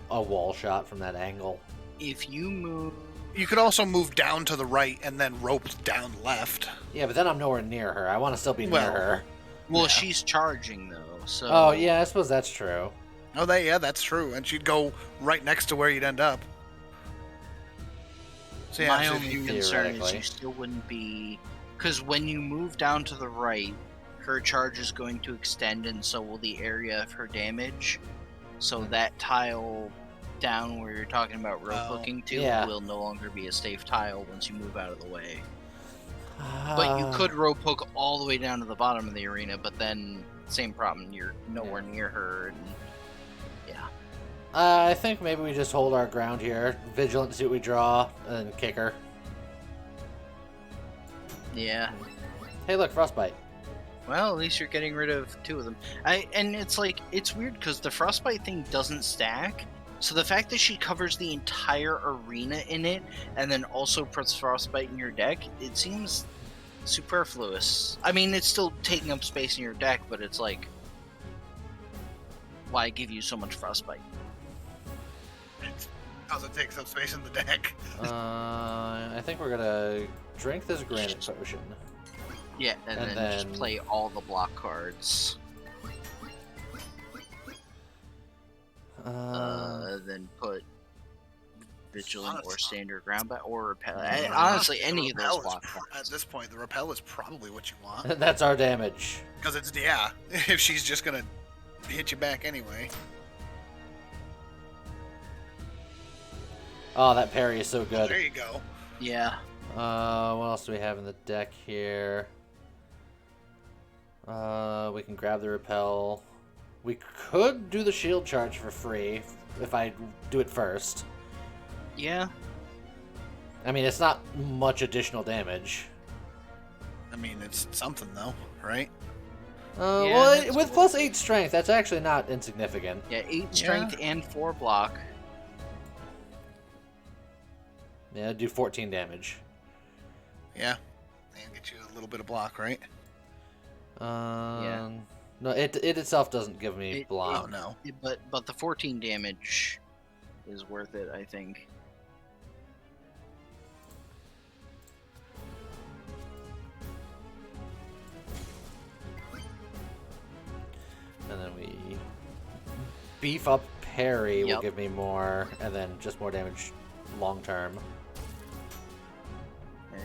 a wall shot from that angle. If you move... You could also move down to the right and then rope down left. Yeah, but then I'm nowhere near her. I want to still be near Well, her. Well, Yeah. she's charging, though, so... Oh, yeah, I suppose that's true. Oh, that's true. And she'd go right next to where you'd end up. So yeah, My so if only you, concern is Theoretically. you still wouldn't be... Because when you move down to the right, her charge is going to extend, and so will the area of her damage. So that tile down where you're talking about rope Oh, hooking to yeah. will no longer be a safe tile once you move out of the way. But you could rope hook all the way down to the bottom of the arena, but then same problem, you're nowhere near her, and yeah. I think maybe we just hold our ground here, vigilant, see what we draw, and then kick her. Yeah. Hey, look, frostbite. Well, at least you're getting rid of 2 of them. And it's like, it's weird because the frostbite thing doesn't stack. So the fact that she covers the entire arena in it, and then also puts frostbite in your deck, it seems superfluous. I mean, it's still taking up space in your deck, but it's like, why give you so much frostbite? how's it take some space in the deck? I think we're gonna drink this granite potion. Yeah, and And then just then- play all the block cards. Then put vigilant or Honestly. stand your ground, or repel. Honestly, any of those Repel is block pr- cards. At this point, the repel is probably what you want. That's our damage. Because it's, yeah, if she's just going to hit you back anyway. Oh, that parry is so There good. you go. Yeah. What else do we have in the deck here? We can grab the repel. We could do the shield charge for free if I do it first. Yeah. I mean, it's not much additional damage. I mean, it's something, though, right? Yeah, Well, it's with worth plus it. 8 strength, that's actually not insignificant. Yeah, 8 strength and 4 block. Yeah, do 14 damage. Yeah. And get you a little bit of block, right? No, it itself doesn't give me It- block. Oh, no. But the 14 damage is worth it, I think. And then we beef up parry will Yep. give me more, and then just more damage long term.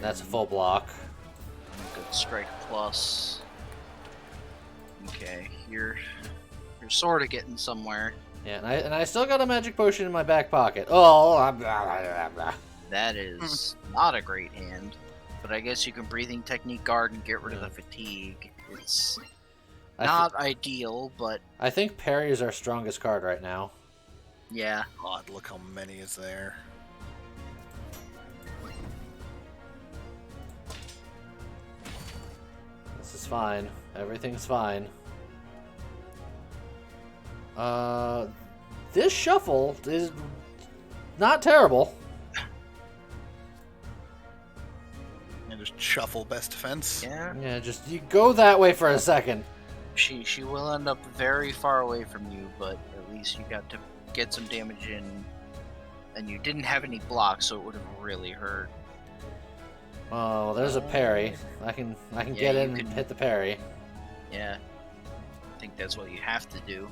That's a And full block. good strike plus. Okay, you're sort of getting somewhere. Yeah, and I still got a magic potion in my back pocket. Oh, blah, blah, blah, blah. That is not a great hand, but I guess you can breathing technique guard and get rid of the fatigue. It's not ideal, but I think parry is our strongest card right now. yeah. God, look how many is there. This is fine. Everything's fine. This shuffle is not terrible. And just shuffle best defense. Yeah, Yeah, just you go that way for a second. she will end up very far away from you, but at least you got to get some damage in, and you didn't have any blocks, so it would have really hurt. Oh, well, there's a parry. I can Yeah, get you in can- and hit the parry. Yeah, I think that's what you have to do.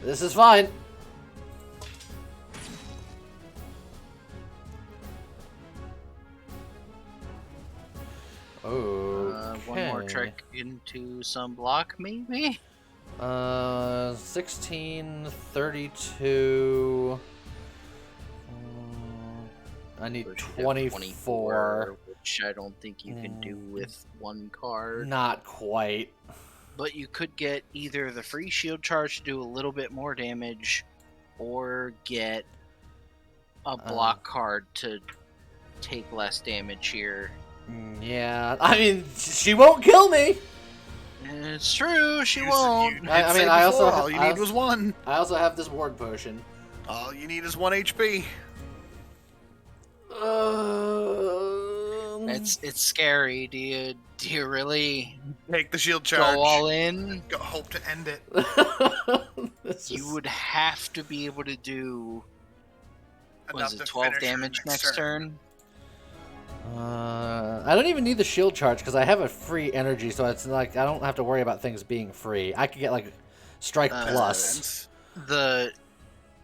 This is fine. One more Okay. trick into some block, maybe? 16, 32. I need Push it to 24. which I don't think you can do with one card. Not quite. But you could get either the free shield charge to do a little bit more damage, or get a block card to take less damage here. Yeah, I mean, she won't kill me. It's true, she You won't. did I say mean, I also before, ha- all you I need also- was 1. I also have this ward potion. All you need is 1 HP. It's scary. Do you really Take the shield charge. go all in? Hope to end it. You would have to be able to do, was Enough it to 12 finish her damage next turn? I don't even need the shield charge because I have a free energy, so it's like I don't have to worry about things being free. I could get like strike plus. The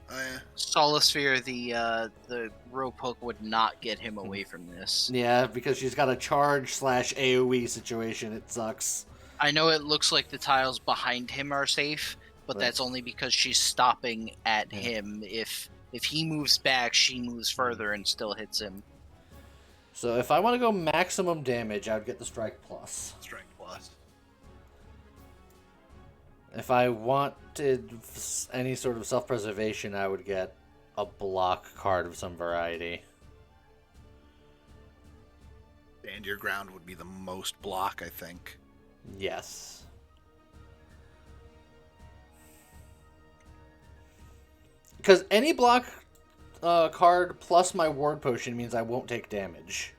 Oh, yeah. Solasphere, the rope hook would not get him away from this. Yeah, because she's got a charge / AoE situation. It sucks. I know it looks like the tiles behind him are safe, but Right. that's only because she's stopping at him. If he moves back, she moves further and still hits him. So if I want to go maximum damage, I would get the strike plus. Strike plus. If I wanted any sort of self-preservation, I would get a block card of some variety. Stand your ground would be the most block, I think. Yes. Because any block card plus my ward potion means I won't take damage.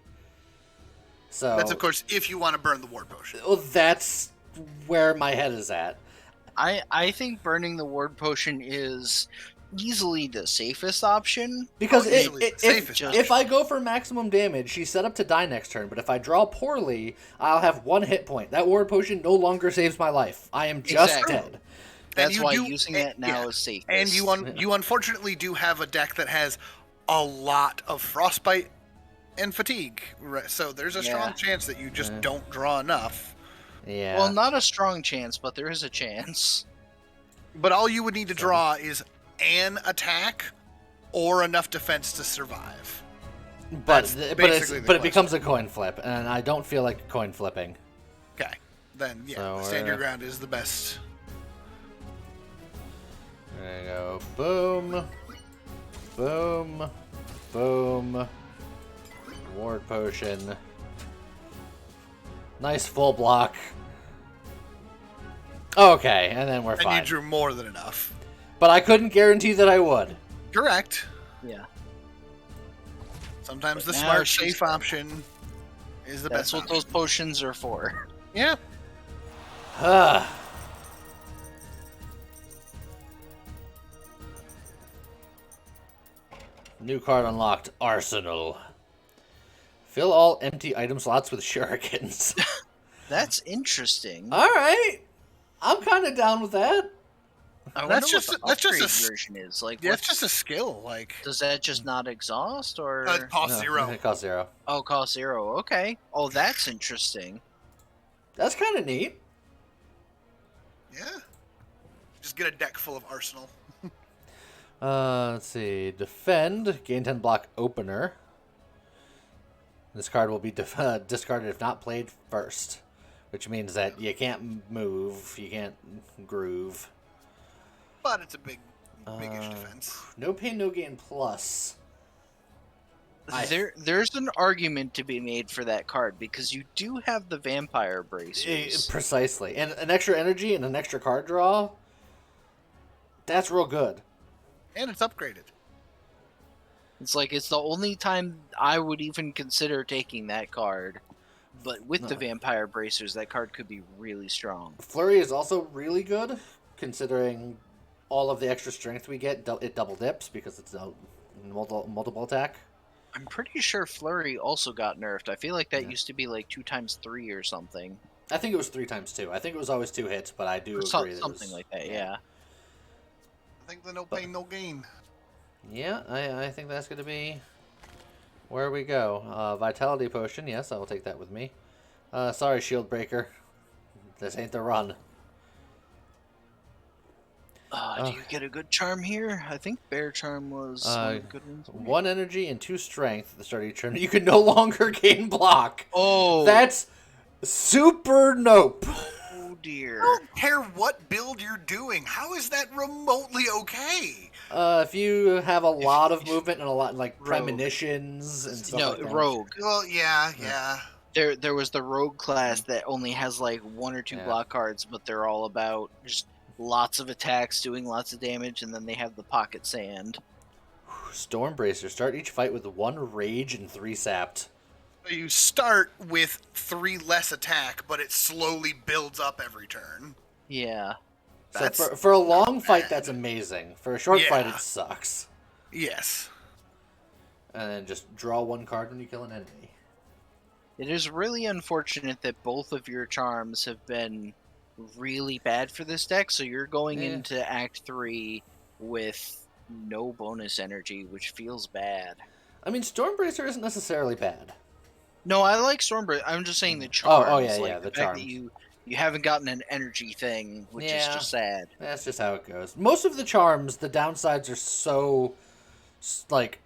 So That's, of course, if you want to burn the ward potion. well, that's where my head is at. I think burning the ward potion is easily the safest option. Because Oh, easily the safest if I go for maximum damage, she's set up to die next turn. But if I draw poorly, I'll have 1 hit point. That ward potion no longer saves my life. I am just Exactly. dead. That's you why do- using and- that now yeah. is safe. And you unfortunately do have a deck that has a lot of frostbite and fatigue. So there's a strong Yeah. chance that you just don't draw enough. Yeah. Well, not a strong chance, but there is a chance. But all you would need to draw is an attack or enough defense to survive. but that's but basically the it question. becomes a coin flip, and I don't feel like coin flipping. Okay. Then, yeah, So stand your we're- ground is the best. There you go. Boom. Boom. Boom. Ward potion. Nice full block. Okay, and then we're And fine. you drew more than enough. But I couldn't guarantee that I would. Correct. Yeah. Sometimes the But now smart, she's safe option is the That's best what option. those potions are for. Yeah. New card unlocked. Arsenal. Fill all empty item slots with shurikens. That's interesting. Alright. I'm kind of down with that. I wonder That's just what the that's just upgrade a version is. Like, yeah, it's what's- just a skill. Like does that just not exhaust or? it costs No, 0. It costs 0. Oh, cost 0. Okay. Oh, that's interesting. That's kind of neat. Yeah. Just get a deck full of arsenal. Let's see. Defend. Gain 10 block opener. This card will be discarded if not played first. Which means that you can't move. You can't groove. But it's a big-ish defense. No pain, no gain plus. There's an argument to be made for that card because you do have the vampire bracers. Precisely. And an extra energy and an extra card draw. That's real good. And it's upgraded. It's like it's the only time I would even consider taking that card. But with the No. vampire bracers, that card could be really strong. Flurry is also really good, considering all of the extra strength we get. It double dips because it's a multiple attack. I'm pretty sure Flurry also got nerfed. I feel like that Yeah. used to be like 2x3 or something. I think it was 3 times 2. I think it was always 2 hits, but I do Or agree that it something was, like that, yeah. I think the no pain, no gain. Yeah, I think that's going to be where we go. Vitality Potion, yes, I will take that with me. Sorry, Shield Breaker. This ain't the run. Do you get a good charm here? I think Bear Charm was one of the good ones. 1 energy and 2 strength at the start of each turn. You can no longer gain block. Oh, That's super nope. oh dear. I don't care what build you're doing. How is that remotely okay? If you have a lot of movement and a lot like Rogue. premonitions and stuff like that. Rogue. Well, yeah. There was the Rogue class that only has like 1 or 2 Yeah. block cards, but they're all about just lots of attacks, doing lots of damage, and then they have the pocket sand. Storm Bracer. Start each fight with 1 rage and 3 sapped. You start with 3 less attack, but it slowly builds up every turn. Yeah. So That's for a long not fight, bad. that's amazing. For a short fight, Yeah. it sucks. Yes. And then just draw 1 card when you kill an enemy. It is really unfortunate that both of your charms have been really bad for this deck, so you're going Yeah. into Act 3 with no bonus energy, which feels bad. I mean, Storm Bracer isn't necessarily bad. No, I like Stormbreaker. I'm just saying the charms. Oh, yeah, like yeah, the fact charms. that you haven't gotten an energy thing, which is Yeah. just sad. That's just how it goes. Most of the charms, the downsides are so, like,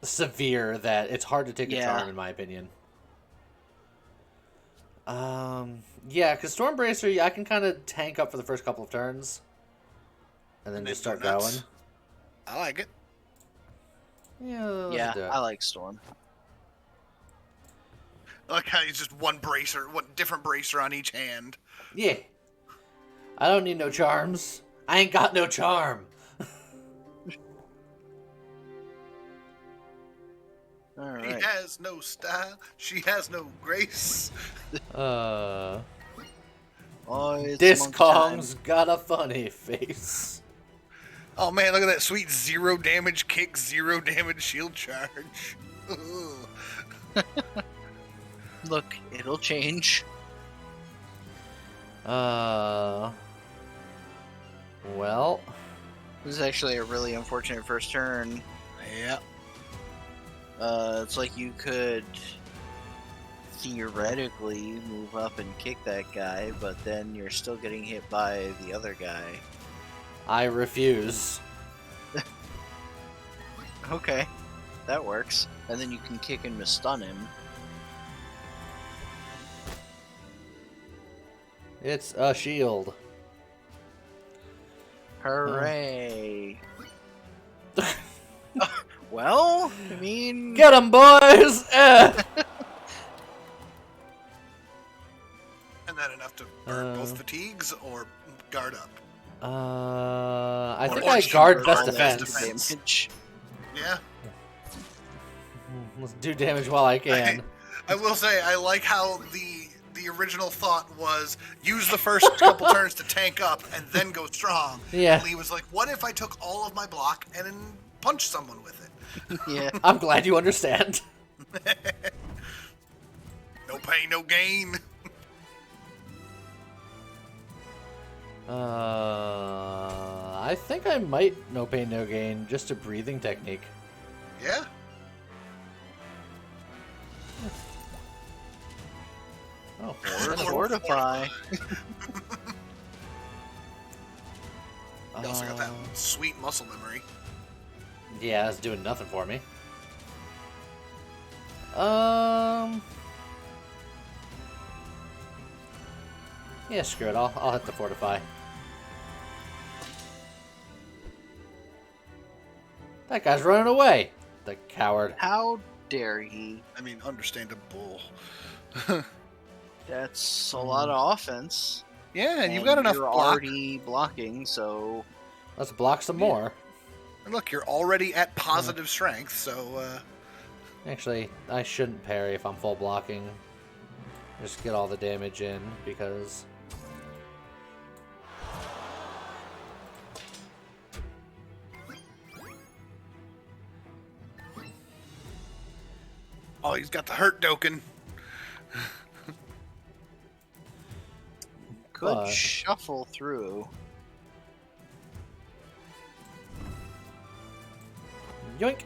severe that it's hard to take a Yeah. charm, in my opinion. Yeah, because Storm Bracer, I can kind of tank up for the first couple of turns. And then And just then start go nuts. going. I like it. Yeah, let's Yeah, do it. I like Storm. I like how it's just one different bracer on each hand. Yeah. I don't need no charms. I ain't got no charm. All He right. has no style. She has no grace. Oh, it's This monk Kong's got a funny face. Oh man, look at that sweet 0 damage kick, 0 damage shield charge. Ugh. time. Look, it'll change. Well, This is actually a really unfortunate first turn. Yeah. It's like you could theoretically move up and kick that guy, but then you're still getting hit by the other guy. I refuse. Okay, that works. And then you can kick him to stun him. It's a shield. Hooray! Well, I mean, Get 'em, boys! Eh. burn both fatigues or guard up? I Or think just I guard convert best all those defense. Damage. Yeah. Let's do damage while I can. I will say I like how the original thought was use the first couple turns to tank up and then go strong. Yeah. And Lee was like, what if I took all of my block and then punched someone with it? Yeah. I'm glad you understand. No pain, no gain. I think I might no pain, no gain, just a breathing technique. Yeah. Oh, Fortify. You also got that sweet muscle memory. Yeah, it's doing nothing for me. Yeah, screw it. I'll hit the fortify. That guy's running away. The coward. How dare he? I mean, understandable. That's a lot of offense. Yeah, and you've got enough You're block. already blocking, so Let's block some more. And look, you're already at positive strength, so Actually, I shouldn't parry if I'm full blocking. Just get all the damage in, because... oh, he's got the hurt Doken. could shuffle through. Yoink!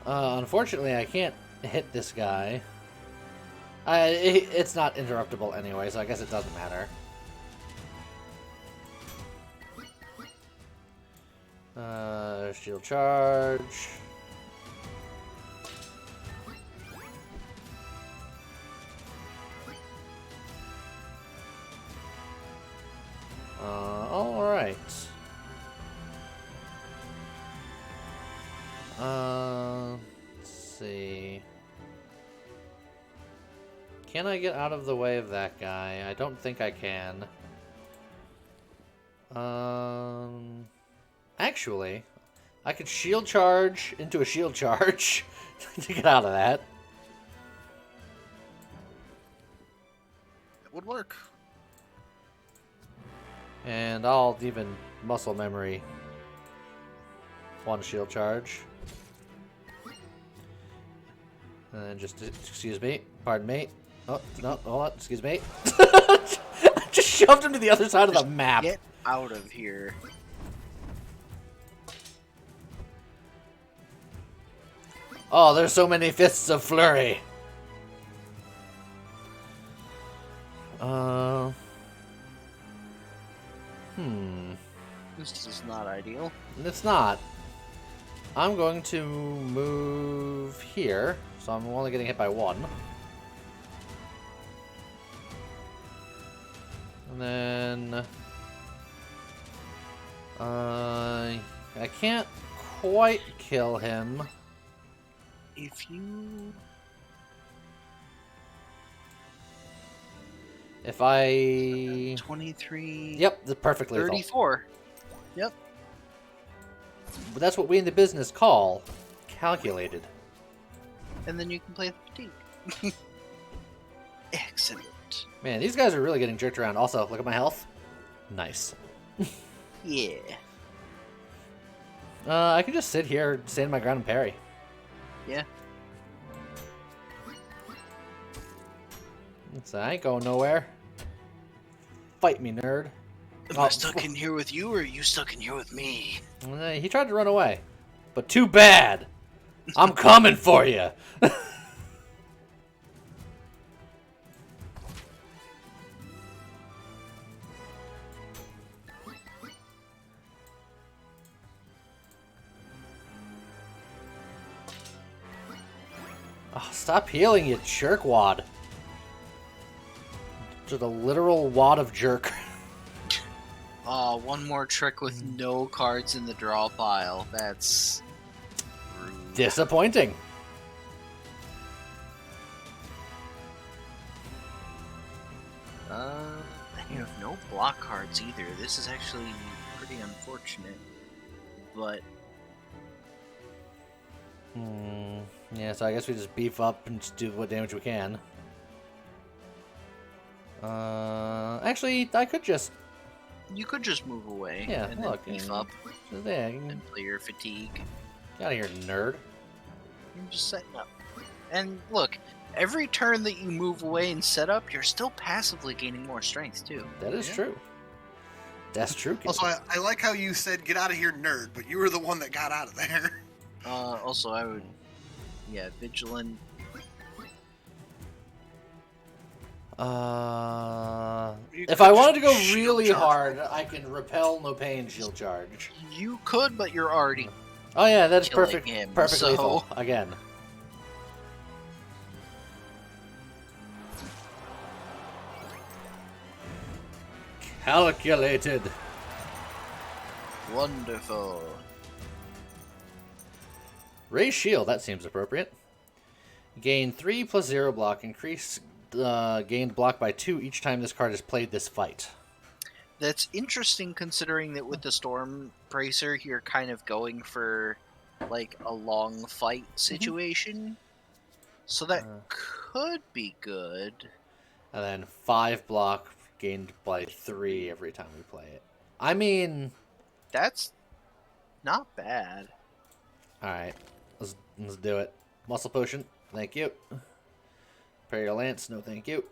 Unfortunately, I can't hit this guy. It's not interruptible anyway, so I guess it doesn't matter. Shield charge. Alright. Let's see. Can I get out of the way of that guy? I don't think I can. Actually, I could shield charge into a shield charge to get out of that. It would work. And I'll even muscle memory one shield charge. And just, excuse me, pardon me. Oh, no, hold on, excuse me. I just shoved him to the other side of the map. Get out of here. Oh, there's so many fists of flurry. This is not ideal. It's not. I'm going to move here, so I'm only getting hit by one. And then... I can't quite kill him. If you... If I... 23... Yep, the perfect lethal. 34. Yep. But that's what we in the business call calculated. And then you can play the fatigue. Excellent. Man, these guys are really getting jerked around. Also, look at my health. Nice. Yeah. I can just sit here, stand my ground, and parry. Yeah. I ain't going nowhere. Fight me, nerd. Am I stuck in here with you, or are you stuck in here with me? He tried to run away. But too bad. I'm coming for you. Oh, stop healing, you jerkwad. Just a literal wad of jerk. Oh, one more trick with no cards in the draw pile. That's rude. Disappointing. You have no block cards either. This is actually pretty unfortunate. But Yeah, so I guess we just beef up and just do what damage we can. Actually, I could just... you could just move away Yeah, and look. then beef up There, and play your fatigue. get out of here, nerd. You're just setting up. And look, every turn that you move away and set up, you're still passively gaining more strength too. That is true. That's true, kid. Also, I like how you said "get out of here, nerd," but you were the one that got out of there. Also, I would, vigilant. You If could I wanted to just go shield really charge. hard, I can repel, no pain, shield charge. You could, but you're already Oh yeah, that's killing perfect. him, Perfect so- lethal again. Calculated. wonderful. Raise shield. That seems appropriate. Gain 3 plus 0 block. Increase gained block by 2 each time this card is played this fight. That's interesting considering that with the Storm Bracer, you're kind of going for like a long fight situation. So that could be good. And then 5 block gained by 3 every time we play it. I mean, That's not bad. alright. Let's do it. Muscle potion. Thank you. Prepare your lance. No thank you.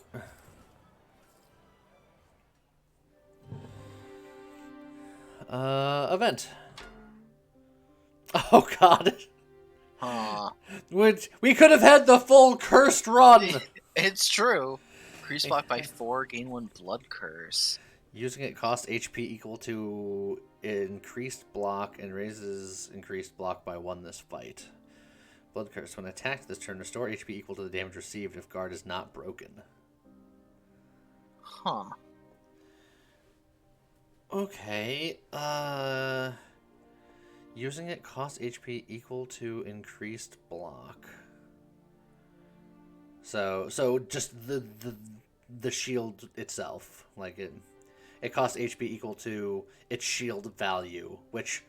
Event. Oh god. Huh. We could have had the full cursed run. It's true. Increase block by 4, gain 1 blood curse. Using it costs HP equal to increased block and raises increased block by 1 this fight. Blood curse. When attacked this turn, restore HP equal to the damage received if guard is not broken. Huh. Okay. Using it costs HP equal to increased block. So just the shield itself, like it costs HP equal to its shield value, which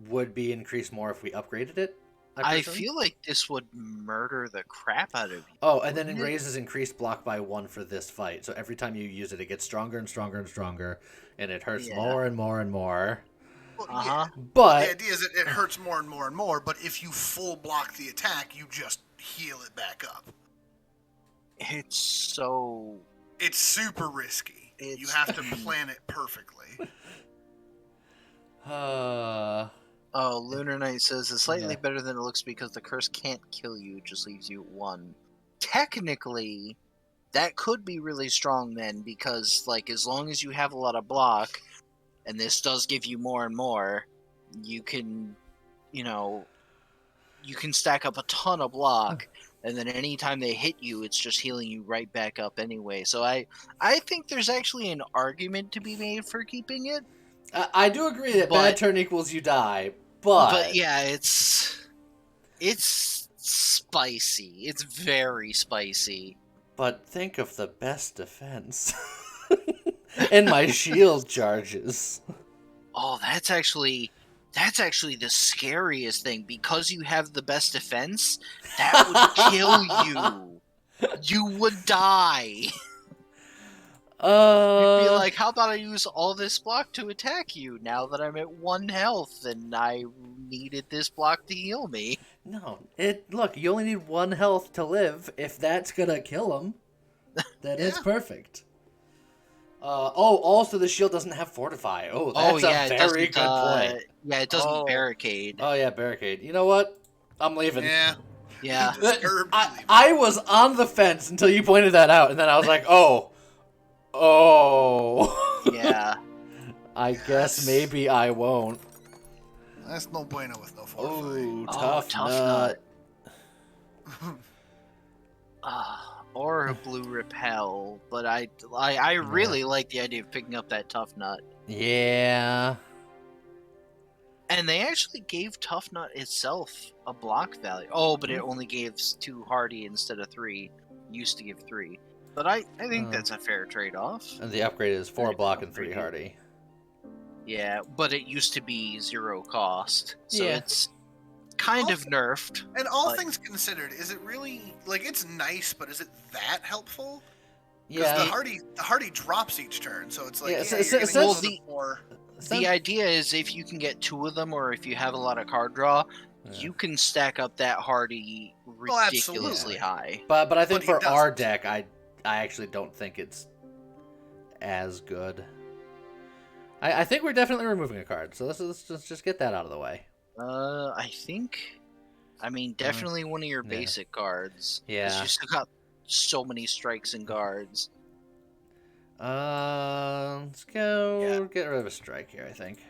would be increased more if we upgraded it. I presume. feel like this would murder the crap out of you. Oh, and then it wouldn't it? raises increased block by 1 for this fight. So every time you use it, it gets stronger and stronger and stronger, and it hurts Yeah. more and more and more. Well, Uh-huh. The But idea is that it hurts more and more and more, but if you full block the attack, you just heal it back up. It's so... It's super risky. You It's- have to plan it perfectly. Oh, Lunar Knight says it's slightly Yeah. better than it looks because the curse can't kill you, it just leaves you at 1. Technically, that could be really strong then, because like as long as you have a lot of block, and this does give you more and more, you can, you can stack up a ton of block, and then anytime they hit you, it's just healing you right back up anyway. So I think there's actually an argument to be made for keeping it. I do agree that But- bad turn equals you die, but yeah, it's spicy. It's very spicy. But think of the best defense. And my shield charges. Oh, that's actually the scariest thing because you have the best defense. That would kill you. You would die. You'd be like, how about I use all this block to attack you now that I'm at 1 health and I needed this block to heal me? No, look, you only need 1 health to live. If that's gonna kill him, then it's Yeah. perfect. Also the shield doesn't have fortify. Oh, that's a it very doesn't, good point. Yeah, it doesn't Oh. barricade. Oh yeah, barricade. You know what? I'm leaving. Yeah. Yeah. Disturbed leaving. I was on the fence until you pointed that out, and then I was like, oh. Yeah. I guess maybe I won't. That's no bueno with no fortify. Oh, Oh, tough, tough nut. Or a blue repel, but I really like the idea of picking up that tough nut. Yeah. And they actually gave tough nut itself a block value. Oh, but it only gave 2 hardy instead of 3. Used to give 3. But I think that's a fair trade-off. And the upgrade is 4 Very block and 3 upgraded. hardy. Yeah, but it used to be 0 cost, so Yeah. it's kind of nerfed. And all but- things considered, is it really like it's nice, but is it that helpful? Yeah. The hardy drops each turn, so it's like Yeah, yeah, so- you're so- getting so a it's- little bit more. The idea is if you can get 2 of them, or if you have a lot of card draw, you can stack up that hardy ridiculously absolutely. high. But I think But he for our doesn't. deck, I actually don't think it's as good. I think we're definitely removing a card, so let's just get that out of the way. I mean, definitely one of your yeah. basic cards. 'cause Yeah. you still got so many strikes and guards. Let's go get rid of a strike here, I think.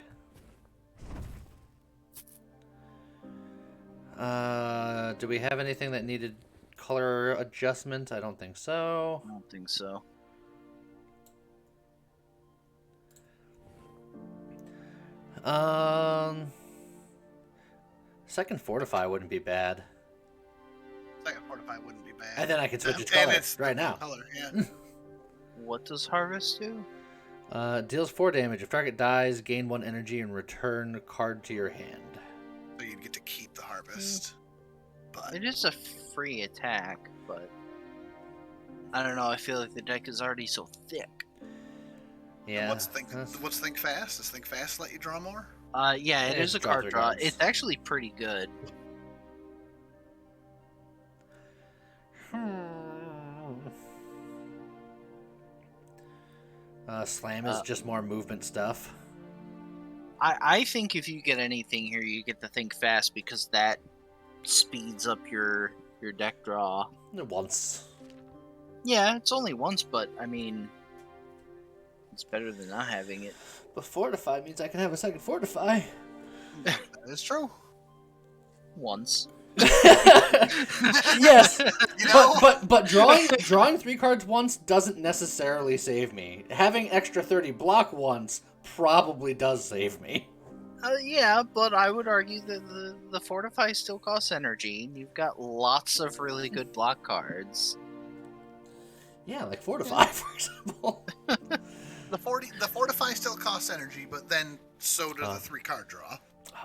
Do we have anything that needed color adjustment? I don't think so. I don't think so. Second fortify wouldn't be bad. Second fortify wouldn't be bad. And then I can switch its And color it's right now. Color, yeah. What does Harvest do? Deals 4 damage. If target dies, gain 1 energy and return a card to your hand. So you'd get to keep the harvest. But It is a free attack, but I don't know. I feel like the deck is already so thick. Yeah. what's think fast? Does think fast let you draw more? Yeah, it Yeah, is a draw card 3 draw. cards. It's actually pretty good. Slam is just more movement stuff. I think if you get anything here, you get to think fast because that speeds up your deck draw. Once. Yeah, it's only once, but I mean, it's better than not having it. But fortify means I can have a second fortify. That is true. Once. Yes, You know? but drawing 3 cards once doesn't necessarily save me. Having extra 30 block once probably does save me. Yeah, but I would argue that the Fortify still costs energy, and you've got lots of really good block cards. Yeah, like fortify, for example. The fortify still costs energy, but then so does the 3 card draw.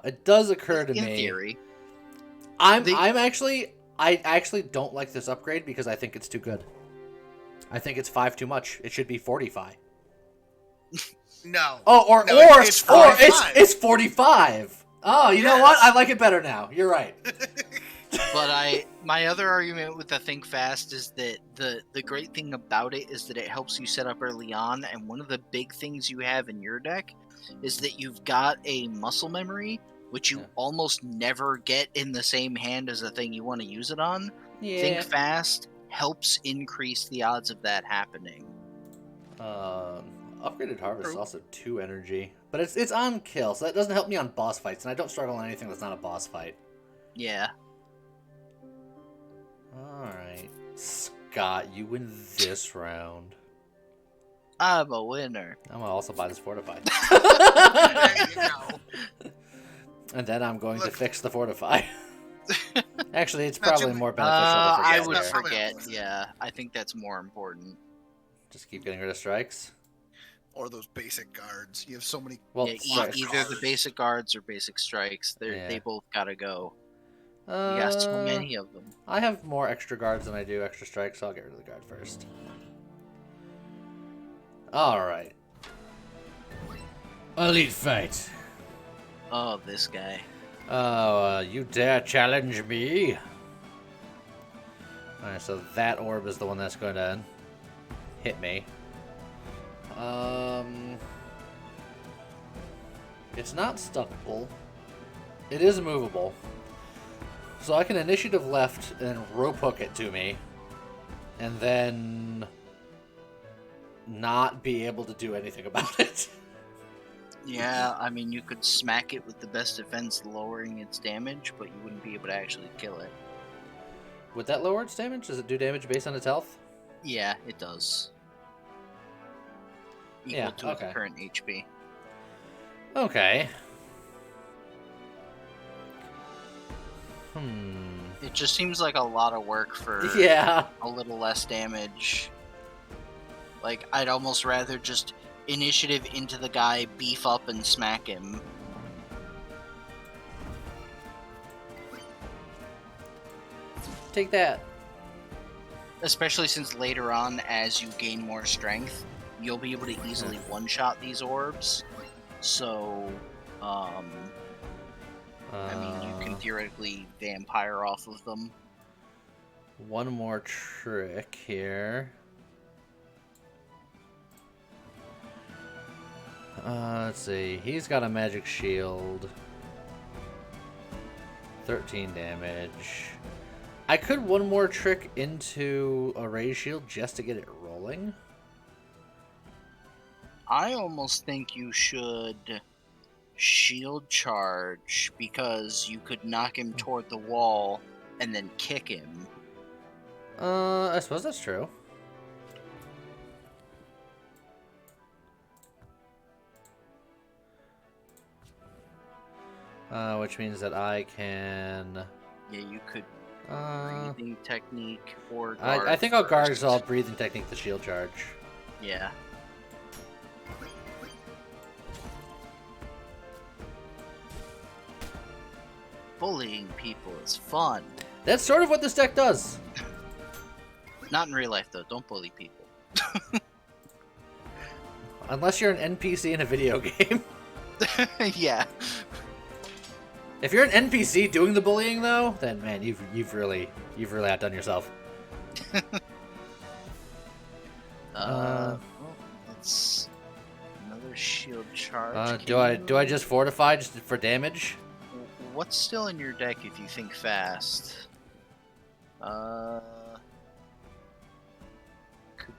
It does occur to In me. theory. I actually don't like this upgrade because I think it's too good. I think it's 5 too much. It should be 45. No. Oh, it's 45. it's 45. Oh, you know what? I like it better now. You're right. But my other argument with the Think Fast is that the great thing about it is that it helps you set up early on, and one of the big things you have in your deck is that you've got a muscle memory, which you almost never get in the same hand as the thing you want to use it on. Yeah. Think Fast helps increase the odds of that happening. Upgraded Harvest is also 2 energy, but it's on kill, so that doesn't help me on boss fights, and I don't struggle on anything that's not a boss fight. Yeah. Alright. Scott, you win this round. I'm a winner. I'm gonna also buy this Fortify. There you go. And then I'm going to fix the Fortify. Actually, it's Not probably too- more beneficial to I forget would here. forget. Yeah, I think that's more important. Just keep getting rid of strikes. Or those basic guards. You have so many. Well, Yeah, strikes. either the basic guards or basic strikes. Yeah. They both gotta go. You got so Uh, many of them. I have more extra guards than I do extra strikes, so I'll get rid of the guard first. Alright. Elite Fight. Oh, this guy. Oh, you dare challenge me? Alright, so that orb is the one that's going to hit me. It's not stuckable. It is movable. So I can initiative left and rope hook it to me. And then not be able to do anything about it. Yeah, I mean, you could smack it with the best defense, lowering its damage, but you wouldn't be able to actually kill it. Would that lower its damage? Does it do damage based on its health? Yeah, it does. Equal Yeah, to its okay. current HP. Okay. It just seems like a lot of work for Yeah. a little less damage. Like, I'd almost rather just initiative into the guy, beef up, and smack him. Take that. Especially since later on, as you gain more strength, you'll be able to easily one-shot these orbs. So, I mean, you can theoretically vampire off of them. One more trick here. Let's see. He's got a magic shield. 13 damage. I could one more trick into a ray shield just to get it rolling. I almost think you should shield charge, because you could knock him toward the wall and then kick him. I suppose that's true. Which means that I can... Yeah, you could breathing technique or guard I think I'll guard first. all breathing technique the shield charge. Yeah. Bullying people is fun. That's sort of what this deck does. Not in real life, though. Don't bully people. Unless you're an NPC in a video game. Yeah. If you're an NPC doing the bullying, though, then man, you've really outdone yourself. Well, that's another shield charge. Do I just fortify just for damage? What's still in your deck if you think fast? Could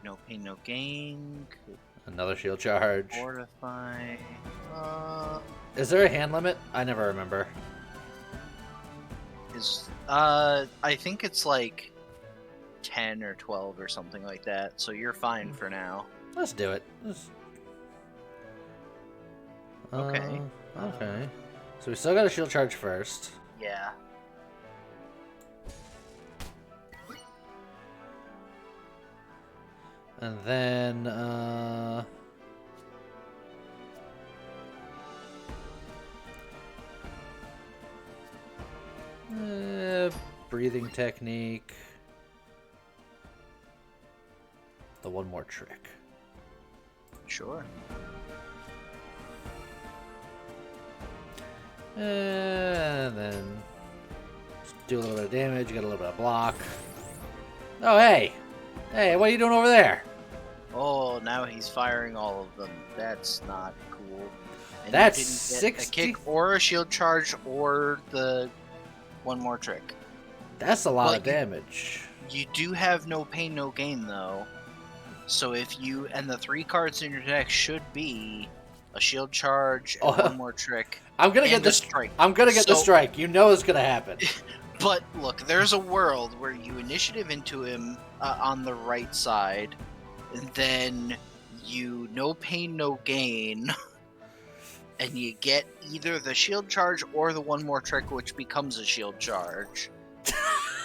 no pain, no gain. Could Another shield charge. fortify. Is there a hand limit? I never remember. I think it's like 10 or 12 or something like that. So you're fine for now. Let's do it. Okay. Okay. So we still got a shield charge first. Yeah. And then, breathing technique. The one more trick. Sure. And then just do a little bit of damage, get a little bit of block. Oh, hey! Hey, what are you doing over there? Oh, now he's firing all of them. That's not cool. And That's you didn't get 60 a kick or a shield charge or the one more trick. That's a lot But of damage. You do have no pain, no gain, though. So if you... And the 3 cards in your deck should be a shield charge and one more trick. I'm gonna get and the a strike. I'm gonna get the So- strike. You know it's gonna happen. But look, there's a world where you initiative into him on the right side, and then you no pain, no gain, and you get either the shield charge or the one more trick, which becomes a shield charge.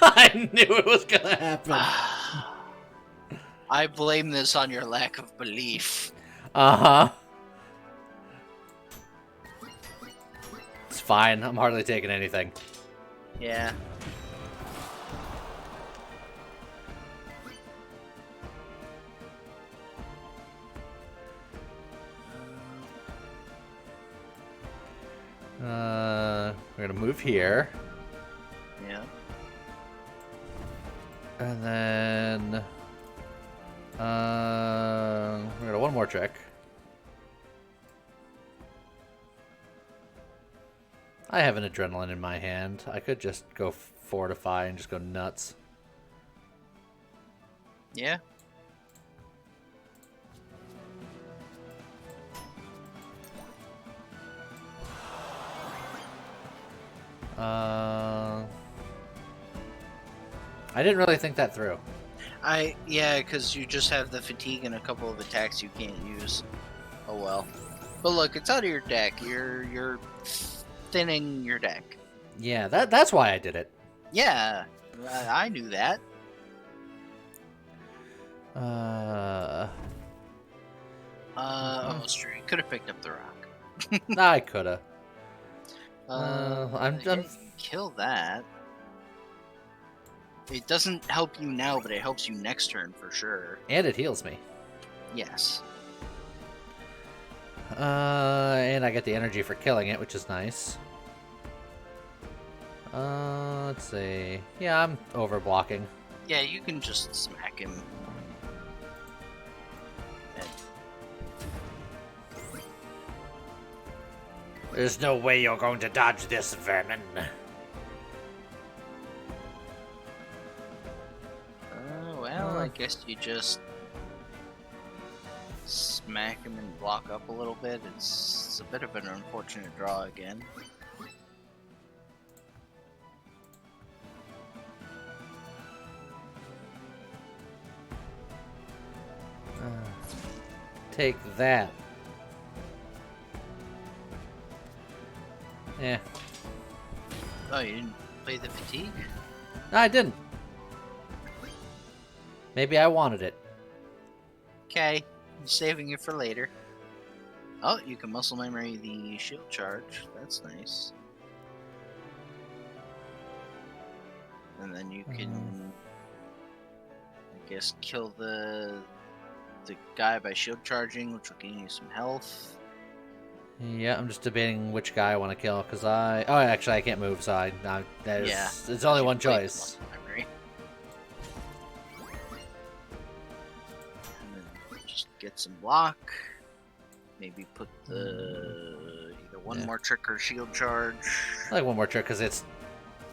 I knew it was gonna happen. I blame this on your lack of belief. Uh-huh. It's fine. I'm hardly taking anything. Yeah. We're gonna move here. Yeah. And then we're gonna one more trick. I have an adrenaline in my hand. I could just go fortify and just go nuts. Yeah. I didn't really think that through. Yeah, because you just have the fatigue and a couple of attacks you can't use. Oh well. But look, it's out of your deck. You're thinning your deck. Yeah, that's why I did it. Yeah, I knew that. Oh, it's true. You could have picked up the rock. I coulda. Yeah, you can kill that. It doesn't help you now, but it helps you next turn for sure. And it heals me. Yes. And I get the energy for killing it, which is nice. Let's see. Yeah, I'm over blocking. Yeah, you can just smack him. There's no way you're going to dodge this, vermin. Well, I guess you just smack him and block up a little bit. It's a bit of an unfortunate draw again. Take that. Yeah. Oh, you didn't play the fatigue? No, I didn't. Maybe I wanted it. Okay, I'm saving it for later. Oh, you can muscle memory the shield charge. That's nice. And then you can, I guess, kill the guy by shield charging, which will gain you some health. Yeah, I'm just debating which guy I want to kill, because oh, actually, I can't move, so it's only one choice. Memory. And then just get some block. Maybe put the either one more trick or shield charge. I like one more trick, because it's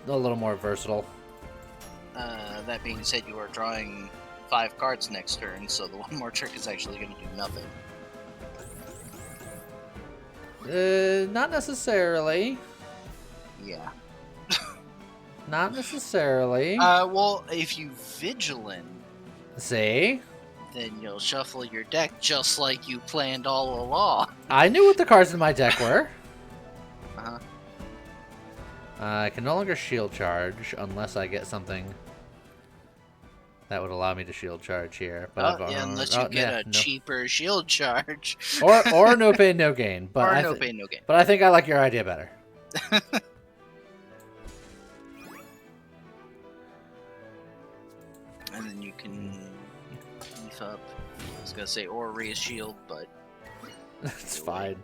a little more versatile. That being said, you are drawing 5 cards next turn, so the one more trick is actually going to do nothing. Not necessarily. Yeah. Not necessarily. Well, if you Vigilant, See? then you'll shuffle your deck just like you planned all along. I knew what the cards in my deck were. Uh-huh. I can no longer shield charge unless I get something that would allow me to shield charge here. But unless you get a cheaper shield charge. or no pain, no gain. But or no pain, no gain. But I think I like your idea better. And then you can beef up. I was gonna say or raise shield, but It's fine.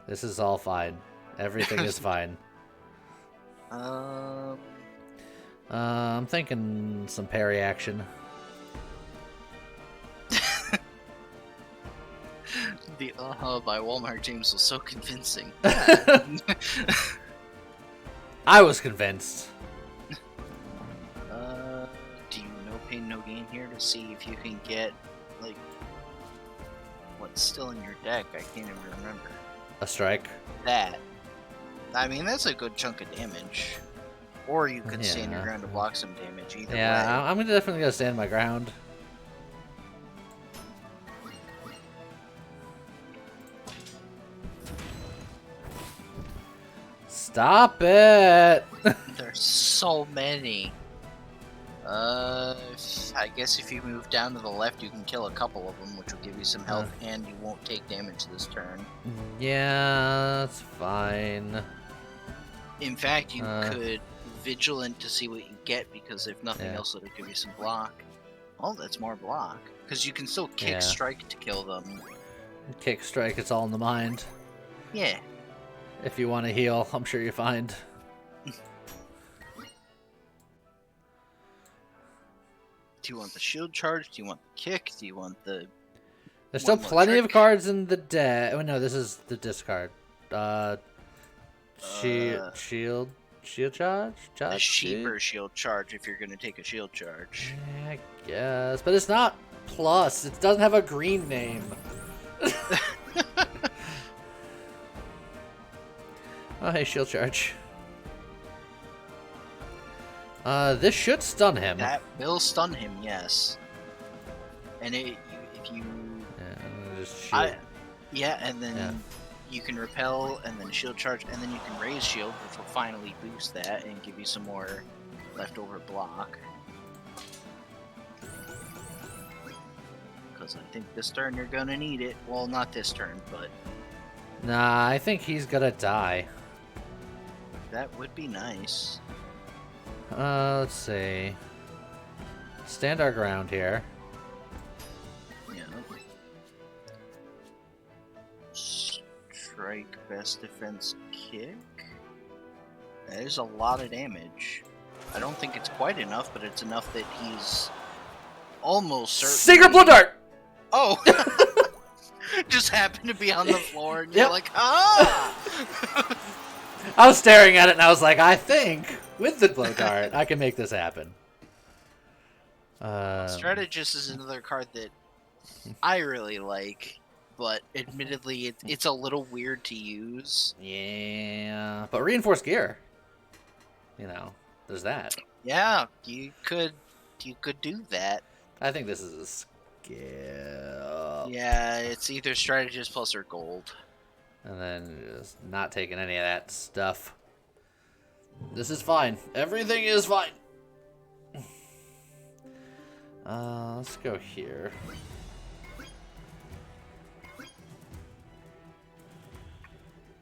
This is all fine. Everything is fine. I'm thinking some parry action. The by Walmart James was so convincing. I was convinced. Do you no pain, no gain here to see if you can get like what's still in your deck? I can't even remember. A strike. That. I mean, that's a good chunk of damage. Or you could stand your ground to block some damage. Either way. I'm definitely gonna stand my ground. Stop it! There's so many. I guess if you move down to the left, you can kill a couple of them, which will give you some health, and you won't take damage this turn. Yeah, that's fine. In fact, you could Vigilant to see what you get, because if nothing else, it'll give you some block. Oh, that's more block. Because you can still kick strike to kill them. Kick strike, it's all in the mind. Yeah. If you want to heal, I'm sure you find. Do you want the shield charge? Do you want the kick? Do you want the... There's still plenty of cards in the deck. Oh, no, this is the discard. Shield charge? A cheaper shield charge if you're going to take a shield charge. Yeah, I guess. But it's not plus. It doesn't have a green name. Oh, hey, shield charge. This should stun him. That will stun him, yes. And if you... just shield. And then you can repel, and then shield charge, and then you can raise shield, which will finally boost that and give you some more leftover block. Because I think this turn you're gonna need it. Well, not this turn, but Nah, I think he's gonna die. that would be nice. Let's see. Stand our ground here. Yeah. Strike, best defense, kick. That is a lot of damage. I don't think it's quite enough, but it's enough that he's almost certainly... Secret Blood Dart! Oh! Just happened to be on the floor, and you're Yep. like, ah! I was staring at it and I was like, I think with the Blood Dart, I can make this happen. Strategist is another card that I really like, but admittedly, it's a little weird to use. Yeah, but reinforced gear. You know, there's that. Yeah, you could do that. I think this is a skill. Yeah, it's either strategist plus or gold. And then just not taking any of that stuff. This is fine. Everything is fine. Let's go here.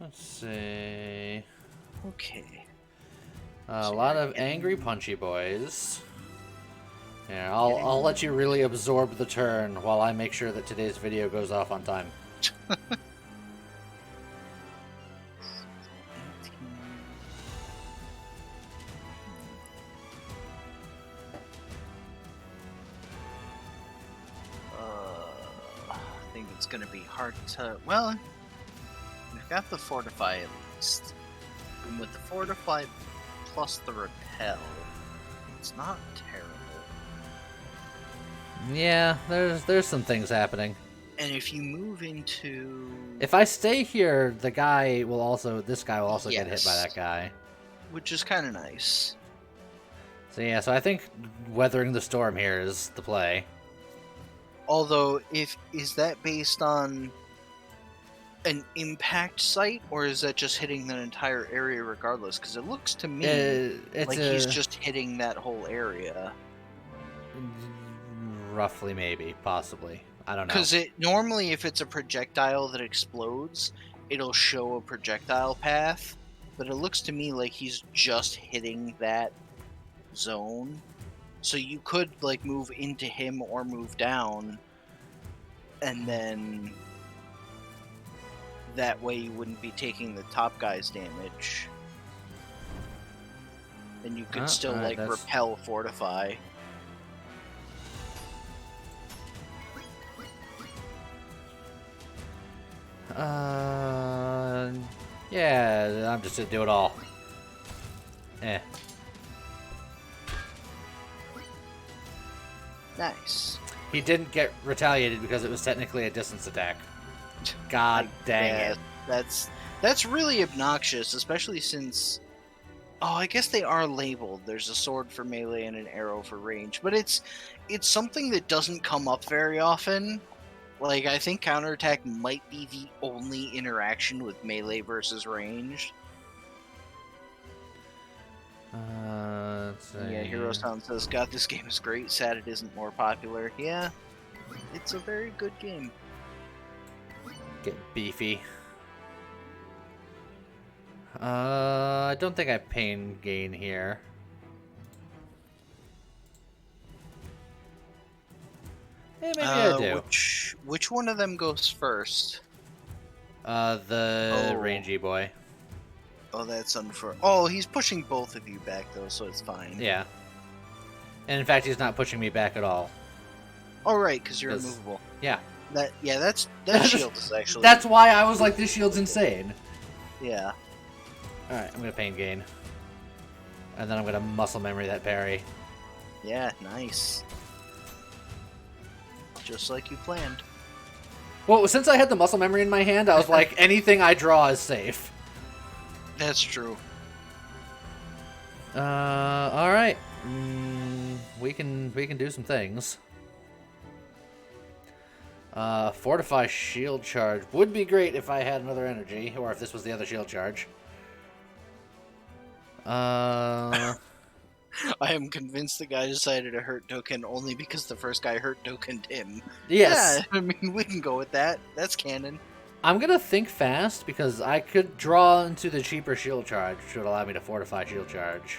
Let's see. Okay. A lot of angry punchy boys. Yeah, I'll let you really absorb the turn while I make sure that today's video goes off on time. I think it's gonna be hard to. Well, we've got the fortify at least, and with the fortify plus the repel, it's not terrible. Yeah, there's some things happening. And if you move into, If I stay here, this guy will also get hit by Yes. that guy. which is kind of nice. So yeah, so I think weathering the storm here is the play. Although, is that based on an impact site, or is that just hitting the entire area regardless? Because it looks to me It's like he's just hitting that whole area. roughly, maybe, possibly. I don't know. Because it normally, if it's a projectile that explodes, it'll show a projectile path. But it looks to me like he's just hitting that zone. So you could like move into him or move down, and then that way you wouldn't be taking the top guy's damage. And you could still alright, like that's- repel fortify. Yeah, I'm just gonna do it all. Eh. Nice. He didn't get retaliated because it was technically a distance attack. God dang Yeah, it. That's really obnoxious, especially since. Oh, I guess they are labeled. There's a sword for melee and an arrow for range, but it's something that doesn't come up very often. Like, I think counterattack might be the only interaction with melee versus ranged. Let's see. Yeah, Hero Sound says, God, this game is great. Sad it isn't more popular. Yeah, it's a very good game. Get beefy. I don't think I pain gain here. Eh, maybe I do. Which one of them goes first? The Oh. rangy boy. Oh, that's unfair. Oh, he's pushing both of you back, though, so it's fine. Yeah. And in fact, he's not pushing me back at all. Oh, right, because you're 'Cause- immovable. Yeah. That shield is actually... That's why I was like, this shield's insane. Yeah. Alright, I'm gonna pain gain. And then I'm gonna muscle memory that parry. Yeah, nice. Just like you planned. Well, since I had the muscle memory in my hand, I was like, anything I draw is safe. That's true. Alright. We can do some things. Fortify shield charge would be great if I had another energy, or if this was the other shield charge. I am convinced the guy decided to hurt Dokkan only because the first guy hurt Dokkan him. Yes. Yeah, I mean, we can go with that. That's canon. I'm gonna think fast because I could draw into the cheaper shield charge, which would allow me to fortify shield charge.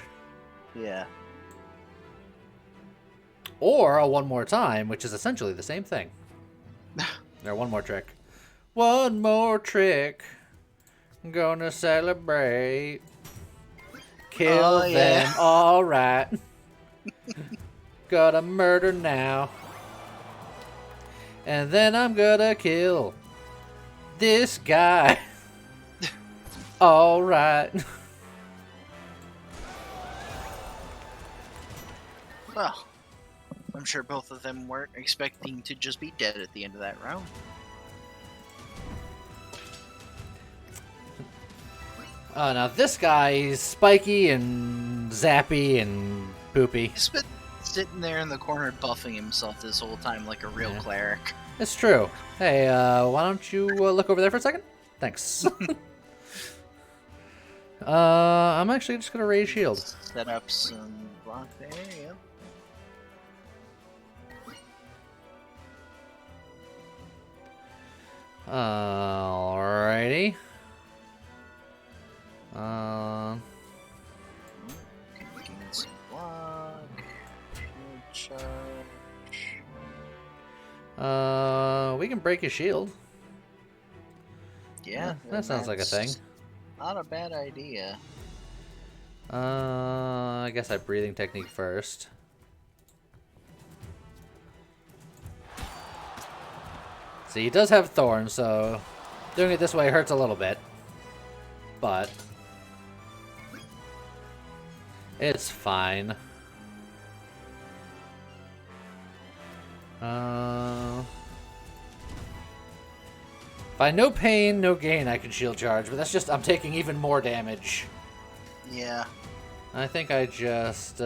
Yeah. Or a one more time, which is essentially the same thing. Or one more trick. One more trick. Gonna celebrate. Kill Oh, yeah. them, alright. Gotta murder now. And then I'm gonna kill this guy. Alright. Well, I'm sure both of them weren't expecting to just be dead at the end of that round. Oh, now this guy is spiky and zappy and poopy. He's been sitting there in the corner buffing himself this whole time like a real Yeah. cleric. It's true. Hey, why don't you look over there for a second? Thanks. I'm actually just gonna raise shield. Set up some block there, yep. Alrighty. Can gain some block. Shield charge. We can break his shield. Yeah, that sounds like a thing. that's Not a bad idea. I guess I breathing technique first. See, he does have thorns, so doing it this way hurts a little bit. But it's fine. By no pain, no gain, I can shield charge, but that's just, I'm taking even more damage. Yeah. I think I just do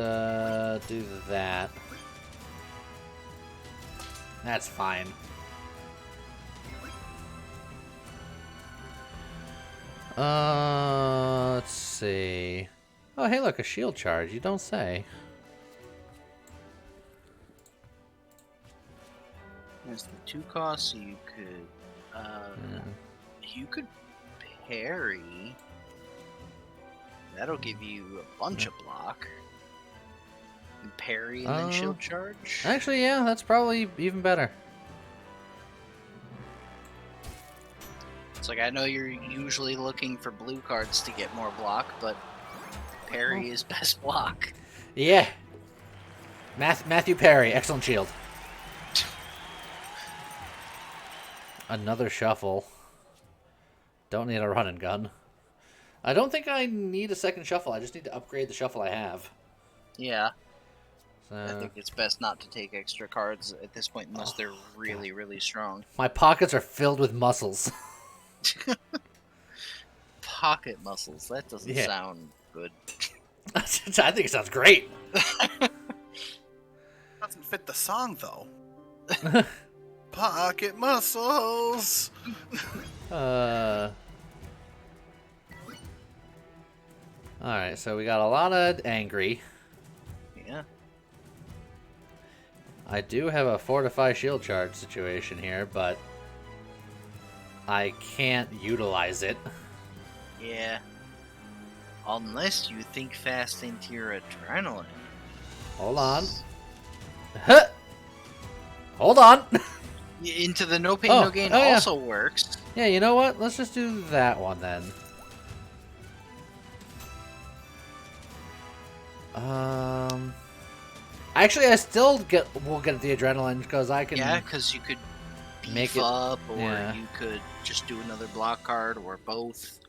that. That's fine. Let's see. Oh, hey, look, a shield charge. You don't say. There's the 2 costs, so you could, you could parry. That'll give you a bunch of block. And parry and then shield charge. Actually, yeah, that's probably even better. It's like, I know you're usually looking for blue cards to get more block, but parry is best block. Yeah. Matthew Perry, excellent shield. Another shuffle. Don't need a run and gun. I don't think I need a second shuffle. I just need to upgrade the shuffle I have. Yeah. So, I think it's best not to take extra cards at this point unless they're really, really strong. my pockets are filled with muscles. Pocket muscles. That doesn't Yeah. sound good. I think it sounds great. Doesn't fit the song though. Pocket muscles. Alright, so we got a lot of angry. Yeah. I do have a fortify shield charge situation here, but I can't utilize it. Yeah. Unless you think fast into your adrenaline. Hold on. Huh. Hold on. Into the no pain, Oh, no gain oh, yeah. also works. Yeah, you know what? Let's just do that one then. Actually, I still will get the adrenaline because I can. Yeah, because you could Make beef it- up, or yeah. you could just do another block card, or both.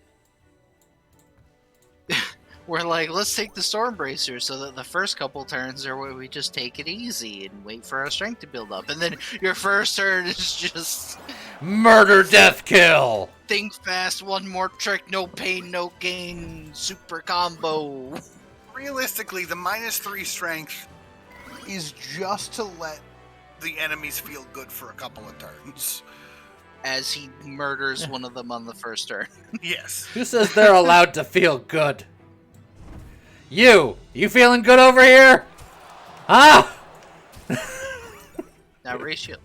We're like, let's take the Stormbracer so that the first couple turns are where we just take it easy and wait for our strength to build up. And then your first turn is just Murder, death, kill. think fast, one more trick, no pain, no gain, super combo. Realistically, the -3 strength is just to let the enemies feel good for a couple of turns. As he murders one of them on the first turn. Yes. Who says they're allowed to feel good? You feeling good over here? Ah! Now ratio.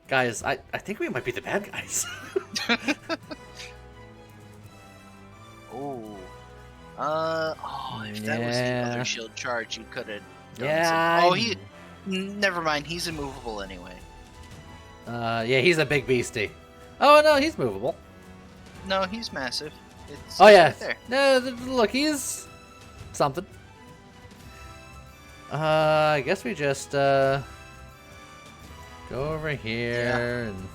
Guys, I think we might be the bad guys. Oh. If that was the Yeah. other shield charge, you could have done Yeah. some... Never mind, he's immovable anyway. Yeah, he's a big beastie. Oh no, he's movable. No, he's massive. It's Oh yeah. right there. No, look, he's something. I guess we just go over here and.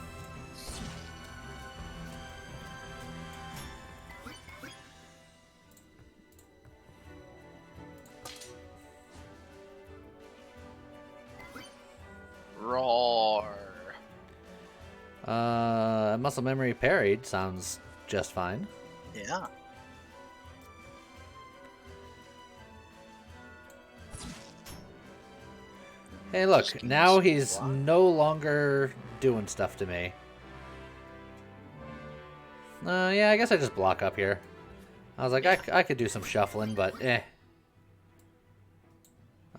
Roar. Muscle memory parried sounds just fine. Yeah. Hey, look, Just now give me he's some block. no longer doing stuff to me. Yeah, I guess I just block up here. I was like, I could do some shuffling, but eh.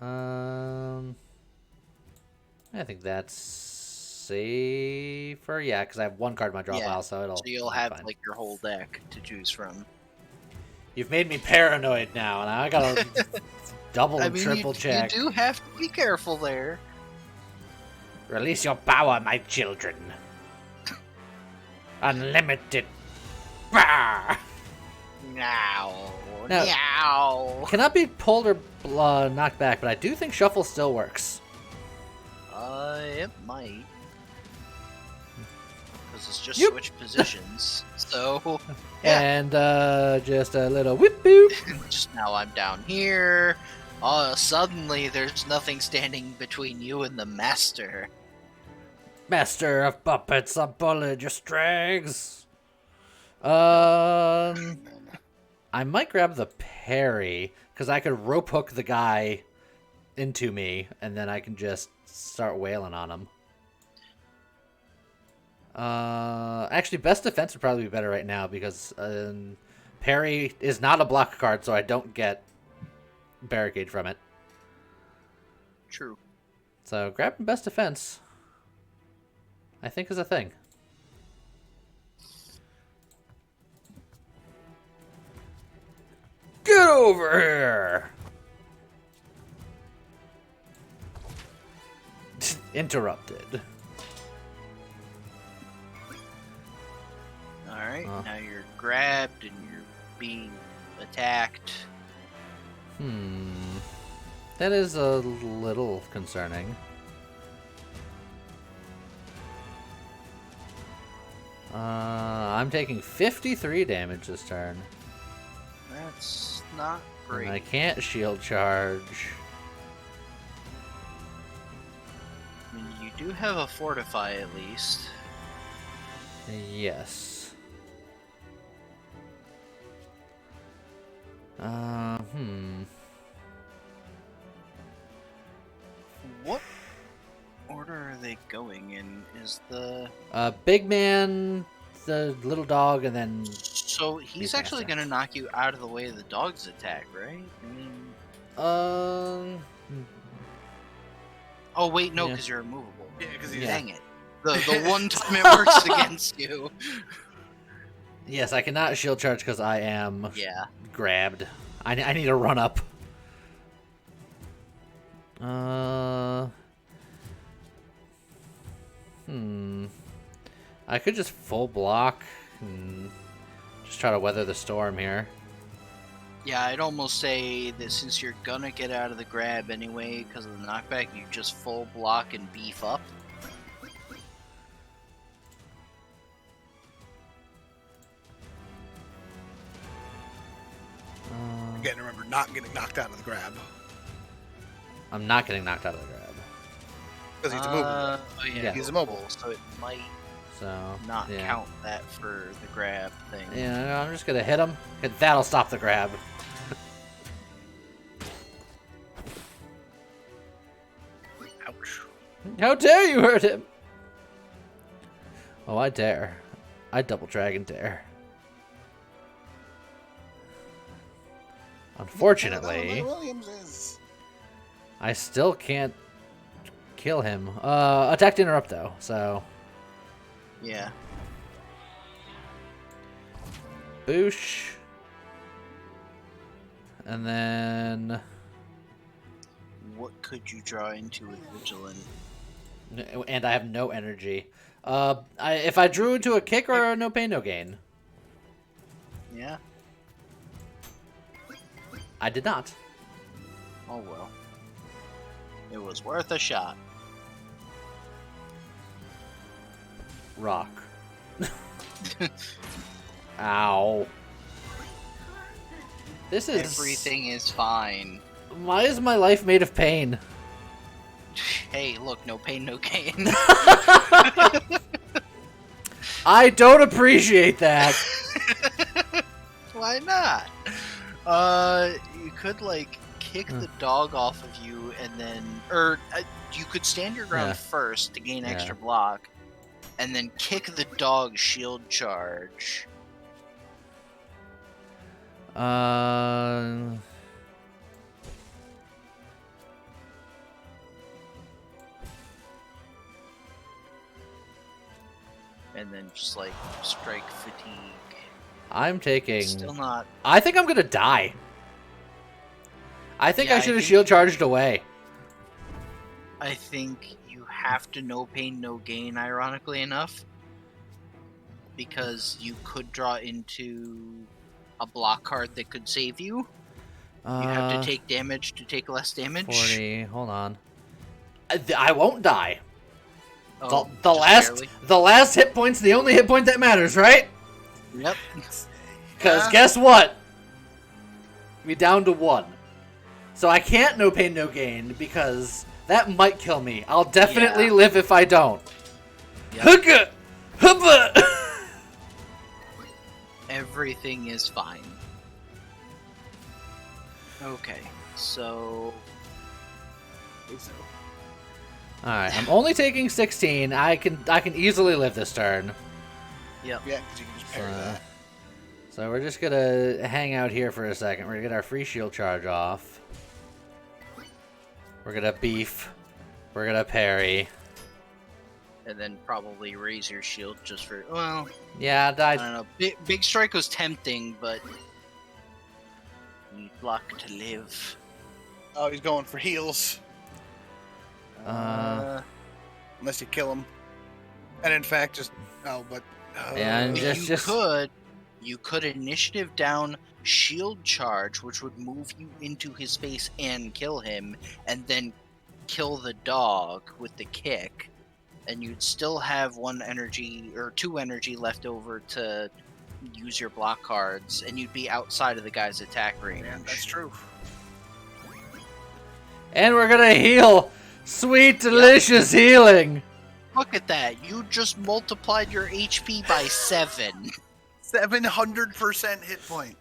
I think that's safer. Yeah, because I have one card in my draw pile, so it'll. So you'll be have fine. like your whole deck to choose from. You've made me paranoid now, and I gotta double and triple you check. do have to be careful there. Release your power, my children. Unlimited. Bah! Now. Now- Now. Cannot be pulled or knocked back, but I do think shuffle still works. It might. Because it's just Yep. switch positions. So, And just a little whip boop. just now I'm down here. Suddenly there's nothing standing between you and the master. Master of puppets, I bullied your strings. I might grab the parry because I could rope hook the guy into me, and then I can just start wailing on him. Actually, best defense would probably be better right now because parry is not a block card, so I don't get barricade from it. True. So grabbing best defense, I think, is a thing. Get over here! Interrupted. Alright, now you're grabbed and you're being attacked. That is a little concerning. I'm taking 53 damage this turn. That's not great. And I can't shield charge. I mean, you do have a fortify at least. Yes. What order are they going in? Is the... Big man, the little dog, and then... So he's Beast actually Master. going to knock you out of the way of the dog's attack, right? I mean... Oh, wait, no, Yeah. because you're immovable. Yeah, because he's Yeah. Dang it. The one time it works against you. Yes, I cannot shield charge because I am Yeah. grabbed. I need to run up. I could just full block and just try to weather the storm here. Yeah, I'd almost say that since you're gonna get out of the grab anyway because of the knockback, you just full block and beef up. Again, remember, not getting knocked out of the grab. I'm not getting knocked out of the grab. Because he's immovable. Oh yeah, Yeah. He's immobile. so it might So not yeah. count that for the grab thing. Yeah, no, I'm just gonna hit him. That'll stop the grab. Ouch. How dare you hurt him? Oh, I dare. I double dragon dare. Unfortunately, Williams is. I still can't kill him. Attack to interrupt though, so Yeah. boosh. And then What could you draw into with Vigilant? and I have no energy. If I drew into a kick or a no pain, no gain. Yeah? I did not. Oh well. It was worth a shot. Rock. Ow. This is... Everything is fine. Why is my life made of pain? Hey, look, no pain, no gain. I don't appreciate that. Why not? You could, like, kick the dog off of you and then... Or, you could stand your ground Yeah. first to gain Yeah. extra block, and then kick the dog's shield charge. And then just, like, strike fatigue. I'm taking... Still not... I think I'm gonna die. I think Yeah, I I should have think- shield charged away. I think you have to no pain, no gain, ironically enough. Because you could draw into a block card that could save you. You have to take damage to take less damage. 40. Hold on. I won't die. Oh, the just barely. last hit point's the only hit point that matters, right? Yep. Because Yeah. guess what? We down to 1. So I can't no pain, no gain because that might kill me. I'll definitely Yeah. live if I don't. Yep. Hooka! Hoopa! Everything is fine. Okay, so... Alright, I'm only taking 16. I can easily live this turn. Yep. Yeah, because you can just parry that. So we're just gonna hang out here for a second. We're gonna get our free shield charge off. We're gonna beef. We're gonna parry. And then probably raise your shield just for... Well, Yeah, I I don't know. Big Strike was tempting, but... Need block to live. Oh, he's going for heals. Unless you kill him. And in fact, just... Oh, but... Yeah, and You could initiative down shield charge, which would move you into his space and kill him, and then kill the dog with the kick, and you'd still have 1 energy or 2 energy left over to use your block cards, and you'd be outside of the guy's attack range. Yeah, that's true. And we're gonna heal! Sweet, delicious healing! Look at that! You just multiplied your HP by 7. 700% hit point.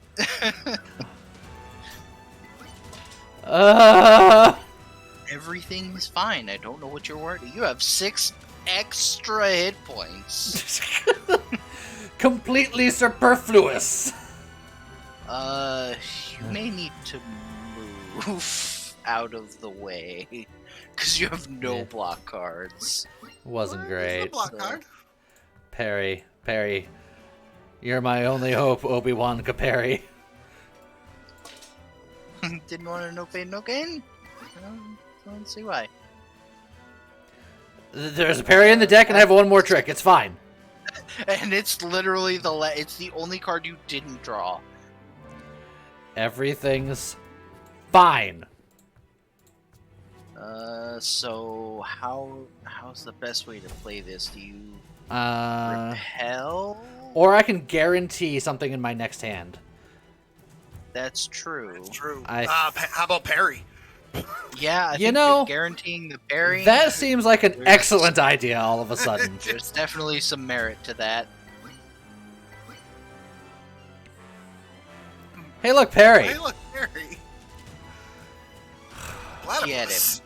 Everything is fine. I don't know what you're worried. You have 6 extra hit points. Completely superfluous! You may need to move out of the way. Because you have no Yeah. block cards. Wasn't There's the great. block so- card. Parry. You're my only hope, Obi-Wan Caperi. Didn't want to no pain, no gain? Don't see why. There's a parry in the deck and I have 1 more trick. It's fine. And it's literally it's the only card you didn't draw. Everything's fine. So how's the best way to play this? Do you repel? Or I can guarantee something in my next hand. That's true. That's true. I- How about parry? Yeah, I You think know, guaranteeing the parry. That seems like an There's- excellent idea all of a sudden. There's definitely some merit to that. Hey, look, parry. Hey, look, parry. Platypus.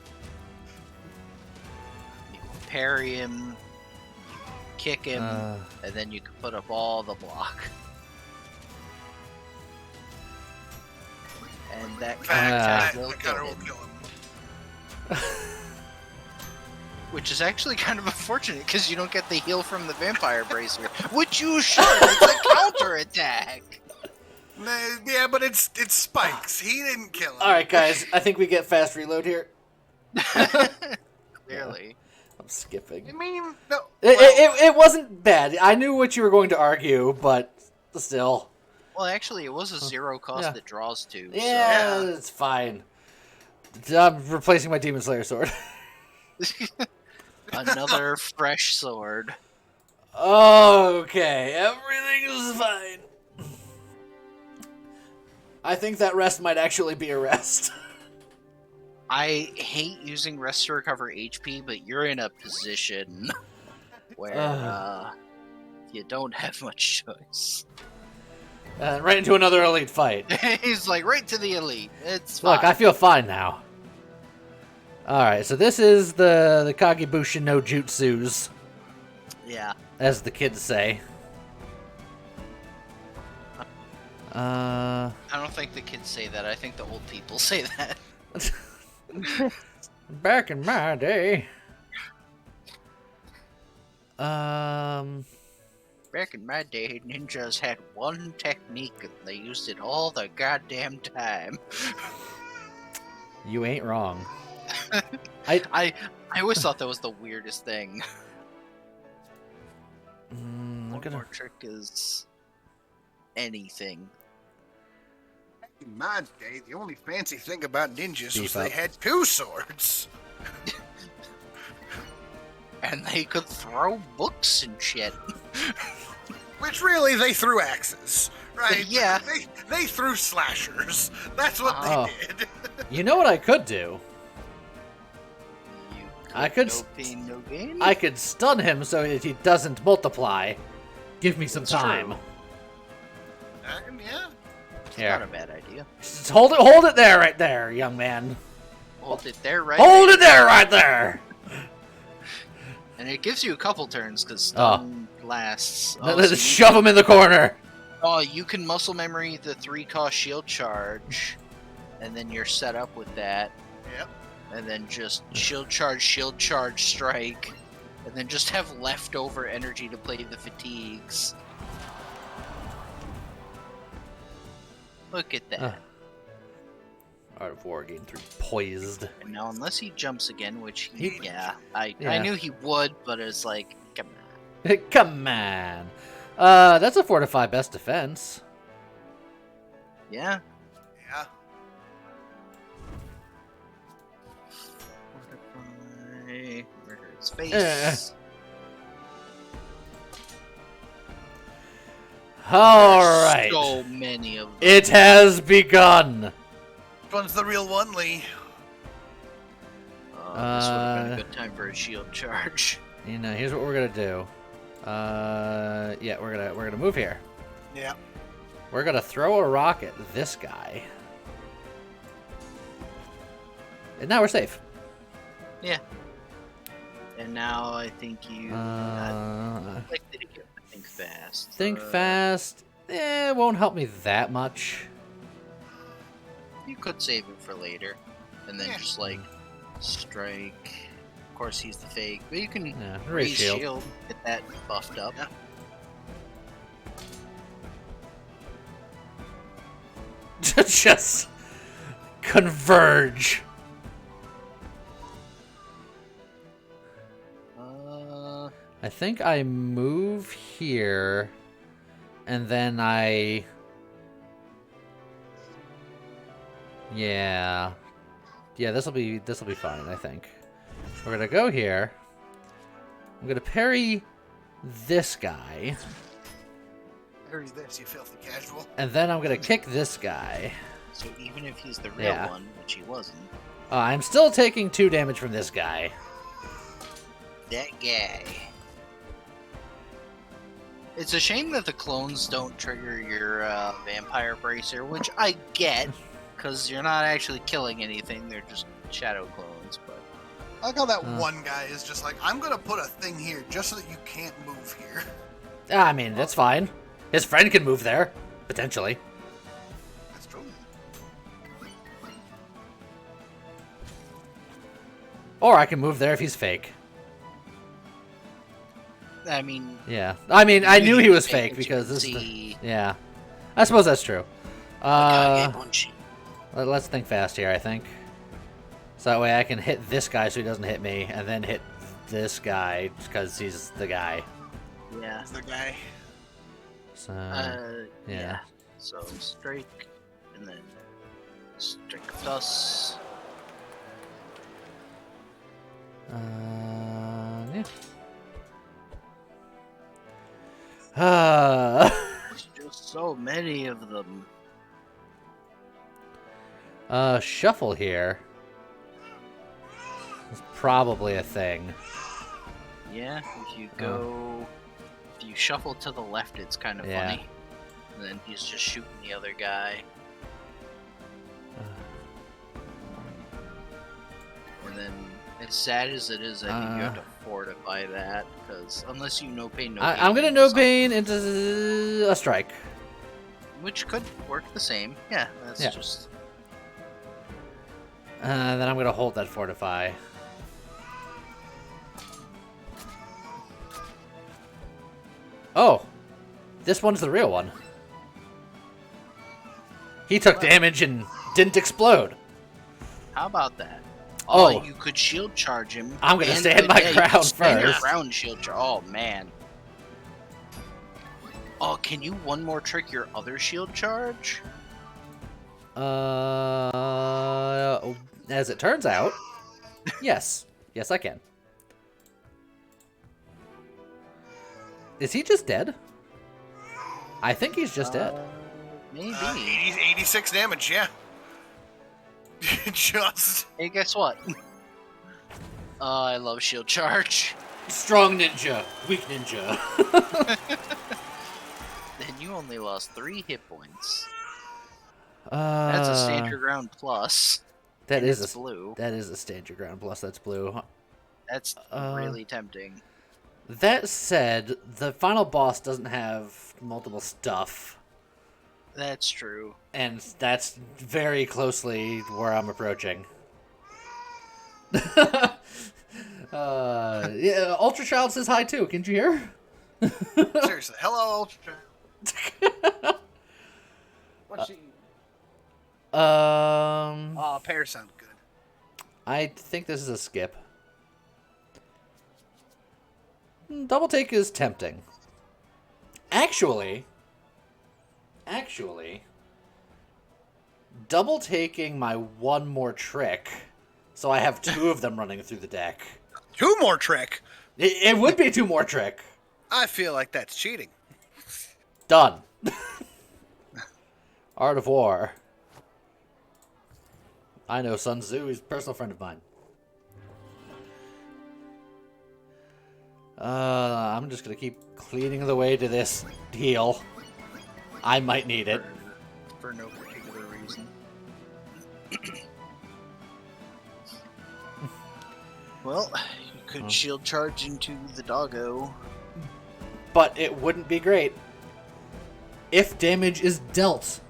You can parry him, kick him, and then you can put up all the block. And that In kind fact, of that counter will kill him. Which is actually kind of unfortunate because you don't get the heal from the vampire bracer, which you should. It's a counter attack. Yeah, but it's Spikes. He didn't kill him. All right, guys. I think we get fast reload here. Clearly. I'm skipping. I mean, no. It wasn't bad. I knew what you were going to argue, but still. Well, actually, it was a zero cost Yeah. that draws to. Yeah, Yeah. it's fine. I'm replacing my Demon Slayer sword. So. Another fresh sword. Okay, everything is fine. I think that rest might actually be a rest. I hate using rest to recover HP, but you're in a position where you don't have much choice. Right into another elite fight. He's like, right to the elite. It's fine. Look, I feel fine now. Alright, so this is the Kagebushin no Jutsus, Yeah. as the kids say. I don't think the kids say that. I think the old people say that. Back in my day. Back in my day, ninjas had one technique and they used it all the goddamn time. You ain't wrong. I always thought that was the weirdest thing. I'm One gonna... more trick is anything. In my day, the only fancy thing about ninjas Beef was up. they had two swords. And they could throw books and shit. Which really, they threw axes, right? Yeah. They threw slashers. That's what Oh. they did. You know what I could do? You I could no s- pain, no gain. I could stun him so that he doesn't multiply. Give me some That's time. true. Yeah. It's Here. not a bad idea. Just hold it there, right there, young man. Hold it there, right? Hold it there, right there. And it gives you a couple turns because stun lasts. Then so you shove him in the corner. you can muscle memory the 3-cost shield charge, and then you're set up with that. Yep. And then just shield charge, strike, and then just have leftover energy to play the fatigues. Look at that. Art of War, Game 3, poised. And now, unless he jumps again, which Yeah. I knew he would, but it's like, come on. Come on. That's a 4-5 best defense. Yeah. Yeah. Murder his face. Alright. So many of them. It has begun. Which one's the real one, Lee? This would have been a good time for a shield charge. You know, here's what we're gonna do. Yeah, we're gonna move here. Yeah. We're gonna throw a rock at this guy. And now we're safe. Yeah. And now I think you selected again. Think fast. Think fast. It won't help me that much. You could save it for later, and then Yeah. just like strike. Of course, he's the fake, but you can Yeah, raise raise shield. shield. Get that buffed up. Yeah. Just converge. I think I move here, and then yeah, this will be fine. I think we're gonna go here. I'm gonna parry this guy, There's this, you filthy casual. and then I'm gonna kick this guy. So even if he's the real Yeah. one, which he wasn't, I'm still taking 2 damage from this guy. that guy. It's a shame that the clones don't trigger your vampire bracer, which I get, because you're not actually killing anything, they're just shadow clones, but... I like how that one guy is just like, I'm gonna put a thing here just so that you can't move here. I mean, that's fine. His friend can move there, potentially. That's true. Or I can move there if he's fake. I mean, Yeah. I mean, I knew he was fake as you because can this is see, yeah. I suppose that's true. Kage Bunchi. Let's think fast here, I think. So that way I can hit this guy so he doesn't hit me, and then hit this guy because he's the guy. Yeah. That's the guy. So, Yeah. So strike, and then strike plus. yeah. There's just so many of them. Shuffle here. Is probably a thing. Yeah, if you go, if you shuffle to the left, it's kind of Yeah. funny. And then he's just shooting the other guy. And then, as sad as it is, I think you have to fortify that, because unless you no pain, no gain. I'm gonna no pain into a strike. Which could work the same. Yeah, that's Yeah. just... Then I'm gonna hold that fortify. Oh, this one's the real one. He took damage and didn't explode. How about that? Oh. You could shield charge him. I'm gonna and stand my you could ground stand your first. ground shield charge. Oh, man. Oh, can you one more trick your other shield charge? As it turns out, yes. Yes, I can. Is he just dead? I think he's just dead. Maybe. 86 damage, yeah. Just. Hey, guess what? I love shield charge. Strong ninja, weak ninja. Then you only lost 3 hit points. That's a stand your ground plus. That and is it's a blue. That is a stand your ground plus. That's blue. That's really tempting. That said, the final boss doesn't have multiple stuff, That's true. and that's very closely where I'm approaching. Yeah, Ultra Child says hi too. Can't you hear? Seriously. Hello, Ultra. What's she? Oh, pear sound good. I think this is a skip. Double take is tempting. Actually, double taking my one more trick, so I have 2 of them running through the deck. 2 more trick. It would be 2 more trick. I feel like that's cheating. Done. Art of War. I know Sun Tzu. He's a personal friend of mine. I'm just gonna keep cleaning the way to this heal. I might need it. For no particular reason. Well, you could shield charge into the doggo. But it wouldn't be great if damage is dealt.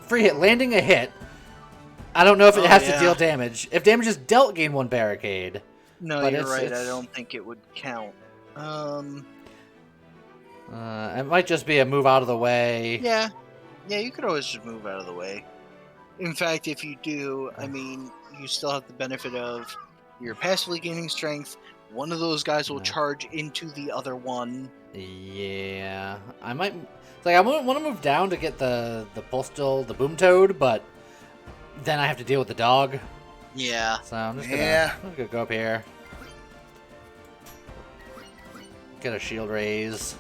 Free hit, landing a hit. I don't know if it has to deal damage. If damage is dealt, gain 1 barricade. No, But you're it's- right. it's- I don't think it would count. It might just be a move out of the way. Yeah. Yeah, you could always just move out of the way. In fact, if you do, I mean, you still have the benefit of you're passively gaining strength. One of those guys will charge into the other one. Yeah, I might. Like, I want to move down to get the the boom toad, but then I have to deal with the dog. Yeah. So I'm just gonna go up here. Get a shield raise.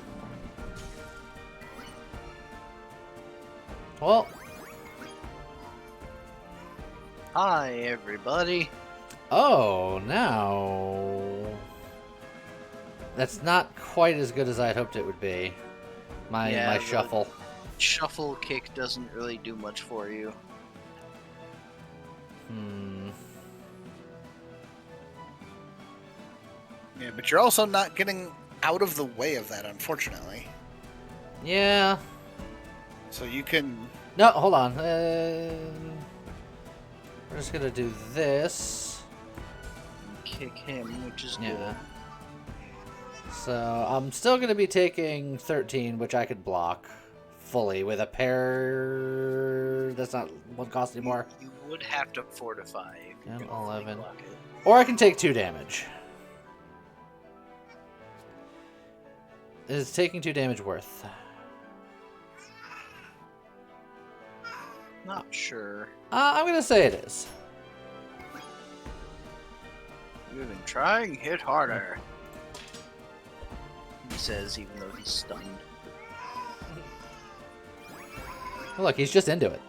Well, Hi, everybody. oh, now that's not quite as good as I'd hoped it would be. My Yeah, the- shuffle. Shuffle kick doesn't really do much for you. Yeah, but you're also not getting out of the way of that, unfortunately. Yeah. So you can. No, hold on. We're just gonna do this. Kick him, which is Yeah. good. So I'm still gonna be taking 13, which I could block fully with a pair. That's not one cost anymore. You would have to fortify if you're 10, gonna 11. block it. Or I can take 2 damage. Is taking 2 damage worth? Not sure. I'm gonna say it is. You've been trying, hit harder. He says, even though he's stunned. Oh, look, he's just into it.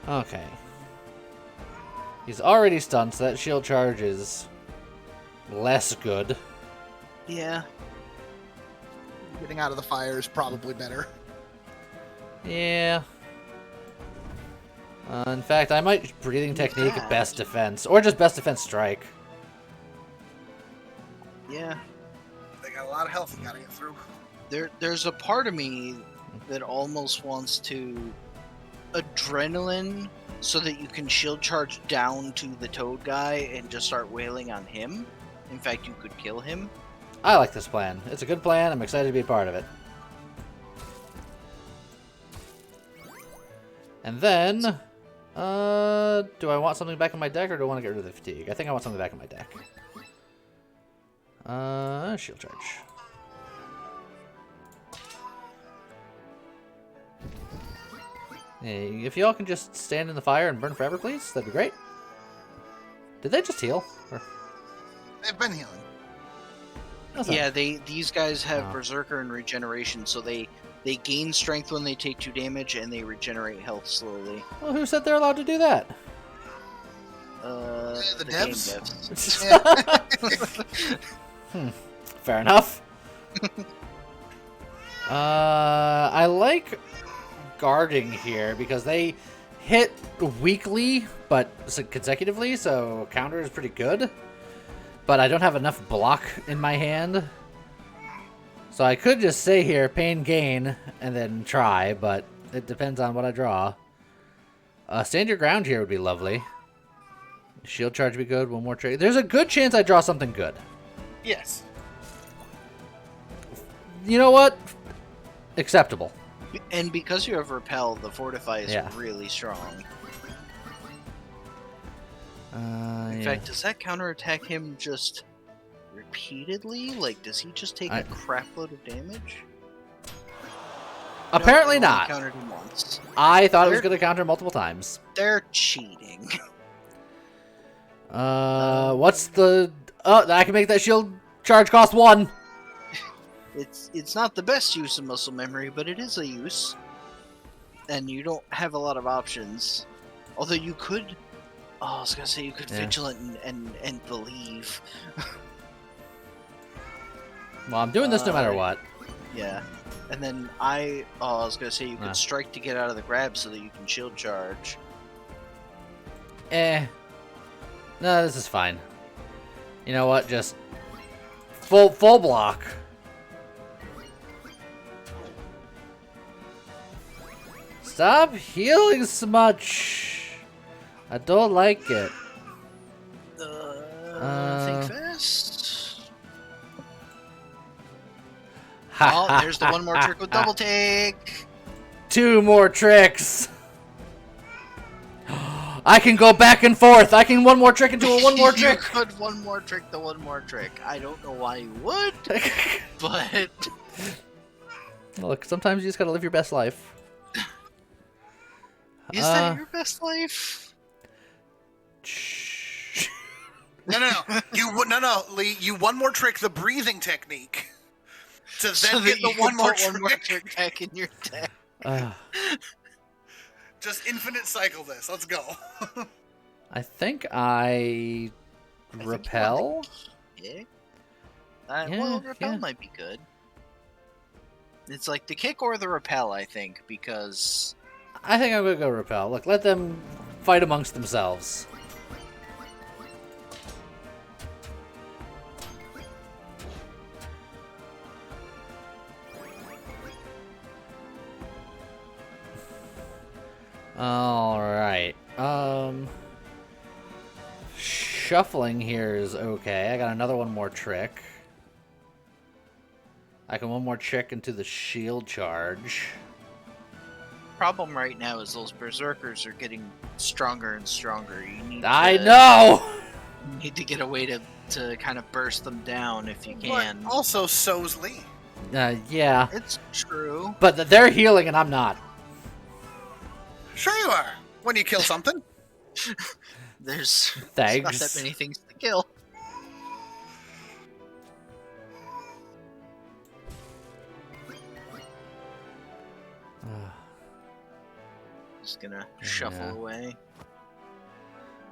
Okay. He's already stunned, so that shield charge is less good. Yeah. Getting out of the fire is probably better. Yeah. In fact, I might breathing technique bad. best defense, or just best defense strike. Yeah. They got a lot of health you gotta get through. There's a part of me that almost wants to adrenaline so that you can shield charge down to the toad guy and just start wailing on him. In fact, you could kill him. I like this plan. It's a good plan. I'm excited to be a part of it. And then, do I want something back in my deck, or do I want to get rid of the fatigue? I think I want something back in my deck. Shield charge. Hey, if y'all can just stand in the fire and burn forever, please, that'd be great. Did they just heal? Or... They've been healing. That's not- Yeah, these guys have Oh. Berserker and Regeneration, so they gain strength when they take 2 damage, and they regenerate health slowly. Well, who said they're allowed to do that? The game devs? devs. Fair enough. I like guarding here because they hit weekly but consecutively, so counter is pretty good. But I don't have enough block in my hand. So I could just say here, pain gain, and then try, but it depends on what I draw. Stand your ground here would be lovely. Shield charge would be good, one more trade. There's a good chance I draw something good. Yes. You know what? Acceptable. And because you have Repel, the Fortify is Yeah. really strong. In Yeah. fact, does that counterattack him just repeatedly? Like, does he just take a crapload of damage? Apparently No, it only not. Countered him once. I thought it was They're- going to counter multiple times. They're cheating. What's the... Oh, I can make that shield charge cost 1. It's not the best use of muscle memory, but it is a use. And you don't have a lot of options. Although you could... Oh, I was gonna say you could Yeah. Vigilant and Believe. Well, I'm doing this no matter what. Yeah. And then I was gonna say you could Ah. strike to get out of the grab so that you can shield charge. No, this is fine. You know what? Just full block. Stop healing so much. I don't like it. Think fast. Oh, there's the one more trick with double take. 2 more tricks. I can go back and forth. I can one more trick into a one more trick. You could one more trick to one more trick. I don't know why you would, but Look, sometimes you just gotta live your best life. is that your best life? Shh. No, Lee. You one more trick the breathing technique to then So that get you the can one more put one more trick. trick back in your deck. Just infinite cycle this. Let's go. I think I repel. Yeah. Yeah, Well, repel yeah. might be good. It's like the kick or the repel, I think, because I think I'm gonna go repel. Look, let them fight amongst themselves. Alright. Shuffling here is okay. I got another one more trick. I can one more trick into the shield charge. Problem right now is those berserkers are getting stronger and stronger. You need I to, know! You need to get a way to kind of burst them down if you can. But also, so's Lee. Yeah. It's true. But they're healing and I'm not. Sure you are. When you kill something. There's Thanks. not that many things to kill. Just gonna shuffle away.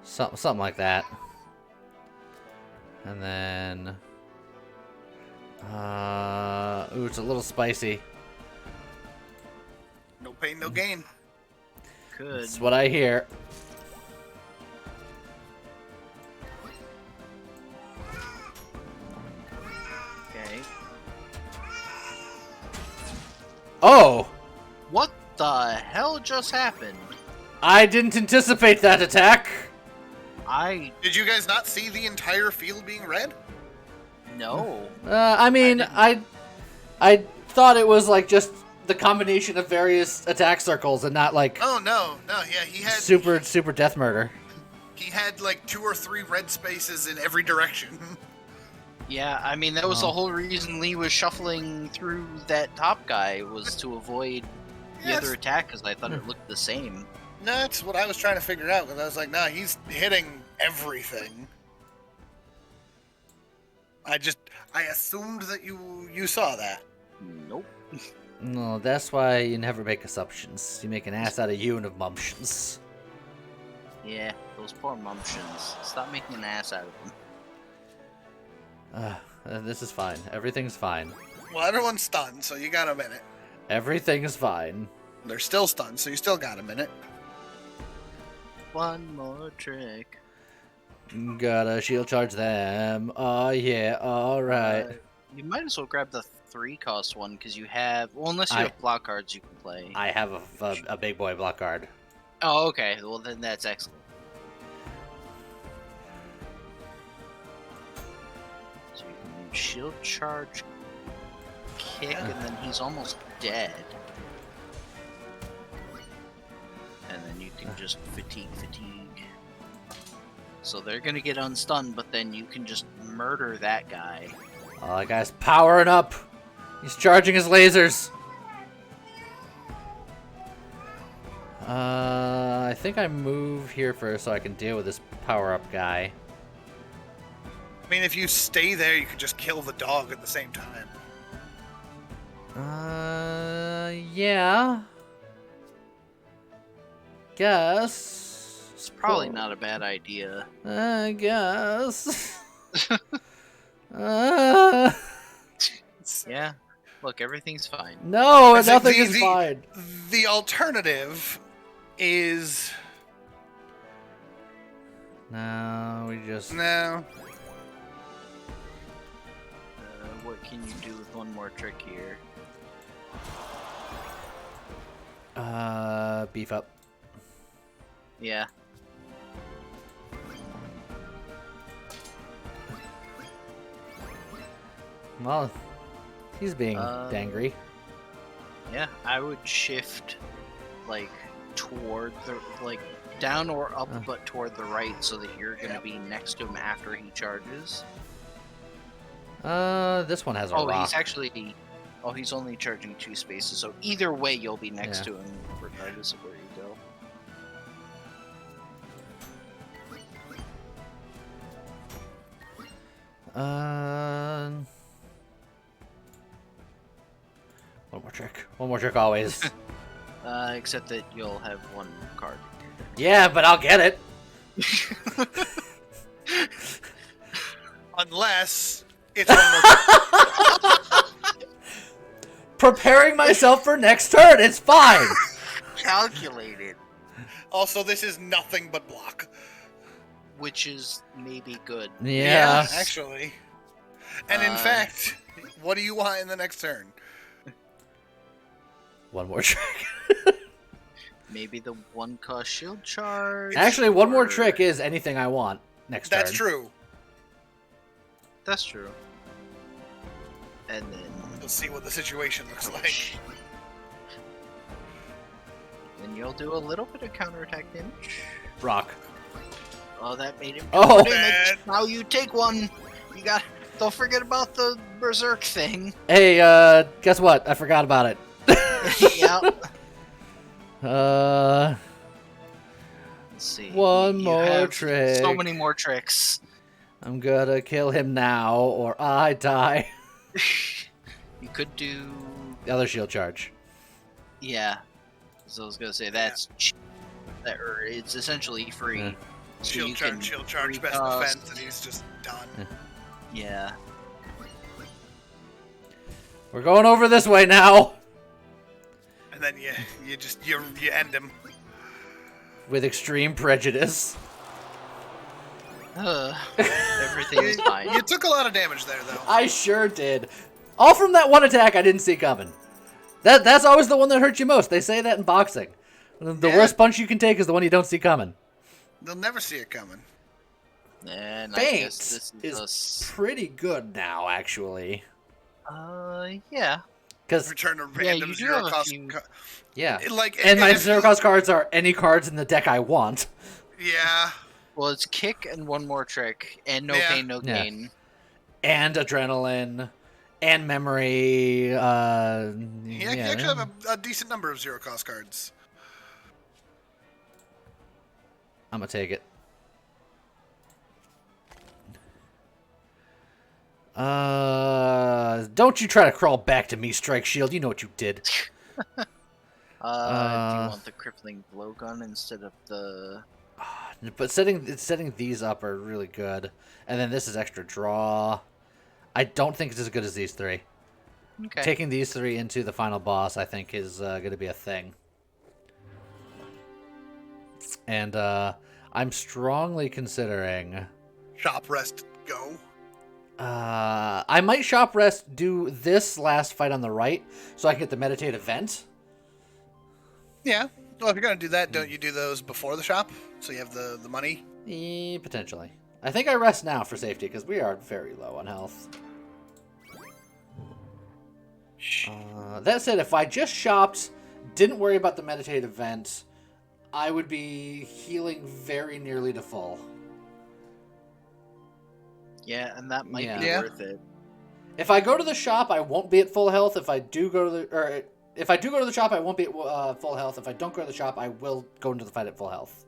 Something like that. And then... ooh, it's a little spicy. No pain, no gain. Good. That's what I hear. Okay. Oh! What the hell just happened? I didn't anticipate that attack! Did you guys not see the entire field being red? No. I mean, I thought it was like just the combination of various attack circles and not like Oh no, yeah, he had super death murder. He had like 2 or 3 red spaces in every direction. Yeah, I mean that was the whole reason Lee was shuffling through that top guy was to avoid the other attack because I thought it looked the same. That's what I was trying to figure out because I was like, nah, he's hitting everything. I assumed that you saw that. Nope. No, that's why you never make assumptions. You make an ass out of you and of mumptions. Yeah, those poor mumptions. Stop making an ass out of them. This is fine. Everything's fine. Well, everyone's stunned, so you got a minute. Everything's fine. They're still stunned, so you still got a minute. One more trick. Gotta shield charge them. Oh yeah, alright. You might as well grab the 3-cost one because you have. Well, unless you have block cards you can play. I have a big boy block card. Oh, okay. Well, then that's excellent. So you can shield charge, kick, and then he's almost dead. And then you can just fatigue. So they're gonna get unstunned, but then you can just murder that guy. Oh, that guy's powering up. He's charging his lasers. I think I move here first so I can deal with this power-up guy. I mean, if you stay there, you could just kill the dog at the same time. Yeah. Guess. It's probably not a bad idea. I guess. Yeah. Look, everything's fine. No, I think nothing is fine. The alternative is... No, we just... No. What can you do with one more trick here? Beef up. Yeah. Well, he's being dangry. Yeah, I would shift, like, toward the, like, down or up, but toward the right so that you're gonna be next to him after he charges. This one has a rock. He's actually... Oh, he's only charging 2 spaces, so either way you'll be next to him, regardless of where you go. One more trick. One more trick always. Except that you'll have 1 card. Yeah, but I'll get it. Unless it's one more. Preparing myself for next turn. It's fine. Calculated. Also, this is nothing but block. Which is maybe good. Yeah. Actually. And in fact, what do you want in the next turn? One more trick. Maybe the 1-cost shield charge. Actually, one more or- trick is anything I want next turn. That's true. That's true. And then We'll see what the situation looks like. you'll do a little bit of counterattack damage. Rock. Oh, that made him. Oh. more damage. Now you take one. You got. Don't forget about the berserk thing. Hey, guess what? I forgot about it. Yep. Let's see. One You more have trick. So many more tricks. I'm gonna kill him now, or I die. You could do. The other shield charge. Yeah. So I was gonna say that's or it's essentially free. Yeah. So Shield you charge, can shield charge, best recast- defense, and he's just done. Yeah. We're going over this way now. And then you end him. With extreme prejudice. Everything is fine. You took a lot of damage there, though. I sure did. All from that one attack I didn't see coming. That's always the one that hurts you most. They say that in boxing. The Yeah. worst punch you can take is the one you don't see coming. They'll never see it coming. And I Feint guess this is pretty good now, actually. Yeah. Because, Return a Yeah, random you do zero have a cost. few- yeah. And my if- zero cost cards are any cards in the deck I want. Yeah. Well, it's kick and one more trick, and no Yeah. pain, no Yeah. gain. And adrenaline. And memory. You Yeah. actually have a decent number of zero cost cards. I'm gonna take it. Don't you try to crawl back to me, Strike Shield. You know what you did. Do you want the crippling blowgun instead of the? But setting these up are really good. And then this is extra draw. I don't think it's as good as these three. Okay. Taking these three into the final boss, I think, is going to be a thing. And I'm strongly considering... Shop, rest, go. I might shop rest, do this last fight on the right, so I can get the meditative vent. Yeah. Well, if you're going to do that, don't you do those before the shop? So you have the money? Potentially. I think I rest now for safety, because we are very low on health. That said, if I just shopped, didn't worry about the meditative vent, I would be healing very nearly to full. Yeah, and that might be Yeah. worth it. If I go to the shop, I won't be at full health. If I do go to the shop, I won't be at full health. If I don't go to the shop, I will go into the fight at full health.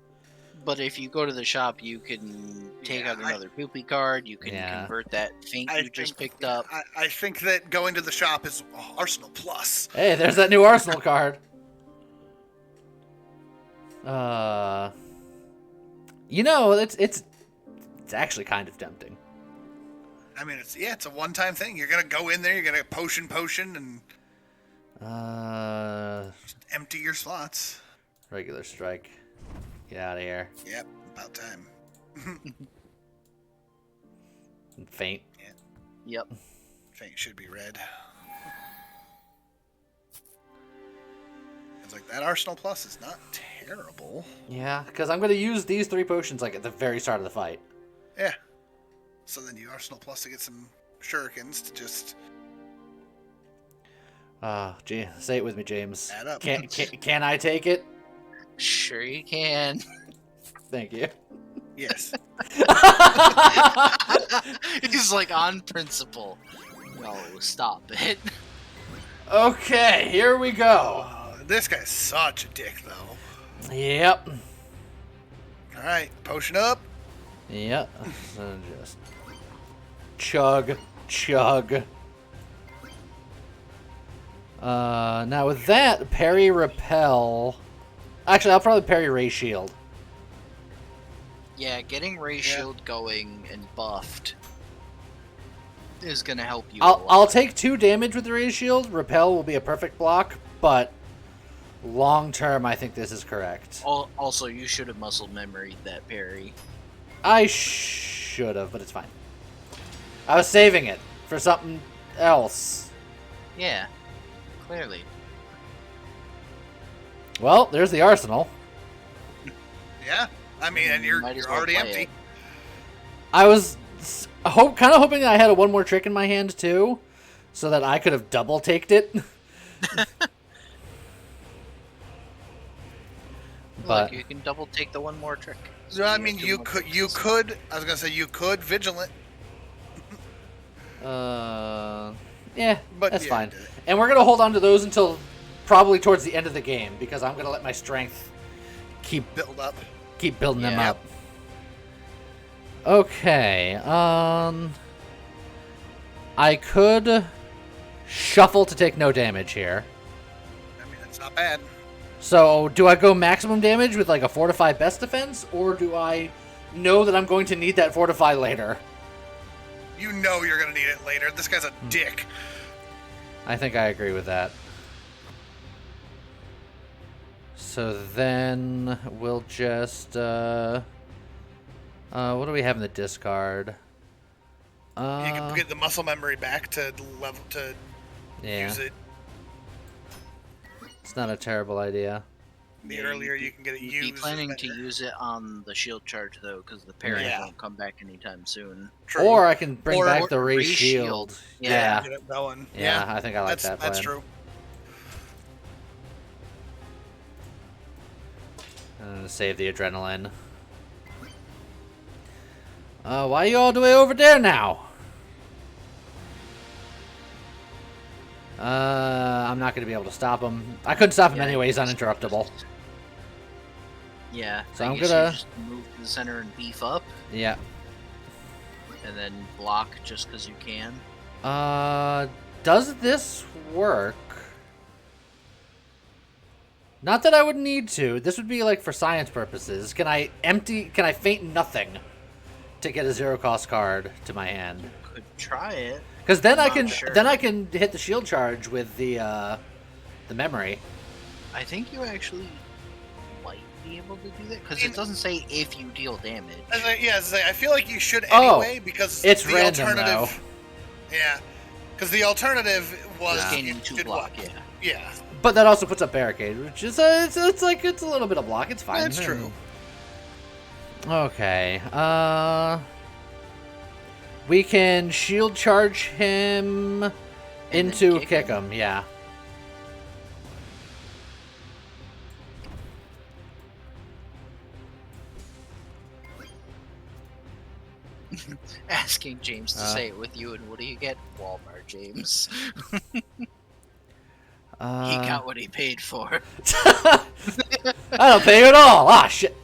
But if you go to the shop, you can take out another poopy card. You can convert that feint you just picked up. I think that going to the shop is Arsenal Plus. Hey, there's that new Arsenal card. You know, it's actually kind of tempting. I mean, it's a one-time thing. You're gonna go in there, you're gonna potion, and just empty your slots. Regular strike. Get out of here. Yep, about time. Faint. Yep. Faint should be red. It's like that Arsenal Plus is not terrible. Yeah, because I'm gonna use these 3 potions like at the very start of the fight. Yeah. So then you Arsenal Plus to get some shurikens to just Say it with me, James. add up. Can I take it? Sure you can. Thank you. Yes. He's like on principle. No, stop it. Okay, here we go. This guy's such a dick, though. Yep. All right, potion up. Yep. So just chug. Now with that, parry, repel. Actually, I'll probably parry Ray Shield. Yeah, getting Ray Shield going and buffed is gonna help you. I'll take 2 damage with the Ray Shield. Repel will be a perfect block, but long term, I think this is correct. Also, you should have muscle memoried that parry. I should have, but it's fine. I was saving it for something else. Yeah, clearly. Well, there's the arsenal. Yeah, I mean, and you're Might as you're well already play empty. it. I was kind of hoping that I had one more trick in my hand too, so that I could have double taked it. But Look, you can double take the one more trick. So I you mean, have two you more could tricks. I was gonna say you could vigilant, yeah, but that's yeah, fine. you did it. And we're gonna hold on to those until probably towards the end of the game because I'm gonna let my strength keep Build up. building them Yeah. up. Okay. I could shuffle to take no damage here. I mean, that's not bad. So, do I go maximum damage with like a fortify best defense, or do I know that I'm going to need that fortify later? You know you're gonna need it later. This guy's a dick. I think I agree with that. So then we'll just what do we have in the discard? You can get the muscle memory back to level to Yeah, use it. it's not a terrible idea. The Yeah, earlier you can get it You'd used, be planning the to better. use it on the shield charge though, because the parry Yeah. won't come back anytime soon. True. Or I can bring Or- back or the ray ray shield. shield. Yeah. Get it going. Yeah, I think I like that's that plan. that's true. Save the adrenaline. Why are you all the way over there now? I'm not going to be able to stop him. I couldn't stop him Yeah, anyway. He's I guess uninterruptible. just- Yeah, So I I'm guess gonna- you just move to the center and beef up, Yeah. and then block just because you can. Does this work? Not that I would need to. This would be like for science purposes. Can I feint nothing to get a zero cost card to my hand? Could try it. Because then I'm I not can sure. then I can hit the shield charge with the memory. I think you actually might be able to do that because I mean- it doesn't say if you deal damage. I feel like you should Oh, anyway because it's the random, alternative. Yeah, because the alternative was Yeah. Gaining you two did block, what? yeah. Yeah, But that also puts up barricade, which is it's a little bit of block. It's fine. that's true. Okay. We can shield charge him into kick kick him? him. Yeah. Asking James to Uh. say it with you, and what do you get? Walmart, James. He Uh, got what he paid for. I don't pay you at all. Ah, shit.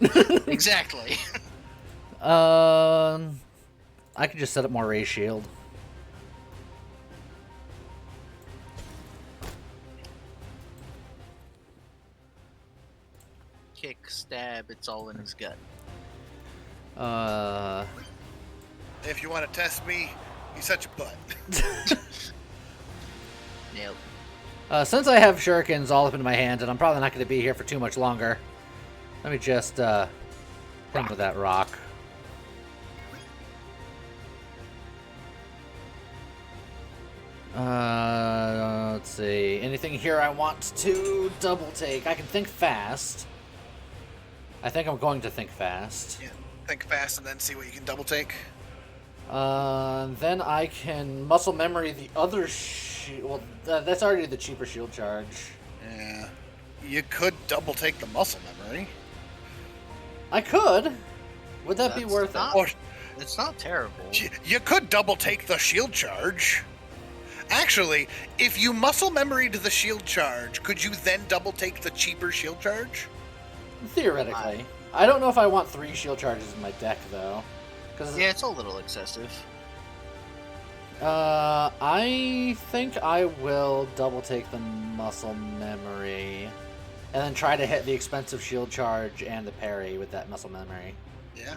Exactly. I can just set up more ray shield. Kick, stab, it's all in his gut. If you want to test me, you such a butt. Nailed. Since I have shurikens all up in my hand, and I'm probably not going to be here for too much longer, let me just hit him with that rock. Let's see. Anything here I want to double take? I can think fast. I think I'm going to think fast. Yeah, think fast and then see what you can double take. Then I can muscle memory the other well, that's already the cheaper shield charge. Yeah, you could double take the muscle memory. I could. Would that be That's worth not- it? Or It's not terrible. you could double take the shield charge. Actually, if you muscle memoried the shield charge, could you then double take the cheaper shield charge? Theoretically. I don't know if I want 3 shield charges in my deck, though. Cause, Yeah, it's a little excessive. I think I will double take the muscle memory. And then try to hit the expensive shield charge and the parry with that muscle memory. Yeah.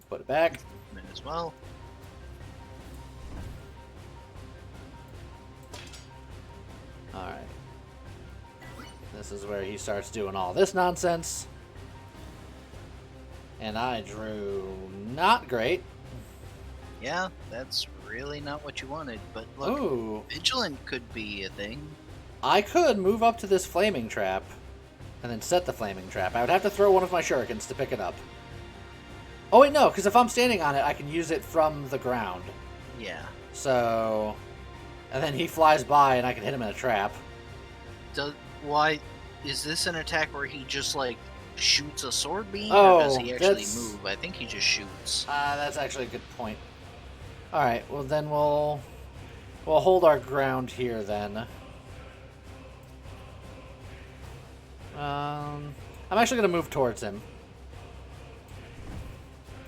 Put it back. Might as well. Alright. This is where he starts doing all this nonsense. And I drew not great. Yeah, that's really not what you wanted. But look, Ooh. Vigilant could be a thing. I could move up to this flaming trap and then set the flaming trap. I would have to throw one of my shurikens to pick it up. Oh, wait, no, because if I'm standing on it, I can use it from the ground. Yeah. So... And then he flies by and I can hit him in a trap. Why is this an attack where he just like shoots a sword beam, Oh, or does he actually that's- move? I think he just shoots. That's actually a good point. Alright, well then we'll hold our ground here then. I'm actually going to move towards him.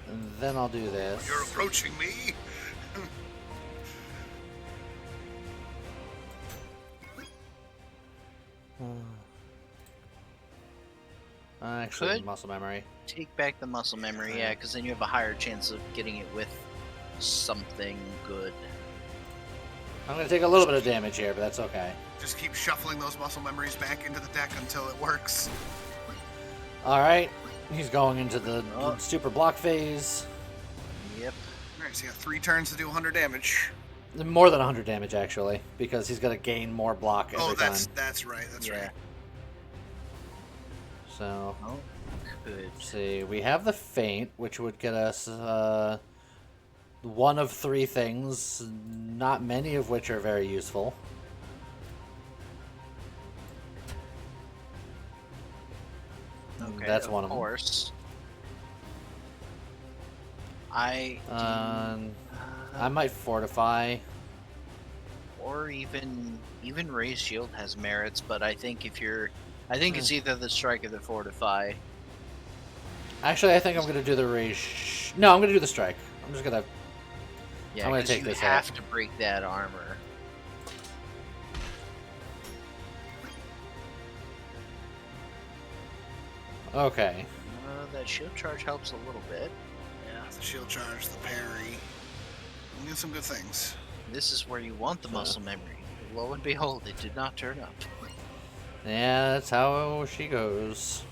And then I'll do this. You're approaching me. Actually, Could- muscle memory. Take back the muscle memory, yeah, because then you have a higher chance of getting it with something good. I'm going to take a little bit of damage here, but that's okay. Just keep shuffling those muscle memories back into the deck until it works. Alright, he's going into the Oh. super block phase. Yep. Alright, so you got 3 turns to do 100 damage. More than 100 damage, actually, because he's going to gain more block every time. That's right, that's Yeah. right. So, Oh, good. let's see. We have the Feint, which would get us one of 3 things, not many of which are very useful. Okay, That's one of them. Of course. I might fortify. or even raise shield has merits, but I think if you're, I think it's either the strike or the fortify. Actually, I think I'm going to do the raise. No, I'm going to do the strike. I'm just going to. Yeah, I'm gonna 'cause take you this have hit. to break that armor. Okay. That shield charge helps a little bit. Yeah. The shield charge, the parry. We get some good things. This is where you want the muscle memory. Lo and behold, it did not turn up. Yeah, that's how she goes.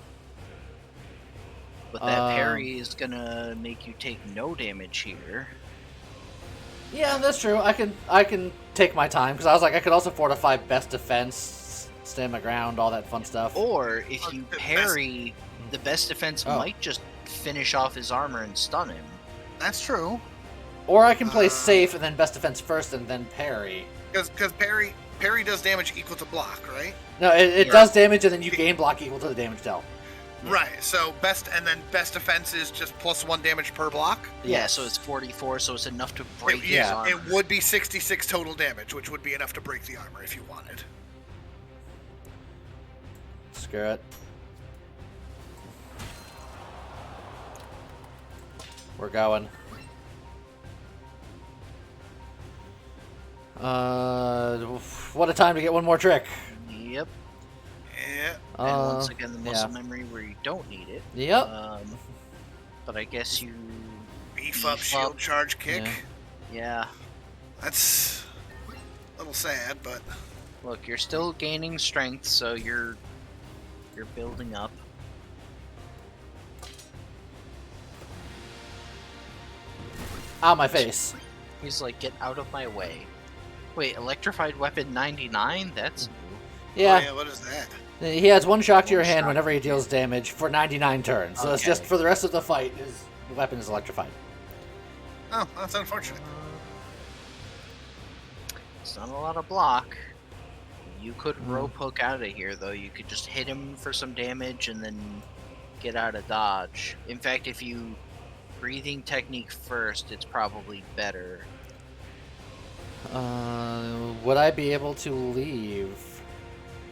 But that parry is gonna make you take no damage here. Yeah, that's true. I can take my time because I was like I could also fortify best defense, stand my ground, all that fun stuff. Or if you The parry, the best defense Oh. might just finish off his armor and stun him. That's true. Or I can play safe and then best defense first and then parry. Because parry does damage equal to block, right? No, it Yeah. does damage and then you gain block equal to the damage dealt. Right. So best defense is just +1 damage per block. Yeah, so it's 44, so it's enough to break his Yeah, armor. it would be 66 total damage, which would be enough to break the armor if you wanted. Screw it. We're going. What a time to get one more trick. Yep. Yeah. And once again, the muscle yeah. memory where you don't need it. Yep. But I guess you. Beef up Beef shield up. charge kick. Yeah. Yeah. That's a little sad, but Look, you're still gaining strength, so you're building up. Ow, my face. He's like, get out of my way. Wait, electrified weapon 99? That's new. Yeah. Oh, yeah, what is that? He has one shock to your One hand shock. whenever he deals damage for 99 turns. So it's just Okay. for the rest of the fight, his weapon is electrified. Oh, that's unfortunate. It's not a lot of block. You could Hmm. rope hook out of here, though. You could just hit him for some damage and then get out of dodge. In fact, if you breathing technique first, it's probably better. Would I be able to leave?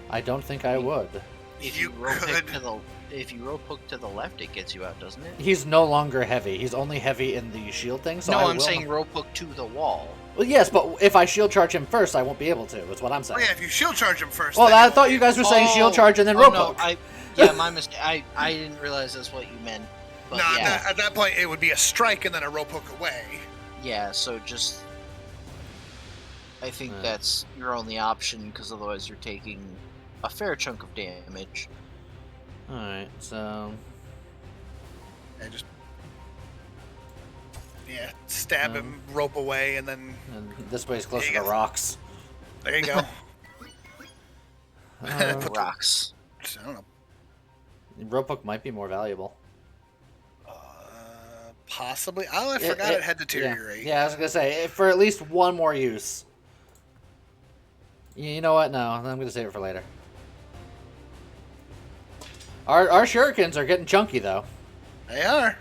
I don't think I would. If You you rope hook could. to the if you rope hook to the left, it gets you out, doesn't it? He's no longer heavy. He's only heavy in the shield thing. So No, I I'm will saying rope hook to the wall. Well, yes, but if I shield charge him first, I won't be able to. Is what I'm Oh saying. yeah, if you shield charge him first. Well, then I you thought won't you be guys were saying shield Oh, charge and then oh, rope no, hook. yeah, my mistake. I didn't realize that's what you meant. But No, yeah, at that point it would be a strike and then a rope hook away. yeah. So just, I think Yeah. that's your only option because otherwise you're taking a fair chunk of damage. All right, so And just Yeah, stab him, rope away, and then And this way's closer There you to go. rocks. there you go. Rocks. I don't know. Rope hook might be more valuable. Possibly. Oh, I forgot it had deteriorate. Yeah, I was gonna say for at least one more use. You know what? No, I'm gonna save it for later. Our shurikens are getting chunky though. They are.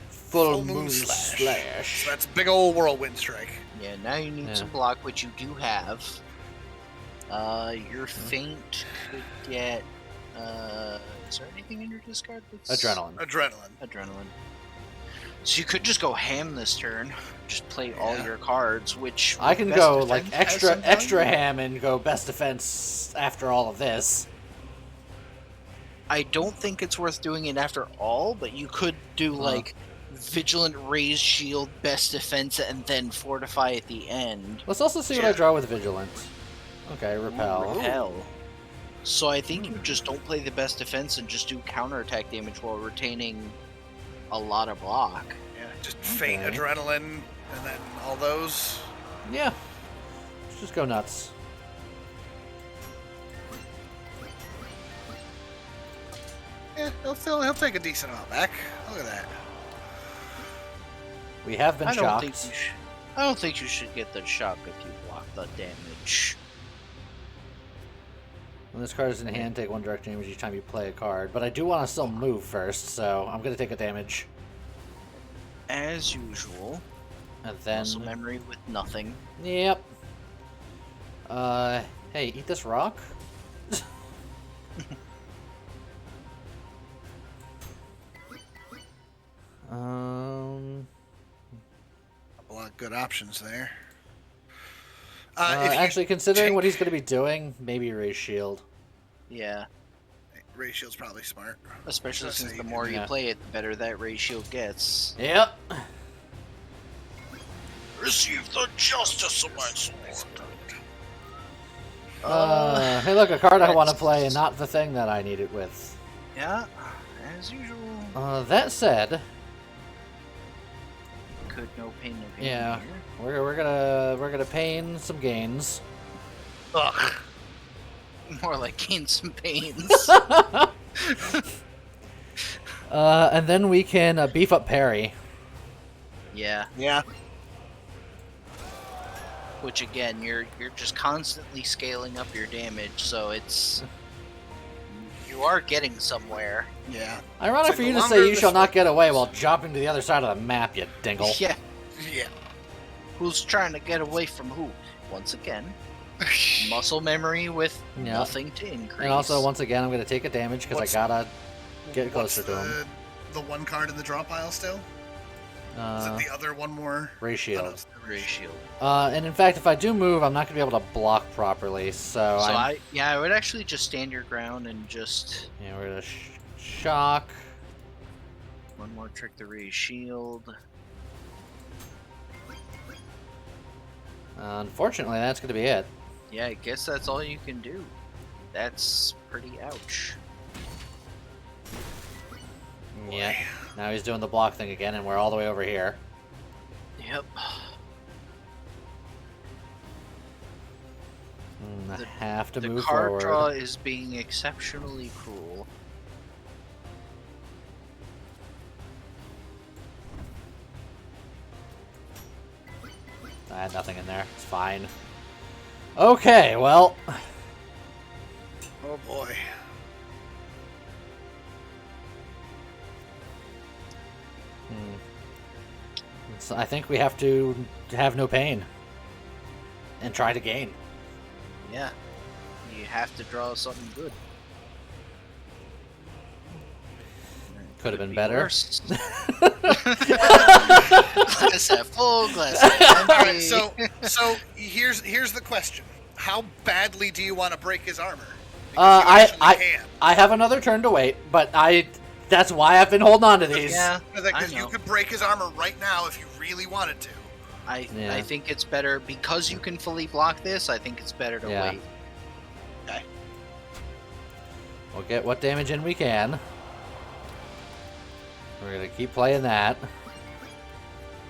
Full moon moon slash. So that's a big old whirlwind strike. Yeah, now you need Yeah. some block, which you do have. Your feint could get. Is there anything in your discard that's Adrenaline. Adrenaline. So you could just go ham this turn. Just play all Yeah. your cards, which I can Best go like Defense has extra some value. extra ham and go best defense after all of this. I don't think it's worth doing it after all, but you could do like vigilant, raise shield, best defense, and then fortify at the end. Let's also see what I Yeah. draw with vigilant. Okay, repel. Repel. So I think you just don't play the best defense and just do counterattack damage while retaining a lot of block. Yeah, just faint Okay. adrenaline, and then all those. Yeah. Let's just go nuts. Yeah, he'll take a decent amount back. Look at that. We have been I don't shocked. think I don't think you should get the shock if you block the damage. When this card is in hand, take one direct damage each time you play a card. But I do want to still move first, so I'm going to take a damage. As usual, And then... muscle memory with nothing. Yep. Hey, eat this rock? A lot of good options there. If you Actually, considering take- what he's going to be doing, maybe raise shield. Yeah, Ratio's probably smart. especially Let's since see. the more you Yeah. play it, the better that ratio gets. Yep. Receive the justice of my sword. Hey, look, a card I want to that's- play and not the thing that I need it with. Yeah, as usual. That said, Could no pain, no gain. yeah, here. we're gonna pain some gains. Ugh. More like gain some pains. And then we can beef up parry. Yeah, Yeah. which again, you're just constantly scaling up your damage, so it's you are getting somewhere. Yeah. Ironic It's for like you the to say longer you the shall not sword get away goes- while jumping to the other side of the map, you dingle. Yeah, Yeah. who's trying to get away from who? Once again, muscle memory with Yeah. nothing to increase. And also, once again, I'm gonna take a damage because I What's- gotta get What's closer to him. The one card in the draw pile still? Is it the other one more? Raise shield. Oh, no, it's the Ray shield. And in fact, if I do move, I'm not gonna be able to block properly. So, So I'm, I would actually just stand your ground and just yeah, we're gonna shock. one more trick the Ray shield. Unfortunately, that's gonna be it. Yeah, I guess that's all you can do. That's pretty ouch. Yeah. Now he's doing the block thing again, and we're all the way over here. Yep. I have to The move card forward. draw is being exceptionally cruel. I had nothing in there. It's fine. Okay, well, Oh boy. so I think we have to have no pain and try to gain. Yeah. You have to draw something good. Could have been Be better. worse. Glass half full, glass half All right, empty. so here's the question: how badly do you want to break his armor? I Because you actually can. I have another turn to wait, but that's why I've been holding on to these. Yeah, I Because you know. could break his armor right now if you really wanted to. Yeah. I think it's better because you can fully block this. I think it's better to Yeah. wait. We'll get what damage in we can. We're gonna keep playing that.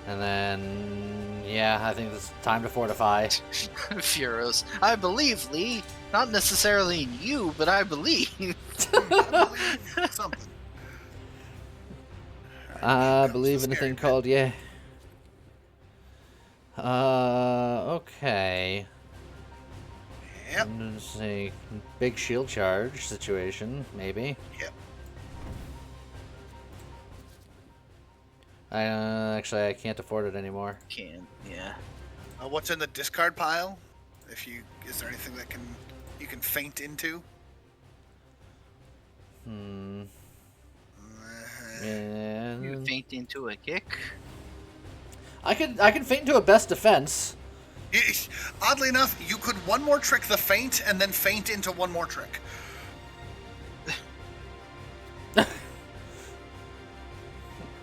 And then, yeah, I think it's time to fortify. Furos. I believe, Lee. Not necessarily in you, but I believe. I believe something. I Comes believe the in a scary thing bit. called, yeah. Okay. Yep. Let's see. Big shield charge situation, maybe. Yep. Actually, I can't afford it anymore. Can, yeah. What's in the discard pile? Is there anything that you can feint into? Hmm. Uh, You And faint into a kick. I can feint into a best defense. Oddly enough, you could one more trick the feint and then feint into one more trick.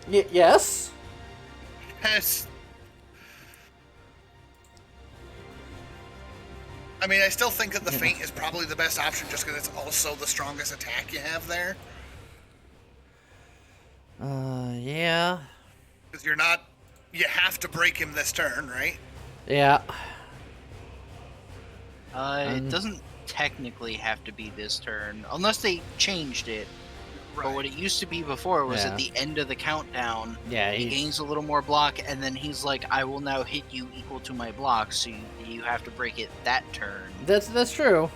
Yes. Yes. I mean, I still think that the feint is probably the best option just because it's also the strongest attack you have there. Yeah. Because you have to break him this turn, right? Yeah. It doesn't technically have to be this turn, unless they changed it. But what it used to be before was Yeah. at the end of the countdown, Yeah, he gains a little more block, and then he's like, I will now hit you equal to my block, so you have to break it that turn. That's true.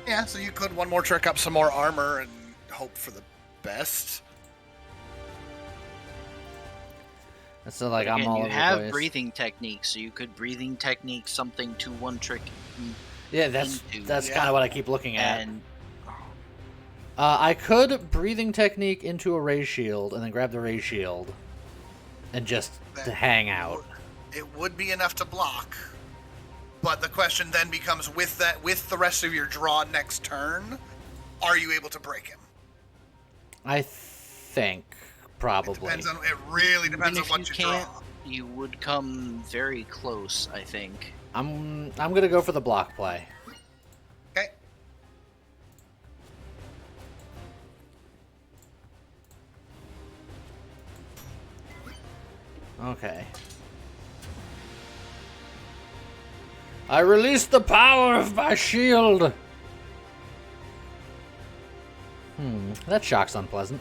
Yeah, so you could one more trick up some more armor and hope for the best. So like But I'm again, all you over the have place. breathing techniques, so you could breathing technique something to one trick. Yeah, that's into- that's Yeah. kind of what I keep looking at. And I could breathing technique into a ray shield and then grab the ray shield and just to hang out. It would be enough to block, but the question then becomes: with the rest of your draw next turn, are you able to break him? I think probably. It really depends even on if what you you can't, draw. you would come very close, I think. I'm gonna go for the block play. Okay. Okay. I release the power of my shield. That shock's unpleasant.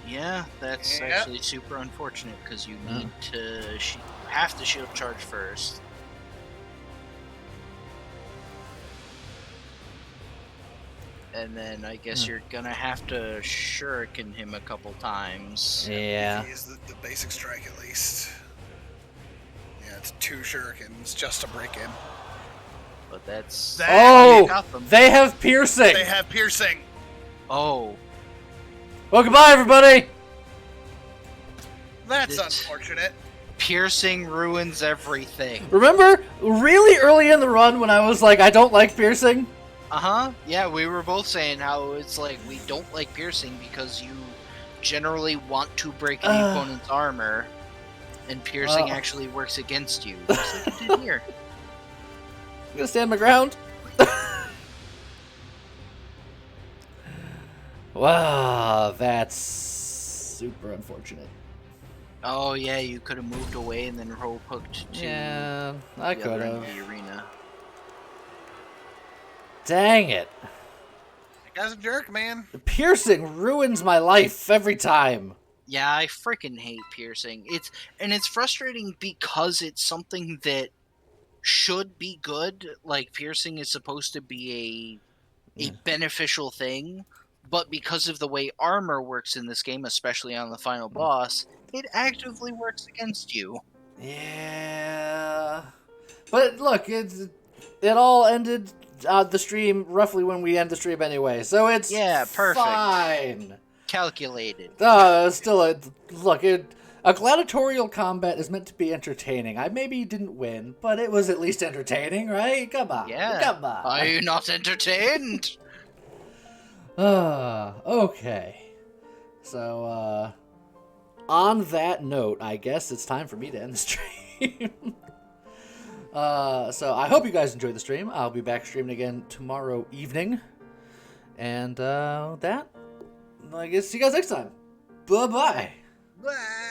Yeah, that's Yep. actually super unfortunate because you need to you have to shield charge first. And then I guess you're gonna have to shuriken him a couple times. Yeah. He is the basic strike at least. Yeah, it's 2 shurikens just to break him. But that's That- Oh, you got them. they have piercing. They have piercing. Oh, Well, goodbye, everybody. That's It's- unfortunate. piercing ruins everything. Remember, really early in the run when I was like, I don't like piercing. Yeah, we were both saying how it's like we don't like piercing because you generally want to break the opponent's armor, and piercing actually works against you. Just like it did here. I'm gonna stand my ground. Wow, that's super unfortunate. Oh yeah, you could have moved away and then rope hooked to Yeah, I the could other end have. of the arena. Dang it. That guy's a jerk, man. The piercing ruins my life every time. Yeah, I freaking hate piercing. It's frustrating because it's something that should be good. Like piercing is supposed to be a beneficial thing, but because of the way armor works in this game, especially on the final boss, it actively works against you. Yeah. But look, it all ended the stream roughly when we end the stream anyway, so it's Perfect. fine. Calculated. Still, a gladiatorial combat is meant to be entertaining. I maybe didn't win, but it was at least entertaining, right? Come on. Yeah. Come on. Are you not entertained? Okay. So, on that note, I guess it's time for me to end the stream. So I hope you guys enjoyed the stream. I'll be back streaming again tomorrow evening. And, with that, I guess see you guys next time. Bye-bye. Bye.